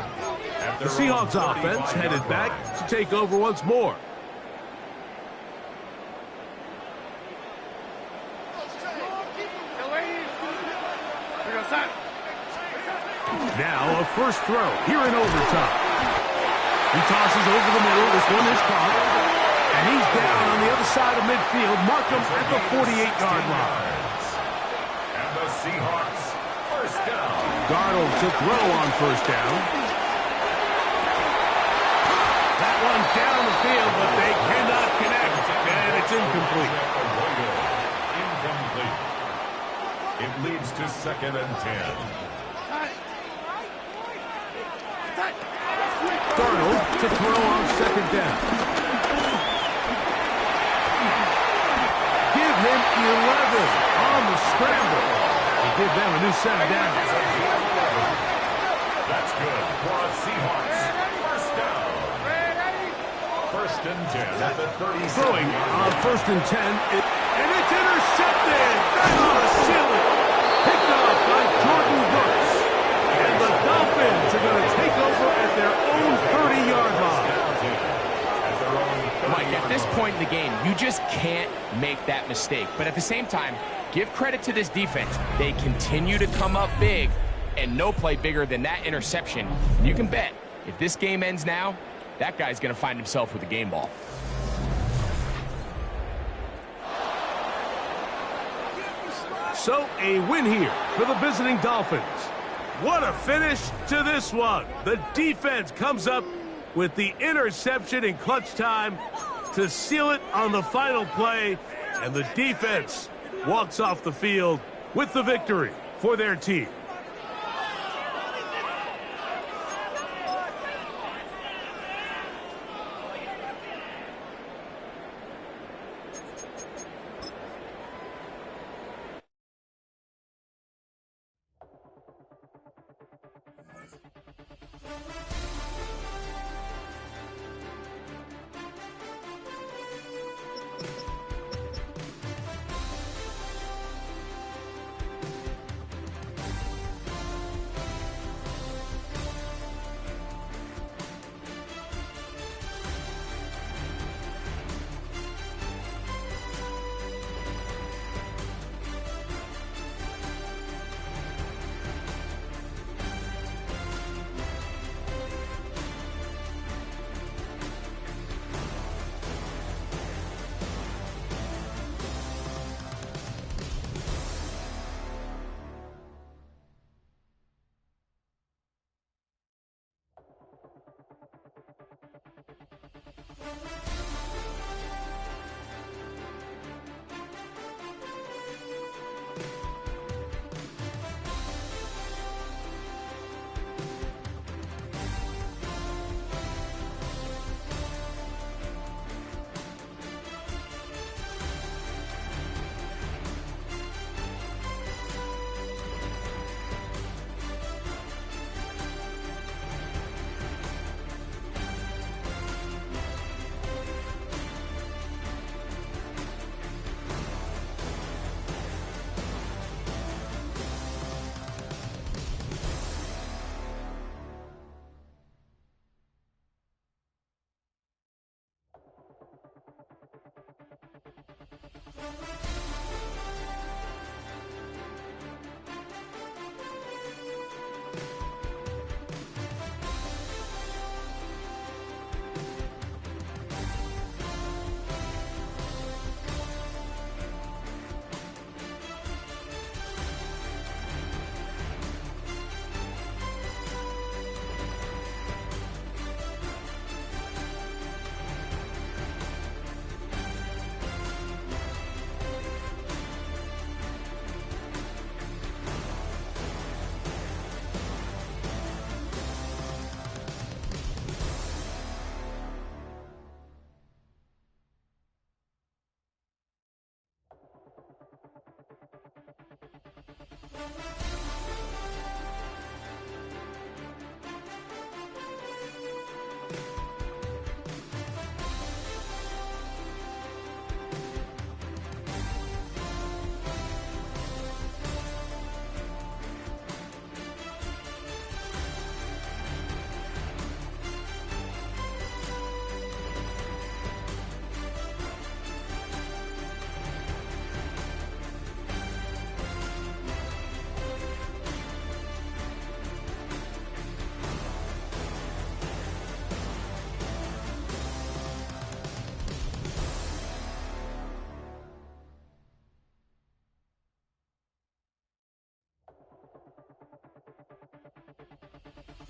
The Seahawks offense headed back to take over once more. Now a first throw here in overtime. He tosses over the middle. This one is caught. And he's down on the other side of midfield. Mark him at the 48-yard line. And the Seahawks. First down. Darnold to throw on first down. That one down the field, but they cannot connect, and it's incomplete. Incomplete. It leads to 2nd and 10. Darnold to throw on 2nd down. Give him 11 on the scramble. To give them a new set of downs. That's good for a Seahawks. First down. 1st and 10 at the 36. Throwing on 1st and 10, and it's intercepted. That's on the ceiling. Picked off by Jordan Brooks. And the Dolphins are going to take over at their own 30-yard line. Mike, at this point in the game, you just can't make that mistake. But at the same time, give credit to this defense. They continue to come up big, and no play bigger than that interception. You can bet, if this game ends now, that guy's going to find himself with a game ball. So, a win here for the visiting Dolphins. What a finish to this one. The defense comes up with the interception in clutch time to seal it on the final play, and the defense walks off the field with the victory for their team.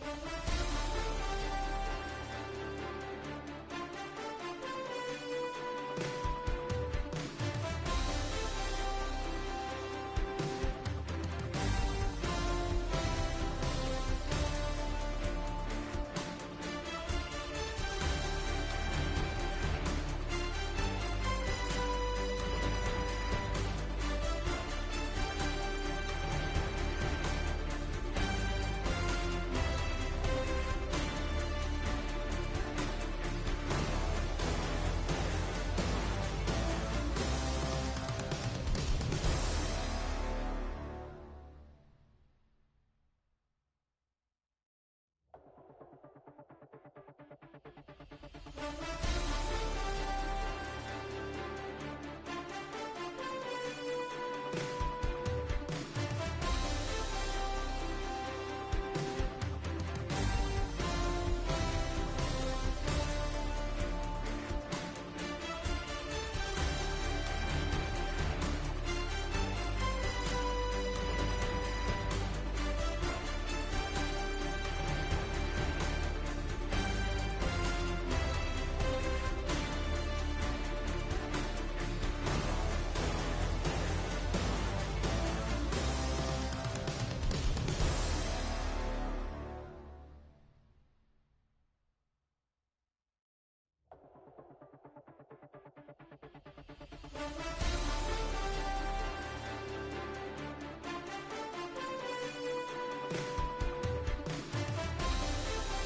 You